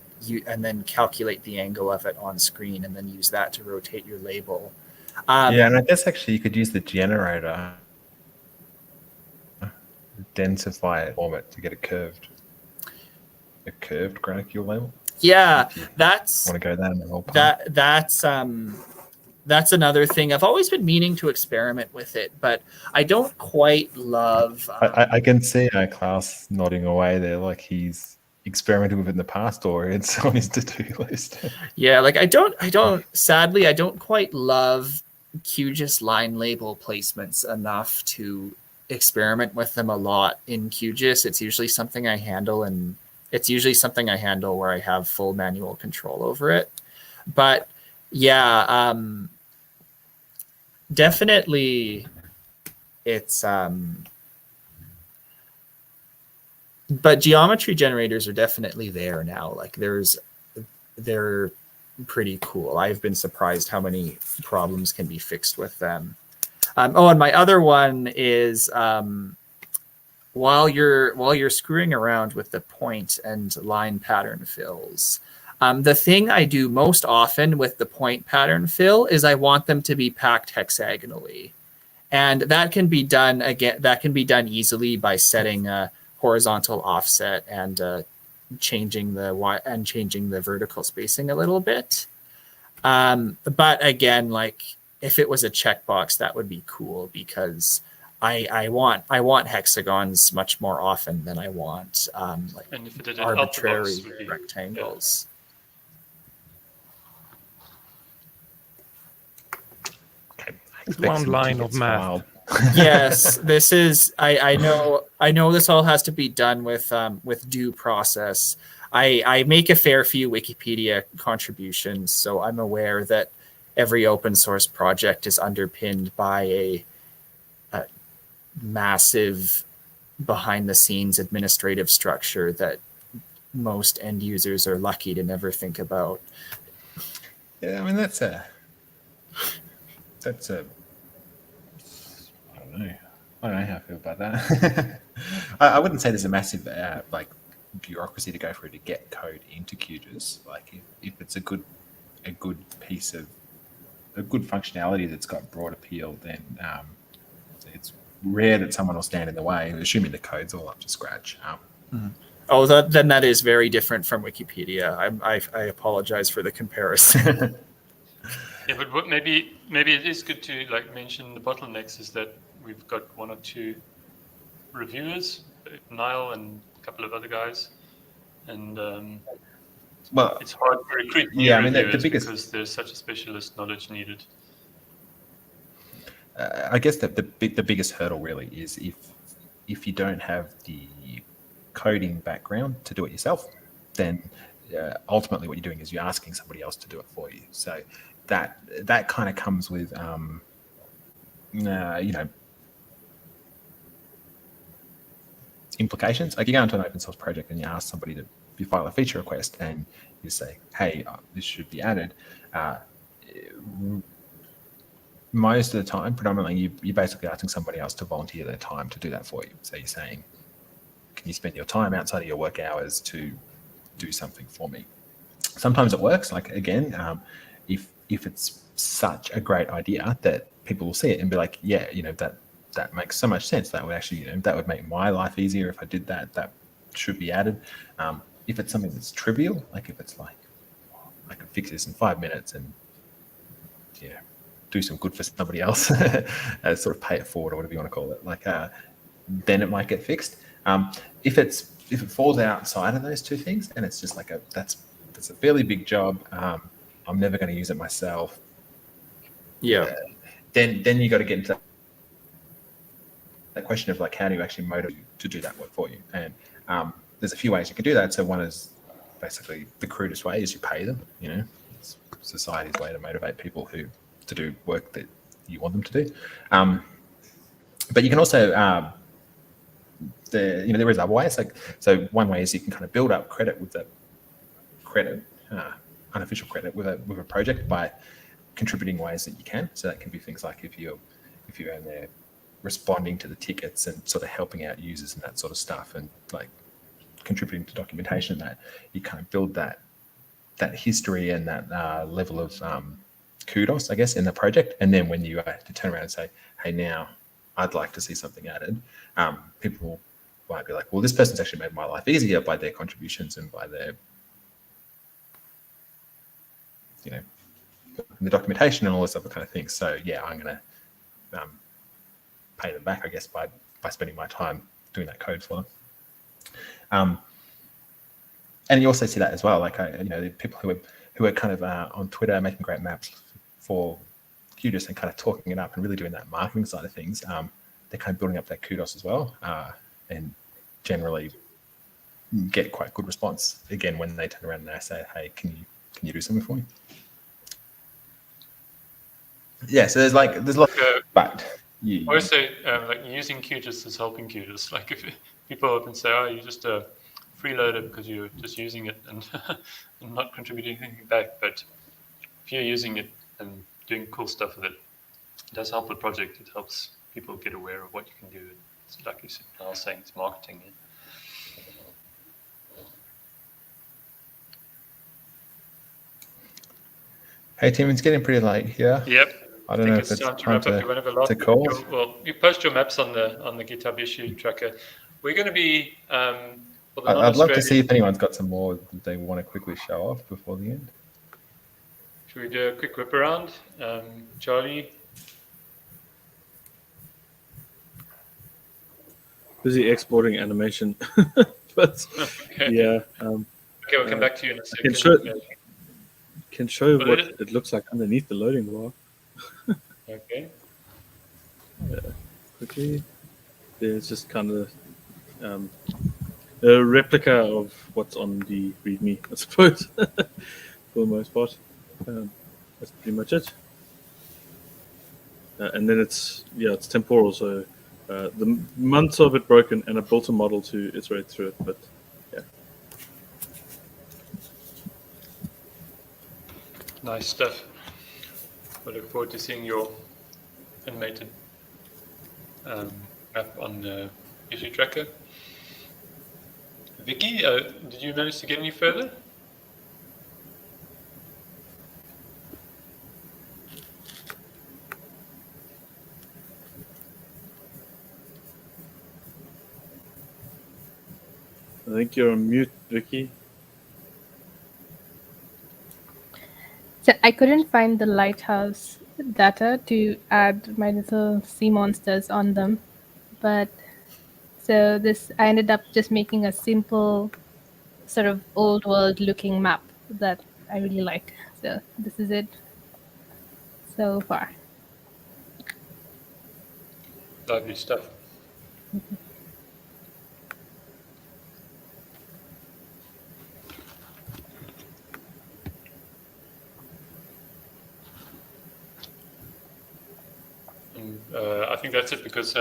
calculate the angle of it on screen, and then use that to rotate your label. Yeah, and I guess actually you could use the generator, densify it, form it to get a curved granicule label. Yeah, want to go down the whole path. That's another thing. I've always been meaning to experiment with it, but I don't quite love. I can see our class nodding away there, like he's experimented with it in the past, or it's on his to-do list. Yeah, like sadly, I don't quite love QGIS line label placements enough to experiment with them a lot in QGIS. It's usually something I handle where I have full manual control over it. But yeah, definitely it's but geometry generators are definitely there now. Like they're pretty cool. I've been surprised how many problems can be fixed with them. And my other one is while you're screwing around with the point and line pattern fills, the thing I do most often with the point pattern fill is I want them to be packed hexagonally, and that can be done easily by setting a horizontal offset and changing the vertical spacing a little bit. But again, like if it was a checkbox, that would be cool because I want hexagons much more often than I want arbitrary rectangles. One line of math. Yes, this is. I know this all has to be done with due process. I make a fair few Wikipedia contributions, so I'm aware that every open source project is underpinned by a massive behind the scenes administrative structure that most end users are lucky to never think about. Yeah, I mean that's a I don't know how I feel about that. I wouldn't say there's a massive bureaucracy to go through to get code into QGIS. Like if it's a good piece of a good functionality that's got broad appeal, then it's rare that someone will stand in the way, assuming the code's all up to scratch. Oh, then that is very different from Wikipedia. I apologize for the comparison. Yeah, but maybe it is good to like mention the bottlenecks is that we've got 1 or 2 reviewers, Nyall and a couple of other guys, and Well, it's hard to recruit new yeah, I mean, the reviewers biggest, because there's such a specialist knowledge needed. I guess that the biggest hurdle really is if you don't have the coding background to do it yourself, then ultimately what you're doing is you're asking somebody else to do it for you. So that kind of comes with implications. Like you go into an open source project and you ask somebody to, you file a feature request and you say, hey, this should be added. Most of the time, predominantly, you're basically asking somebody else to volunteer their time to do that for you. So you're saying, can you spend your time outside of your work hours to do something for me? Sometimes it works. Like again, if it's such a great idea that people will see it and be like, yeah, that makes so much sense. That would actually, that would make my life easier if I did that. That should be added. If it's something that's trivial, like if it's like, I could fix this in 5 minutes and do some good for somebody else, sort of pay it forward or whatever you want to call it. Like, then it might get fixed. If it falls outside of those 2 things, and it's just like that's a fairly big job. I'm never going to use it myself. Yeah. Then you got to get into that question of like, how do you actually motivate you to do that work for you? And there's a few ways you can do that. So one is basically the crudest way is you pay them. It's society's way to motivate people to do work that you want them to do. But you can also there is other ways. Like, so one way is you can kind of build up credit with the unofficial credit with a project by contributing ways that you can. So that can be things like if you're in there responding to the tickets and sort of helping out users and that sort of stuff, and like contributing to documentation, that you kind of build that history and that level of kudos, I guess, in the project. And then when you to turn around and say, hey, now I'd like to see something added, people might be like, well, this person's actually made my life easier by their contributions and by their the documentation and all this other kind of things. So yeah, I'm going to pay them back, I guess, by spending my time doing that code for them. And you also see that as well, like the people who are kind of on Twitter making great maps for QGIS and kind of talking it up and really doing that marketing side of things. They're kind of building up that kudos as well, and generally get quite good response again when they turn around and they say, hey, can you do something for me? Yeah, so there's lots, but also like using QGIS is helping QGIS. Like if people often say, oh, you're just a freeloader because you're just using it and not contributing anything back, but if you're using it and doing cool stuff with it, it does help the project. It helps people get aware of what you can do. It's like you said, I was saying, it's marketing. Yeah? Hey Tim, it's getting pretty late here. Yep. I don't know if it's time to call. Well, you post your maps on the GitHub issue tracker. We're going to be. I'd love to see if anyone's got some more that they want to quickly show off before the end. Should we do a quick whip around, Charlie? Busy exporting animation, but okay. Yeah. Okay, we'll come back to you in a second. Can show what it looks like underneath the loading bar. Okay. Quickly, there's just kind of a replica of what's on the README, I suppose, for the most part. That's pretty much it. And then it's temporal, so the months of it broken, and I built a model to iterate through it, but yeah. Nice stuff. I look forward to seeing your animated map on the issue tracker. Vicky, did you manage to get any further? I think you're on mute, Vicky. So I couldn't find the lighthouse data to add my little sea monsters on them, but so this I ended up just making a simple sort of old world looking map that I really like. So this is it so far. Lovely stuff. And, I think that's it because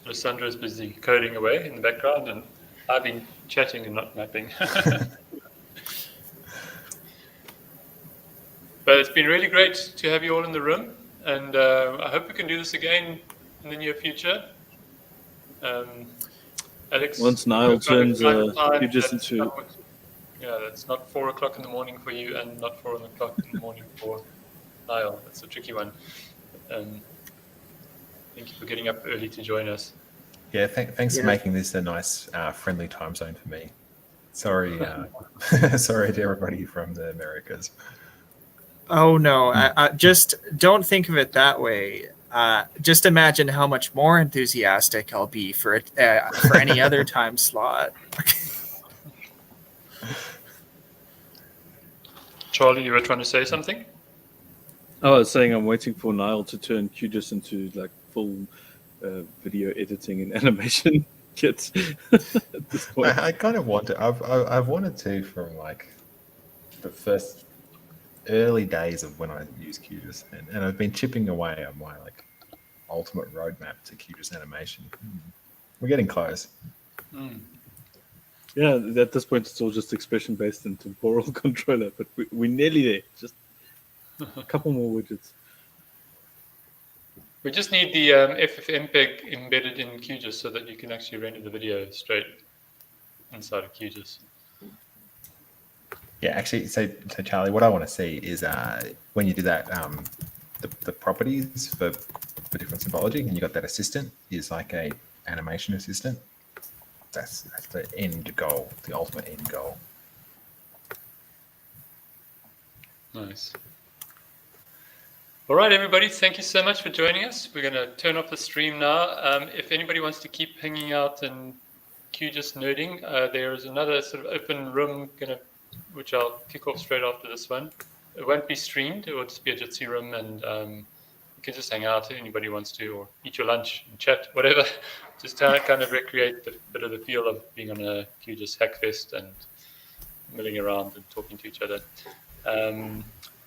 Lysandra is busy coding away in the background, and I've been chatting and not mapping. But it's been really great to have you all in the room, and I hope we can do this again in the near future. Alex, Once Nyall turns QGIS into... Yeah, that's not 4 o'clock in the morning for you and not 4 o'clock in the morning for Nyall. That's a tricky one. Thank you for getting up early to join us. Yeah, thanks for making this a nice, friendly time zone for me. Sorry, sorry to everybody from the Americas. Oh no! I just don't think of it that way. Just imagine how much more enthusiastic I'll be for any other time slot. Charlie, you were trying to say something? Oh, I was saying I'm waiting for Nyall to turn QGIS into like full video editing and animation kit at this point. I kind of want to. I've wanted to from like the first early days of when I used QGIS, and I've been chipping away on my like ultimate roadmap to QGIS animation. We're getting close. Yeah, at this point it's all just expression based and temporal controller, but we're nearly there. Just a couple more widgets. We just need the FFmpeg embedded in QGIS so that you can actually render the video straight inside of QGIS. Yeah, actually, so Charlie, what I want to see is when you do that, the properties for different symbology, and you got that assistant is like a animation assistant. That's the end goal, the ultimate end goal. Nice. All right, everybody, thank you so much for joining us. We're going to turn off the stream now. If anybody wants to keep hanging out and QGIS nerding, there is another sort of open room which I'll kick off straight after this one. It won't be streamed. It will just be a Jitsi room, and you can just hang out if anybody wants to, or eat your lunch and chat, whatever. Just kind of recreate the bit of the feel of being on a QGIS Hackfest and milling around and talking to each other.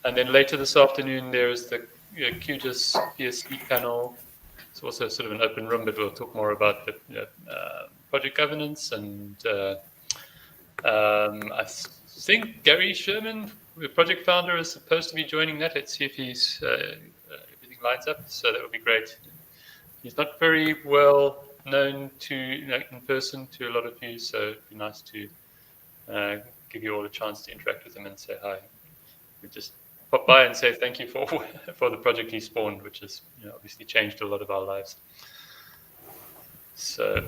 And then later this afternoon, there's the QGIS PSC panel. It's also sort of an open room, but we'll talk more about the project governance. And I think Gary Sherman, the project founder, is supposed to be joining that. Let's see if he's everything lines up. So that would be great. He's not very well known in person to a lot of you, so it'd be nice to give you all a chance to interact with him and say hi. We just pop by and say thank you for the project he spawned, which has obviously changed a lot of our lives. So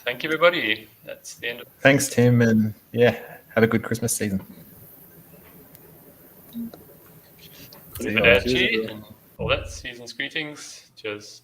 thank you, everybody. That's the end. Thanks, Tim, and yeah, have a good Christmas season. And all that, season's greetings. Cheers.